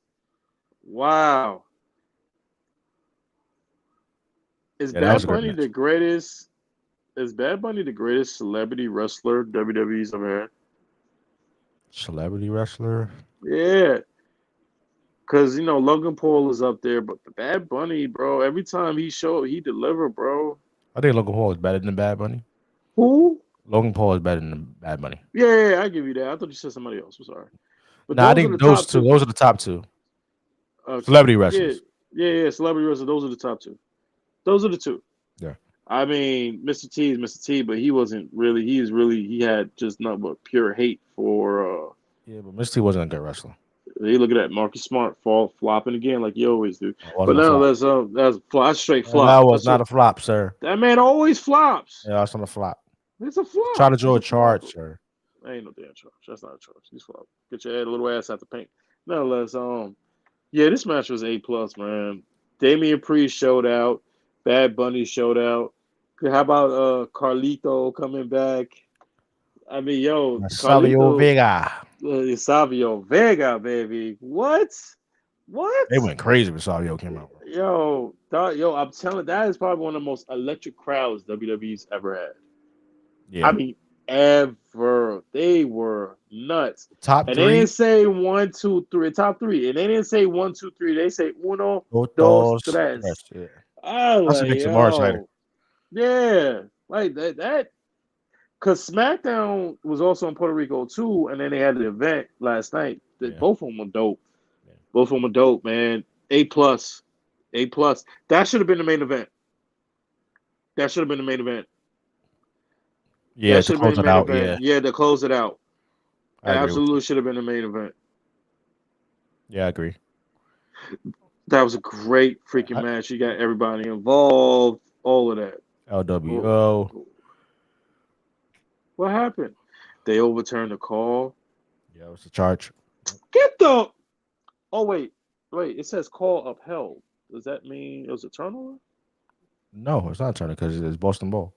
Speaker 5: Wow. Is
Speaker 1: Yeah, that was
Speaker 5: Bad
Speaker 1: a great
Speaker 5: Bunny
Speaker 1: match.
Speaker 5: the greatest? Is Bad Bunny the greatest celebrity wrestler WWE's ever had?
Speaker 1: Celebrity wrestler.
Speaker 5: Yeah. Cause Logan Paul is up there, but the Bad Bunny, bro, every time he showed, he delivered, bro.
Speaker 1: I think Logan Paul is better than Bad Bunny.
Speaker 5: Who?
Speaker 1: Logan Paul is better than Bad Bunny.
Speaker 5: Yeah, I give you that. I thought you said somebody else. I'm sorry. But
Speaker 1: No, I
Speaker 5: those are
Speaker 1: think
Speaker 5: the
Speaker 1: those
Speaker 5: top
Speaker 1: two.
Speaker 5: two.
Speaker 1: Those are the top two.
Speaker 5: Okay.
Speaker 1: Celebrity wrestlers.
Speaker 5: Yeah. Celebrity wrestler. Those are the top two. Those are the two.
Speaker 1: Yeah.
Speaker 5: I mean, Mr. T is Mr. T, but he wasn't really. He had just not but pure hate for.
Speaker 1: Yeah, but Misty wasn't a good wrestler.
Speaker 5: Hey, look at that, Marcus Smart flopping again like you always do.
Speaker 1: It
Speaker 5: But
Speaker 1: wasn't a flop.
Speaker 5: that's straight
Speaker 1: And
Speaker 5: flop.
Speaker 1: that was
Speaker 5: That's
Speaker 1: not a flop, sir.
Speaker 5: that man always flops.
Speaker 1: Yeah, that's not a flop.
Speaker 5: It's a flop.
Speaker 1: Try to draw a
Speaker 5: It's flop.
Speaker 1: chart, sir.
Speaker 5: Ain't no damn charge. That's not a charge. He's flop. Get your little ass out the paint. Nonetheless, yeah, this match was A plus, man. Damian Priest showed out. Bad Bunny showed out. How about Carlito coming back? I mean, yo,
Speaker 1: Savio
Speaker 5: Carlito,
Speaker 1: Vega.
Speaker 5: Savio Vega, baby. What?
Speaker 1: They went crazy when Savio came out.
Speaker 5: Yo, I'm telling that is probably one of the most electric crowds WWE's ever had.
Speaker 1: Yeah.
Speaker 5: I mean, ever. They were nuts.
Speaker 1: Top
Speaker 5: And
Speaker 1: three.
Speaker 5: they didn't say 1, 2, 3, top three. And they didn't say 1, 2, 3. They say uno, dos,
Speaker 1: Dos,
Speaker 5: tres.
Speaker 1: tres. Yeah.
Speaker 5: I was
Speaker 1: That's what
Speaker 5: like,
Speaker 1: makes it more exciting.
Speaker 5: yeah, like that. Because SmackDown was also in Puerto Rico too, and then they had the event last night.
Speaker 1: Yeah.
Speaker 5: Both of them were dope.
Speaker 1: Yeah.
Speaker 5: Both of them were dope, man. A plus. That should have been the main event.
Speaker 1: Yeah,
Speaker 5: That should
Speaker 1: to
Speaker 5: have been
Speaker 1: close
Speaker 5: the
Speaker 1: it
Speaker 5: main
Speaker 1: out.
Speaker 5: event.
Speaker 1: Yeah,
Speaker 5: To close it out.
Speaker 1: I agree.
Speaker 5: Absolutely should have been the main event.
Speaker 1: Yeah, I agree.
Speaker 5: That was a great freaking match. You got everybody involved, all of that.
Speaker 1: LWO.
Speaker 5: What happened? They overturned the call.
Speaker 1: Yeah, it was a charge.
Speaker 5: Get the. Oh wait. It says call upheld. Does that mean it was a turnover?
Speaker 1: No, it's not a turn because it's Boston Ball.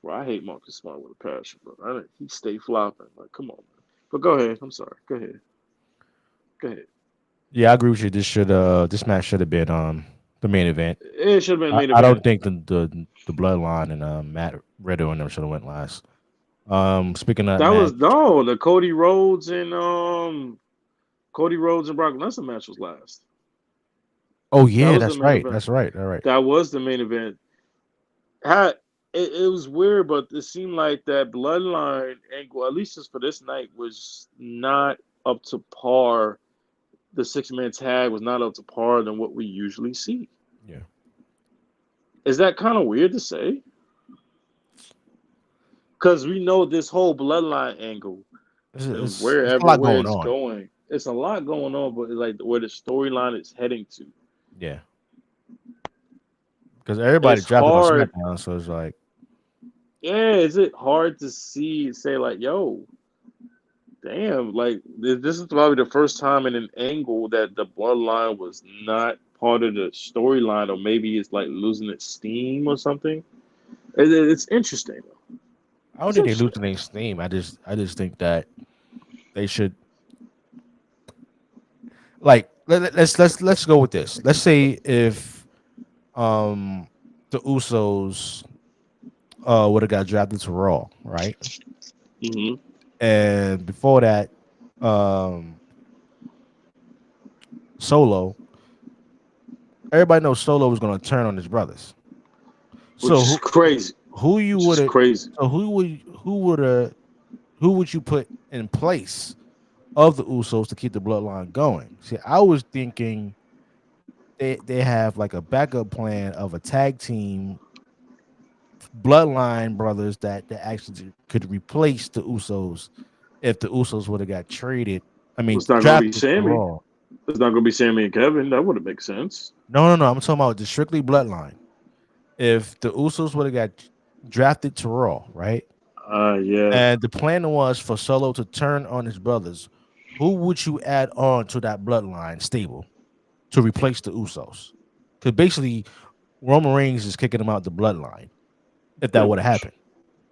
Speaker 5: Well, I hate Marcus Smart with a passion, but he stay flopping. Like, come on, man. But go ahead. I'm sorry. Go ahead.
Speaker 1: Yeah, I agree with you. This match should have been the main event.
Speaker 5: It should have been main event.
Speaker 1: I don't think the Bloodline and Matt Riddle and them should have went last. Speaking of
Speaker 5: that
Speaker 1: match,
Speaker 5: was the Cody Rhodes and Brock Lesnar match was last.
Speaker 1: oh yeah,
Speaker 5: was
Speaker 1: that's
Speaker 5: the main
Speaker 1: right.
Speaker 5: event.
Speaker 1: That's right. All right.
Speaker 5: That was the main event. It was weird, but it seemed like that Bloodline angle, at least just for this night, was not up to par. The 6-man tag was not up to par than what we usually see.
Speaker 1: Yeah.
Speaker 5: Is that kind of weird to say? Because we know this whole Bloodline angle,
Speaker 1: It's
Speaker 5: where
Speaker 1: a lot
Speaker 5: it's
Speaker 1: going on.
Speaker 5: going. It's a lot going on, but like where the storyline is heading to.
Speaker 1: Yeah. Because everybody
Speaker 5: It's
Speaker 1: dropped
Speaker 5: hard.
Speaker 1: it on SmackDown, so it's like,
Speaker 5: Yeah, is it hard to say like, yo, damn, like this is probably the first time in an angle that the Bloodline was not part of the storyline, or maybe it's like losing its steam or something. It's interesting though.
Speaker 1: I don't think they're losing their steam. I just think that they should like let's go with this. Let's say if the Usos would have got drafted to Raw, right?
Speaker 5: Mm-hmm.
Speaker 1: And before that, Solo. Everybody knows Solo was going to turn on his brothers.
Speaker 5: Which is crazy.
Speaker 1: Who you would have?
Speaker 5: Crazy.
Speaker 1: So who would you put in place of the Usos to keep the bloodline going. See, I was thinking they have like a backup plan of a tag team bloodline brothers that actually could replace the Usos if the Usos would have got traded. I mean,
Speaker 5: It's not gonna be
Speaker 1: drafted to
Speaker 5: Sammy.
Speaker 1: Raw.
Speaker 5: It's not gonna be Sammy and Kevin. That wouldn't make sense.
Speaker 1: No. I'm talking about the strictly bloodline. If the Usos would have got drafted to Raw, right?
Speaker 5: Yeah.
Speaker 1: And the plan was for Solo to turn on his brothers. Who would you add on to that bloodline stable to replace the Usos? Because basically, Roman Reigns is kicking them out the bloodline if that
Speaker 5: Pretty
Speaker 1: would have
Speaker 5: much.
Speaker 1: happened.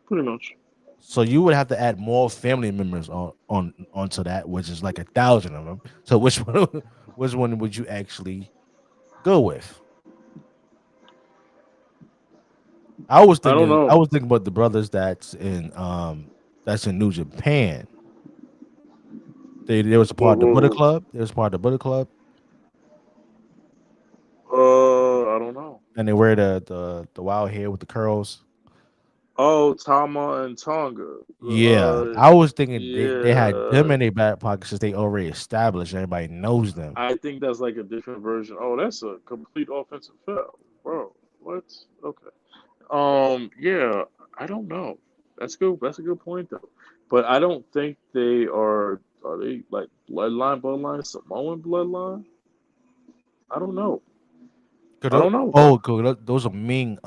Speaker 5: Pretty much.
Speaker 1: So you would have to add more family members on onto that, which is like 1,000 of them. So which one which one would you actually go with? I was
Speaker 5: I don't
Speaker 1: thinking
Speaker 5: know.
Speaker 1: about the brothers that's in New Japan. They was a part of the Buddha
Speaker 5: Well,
Speaker 1: Club. They was part of the Buddha Club,
Speaker 5: I don't know.
Speaker 1: and they wear the wild hair with the curls.
Speaker 5: Oh, Tama and Tonga.
Speaker 1: Yeah, I was thinking they had them
Speaker 5: Yeah.
Speaker 1: in their back pocket since they already established. Everybody knows them.
Speaker 5: I think that's like a different version. Oh, that's a complete offensive foul, bro. What? Okay. Yeah. I don't know. That's good. That's a good point though. But I don't think they are. Are they like bloodline, Samoan bloodline? I don't know. I don't know, bro.
Speaker 1: Those are Ming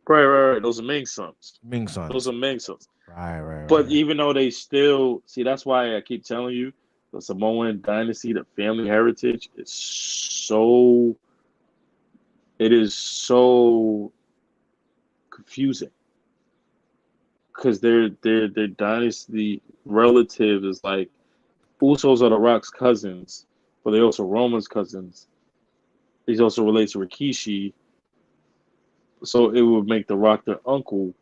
Speaker 5: Right. Those are Ming sons.
Speaker 1: Ming
Speaker 5: Those
Speaker 1: sons.
Speaker 5: are Ming sons. But
Speaker 1: Right.
Speaker 5: even though they still see, that's why I keep telling you, the Samoan dynasty, the family heritage is so. It is so confusing because their dynasty relative is like Usos are the Rock's cousins, but they also Roman's cousins. He's also related to Rikishi, so it would make the Rock their uncle.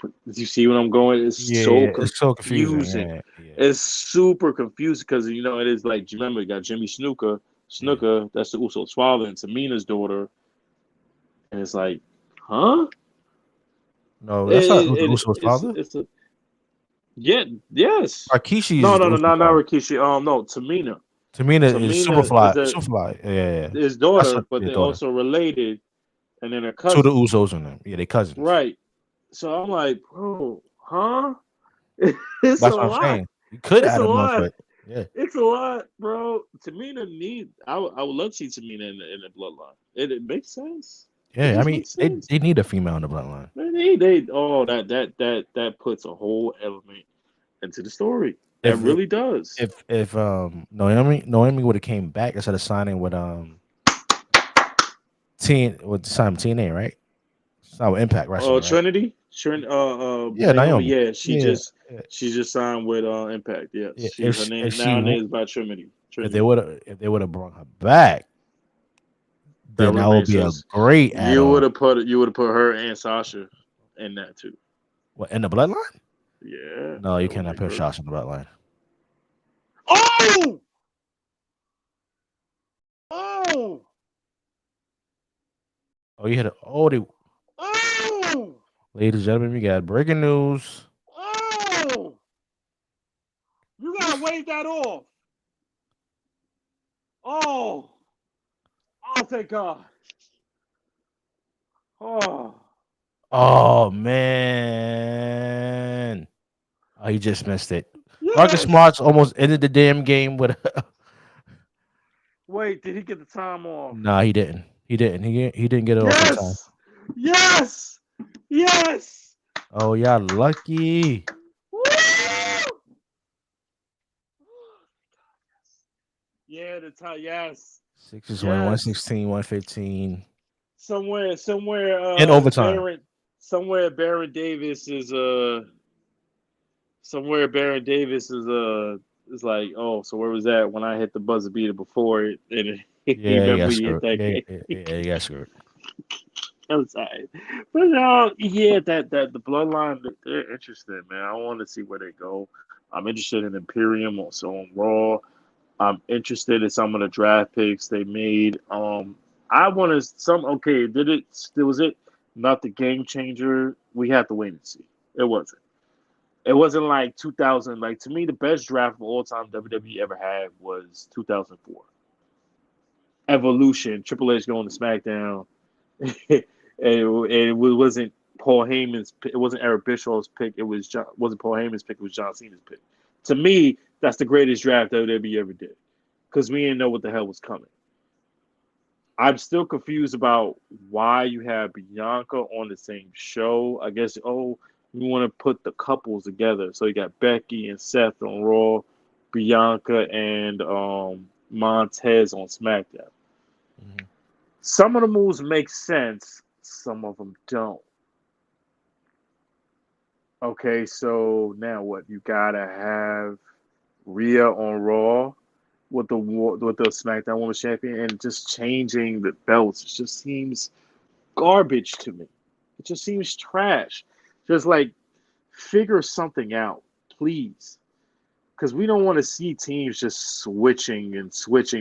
Speaker 5: Do you see what I'm going? It's so
Speaker 1: Yeah, it's so confusing.
Speaker 5: confusing.
Speaker 1: Yeah.
Speaker 5: It's super confusing because it is like. Do you remember? You got Jimmy Snuka.
Speaker 1: Yeah.
Speaker 5: Snuka, that's the Usos' father, and Tamina's daughter. And it's like, huh?
Speaker 1: No,
Speaker 5: It,
Speaker 1: that's not
Speaker 5: it, it
Speaker 1: Uso's father.
Speaker 5: it's a yeah, yes.
Speaker 1: Arkishi
Speaker 5: No,
Speaker 1: is
Speaker 5: no, no,
Speaker 1: Uso's
Speaker 5: not
Speaker 1: father.
Speaker 5: Rikishi. No, Tamina.
Speaker 1: Tamina is
Speaker 5: Tamina is
Speaker 1: Superfly.
Speaker 5: the
Speaker 1: Superfly. Yeah.
Speaker 5: his
Speaker 1: That's
Speaker 5: daughter,
Speaker 1: her,
Speaker 5: but
Speaker 1: yeah,
Speaker 5: they're
Speaker 1: daughter.
Speaker 5: also related, and then they're
Speaker 1: To the
Speaker 5: cousins.
Speaker 1: Usos in them. Yeah, they cousins.
Speaker 5: Right. So I'm like, bro, huh? It's a
Speaker 1: That's what I'm
Speaker 5: lot.
Speaker 1: saying. You could
Speaker 5: It's
Speaker 1: add
Speaker 5: a
Speaker 1: them up,
Speaker 5: lot.
Speaker 1: but yeah.
Speaker 5: It's a lot, bro. Tamina need. I would love to see Tamina in the bloodline. It makes sense. It
Speaker 1: Yeah, I
Speaker 5: just
Speaker 1: mean
Speaker 5: makes sense.
Speaker 1: they need a female in the bloodline.
Speaker 5: Man, that puts a whole element into the story. That
Speaker 1: If
Speaker 5: really does.
Speaker 1: if Noemi would have came back instead of signing with Simon TNA, right? Sign with Impact Wrestling, right?
Speaker 5: Trinity,
Speaker 1: Yeah,
Speaker 5: Naomi.
Speaker 1: Naomi.
Speaker 5: Yeah,
Speaker 1: Yeah, yeah,
Speaker 5: she just signed with Impact. Yes,
Speaker 1: yeah.
Speaker 5: her name
Speaker 1: If she
Speaker 5: now named by Trinity.
Speaker 1: if they
Speaker 5: Trinity.
Speaker 1: would have brought her back,
Speaker 5: That
Speaker 1: then
Speaker 5: would
Speaker 1: that
Speaker 5: have
Speaker 1: would
Speaker 5: made
Speaker 1: be a
Speaker 5: sense.
Speaker 1: great add on.
Speaker 5: You would have put her and Sasha in that too.
Speaker 1: What in the bloodline?
Speaker 5: Yeah,
Speaker 1: No, you
Speaker 5: that would
Speaker 1: cannot
Speaker 5: make
Speaker 1: put
Speaker 5: her.
Speaker 1: shots in the bloodline.
Speaker 5: Oh! Oh!
Speaker 1: Oh, you hit it. Oh,
Speaker 5: Oh!
Speaker 1: ladies and gentlemen, we got breaking news.
Speaker 5: Oh! You gotta wave that off. Oh! Oh, thank God. Oh.
Speaker 1: Oh man. Oh, he just missed it. Marcus
Speaker 5: Yes!
Speaker 1: Smart's almost ended the damn game with
Speaker 5: Wait, did he get the time off?
Speaker 1: Nah, he didn't. He didn't get it off in time.
Speaker 5: Yes! Yes! Yes!
Speaker 1: Oh, y'all lucky.
Speaker 5: Woo! Yeah, the time. Yes.
Speaker 1: 6 win,
Speaker 5: Yes.
Speaker 1: 116, 115.
Speaker 5: Somewhere,
Speaker 1: In overtime.
Speaker 5: Baron Davis is like, oh, so where was that when I hit the buzzer beater before it? And he
Speaker 1: Yeah, he
Speaker 5: remember
Speaker 1: got
Speaker 5: he hit
Speaker 1: screwed.
Speaker 5: that
Speaker 1: Yeah,
Speaker 5: game.
Speaker 1: he got screwed.
Speaker 5: I'm sorry, but yeah, that the bloodline, they're interested, man. I want to see where they go. I'm interested in Imperium, also on Raw. I'm interested in some of the draft picks they made. I want to okay. Did it? Was it not the game changer? We have to wait and see. It wasn't. It wasn't like 2000. Like to me, the best draft of all time WWE ever had was 2004. Evolution, Triple H going to SmackDown, and it wasn't Paul Heyman's. It wasn't Eric Bischoff's pick. It wasn't Paul Heyman's pick. It was John Cena's pick. To me, that's the greatest draft WWE ever did, because we didn't know what the hell was coming. I'm still confused about why you have Bianca on the same show. I guess we want to put the couples together. So you got Becky and Seth on Raw, Bianca and Montez on SmackDown.
Speaker 1: Mhm.
Speaker 5: Some of the moves make sense, some of them don't. Okay, so now what? You gotta have Rhea on Raw with the SmackDown Women's Champion, and just changing the belts. It just seems garbage to me. It just seems trash. Just like figure something out, please. Because we don't want to see teams just switching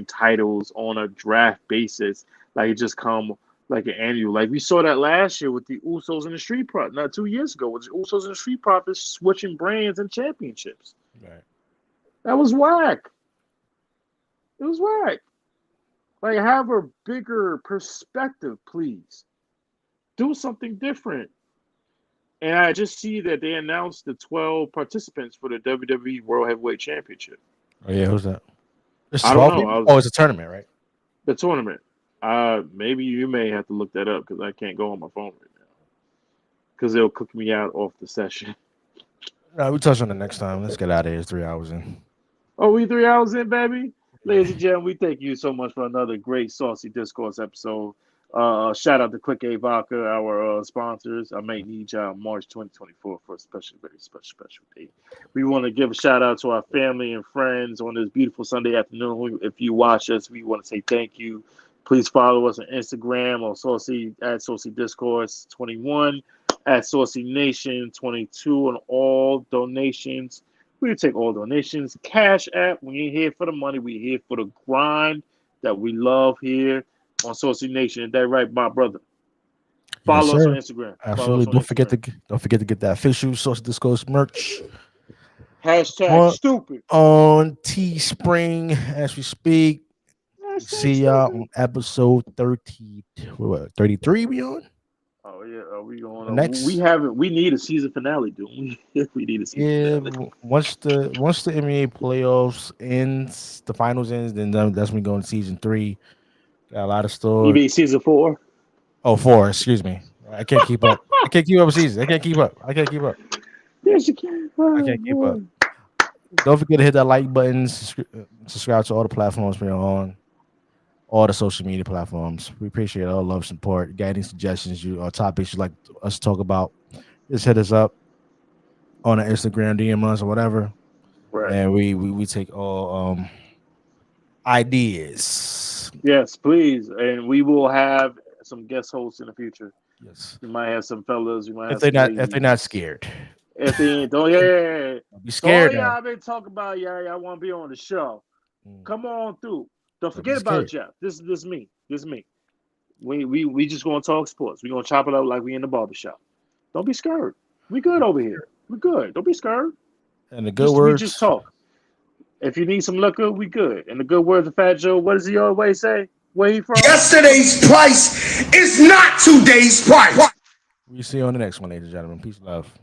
Speaker 5: titles on a draft basis, like it just come like an annual. Like we saw that last year with the Usos and the Street Profits, not 2 years ago, with the Usos and the Street Profits switching brands and championships.
Speaker 1: Right.
Speaker 5: That was whack. It was whack. Like, have a bigger perspective, please. Do something different. And I just see that they announced the 12 participants for the WWE World Heavyweight Championship.
Speaker 1: Oh yeah, who's that? It's
Speaker 5: I don't
Speaker 1: 12
Speaker 5: know.
Speaker 1: people? Oh, it's a tournament, right?
Speaker 5: The tournament. Maybe you may have to look that up because I can't go on my phone right now. Because they'll cook me out off the session.
Speaker 1: No, we touch on it next time. Let's get out of here. It's 3 hours in.
Speaker 5: Oh, we 3 hours in, baby? Ladies and gentlemen, we thank you so much for another great Saucy Discourse episode. Shout out to Quick A Vodka, our sponsors. I may need y'all March 2024 for a special, very special day. We want to give a shout out to our family and friends on this beautiful Sunday afternoon. If you watch us, we want to say thank you. Please follow us on Instagram or Saucy at Saucy Discourse 21, at Saucy Nation 22 on all donations. We take all donations. Cash App. We ain't here for the money. We here for the grind that we love here on Saucy Nation. Is that right, my brother? Follow us on Instagram.
Speaker 1: Absolutely. Don't forget to get that official Saucy Discourse merch.
Speaker 5: Hashtag stupid
Speaker 1: on Teespring as we speak. See y'all on episode 33. We on?
Speaker 5: Oh yeah, are we going
Speaker 1: next?
Speaker 5: We need a season finale, dude. We need a season finale.
Speaker 1: Once the NBA playoffs ends, the finals ends, then that's when we go into season 3. Got a lot of stories.
Speaker 5: You mean season 4?
Speaker 1: Oh, 4. Excuse me. I can't keep up. I can't keep up with season. I can't keep up.
Speaker 5: Yes, you can.
Speaker 1: I can't keep up. Don't forget to hit that like button. Subscribe to all the platforms we're on. All the social media platforms. We appreciate all love, support. Got any suggestions or topics you'd like us to talk about? Just hit us up on the Instagram, DM us or whatever.
Speaker 5: Right.
Speaker 1: And we take all ideas.
Speaker 5: Yes, please. And we will have some guest hosts in the future.
Speaker 1: Yes.
Speaker 5: We might have some fellas. We might have
Speaker 1: if they're not scared.
Speaker 5: If they don't,
Speaker 1: Don't be scared.
Speaker 5: All y'all been talking about, y'all want to be on the show. Come on through. Don't forget about Jeff. This is me. We just gonna talk sports. We gonna chop it up like we in the barbershop. Don't be scared. We good over here. We good. Don't be scared.
Speaker 1: And the good words.
Speaker 5: We just talk. If you need some liquor, we good. And the good words of Fat Joe, what does he always say? Where he from?
Speaker 3: Yesterday's price is not today's price.
Speaker 1: We see you on the next one, ladies and gentlemen. Peace, love.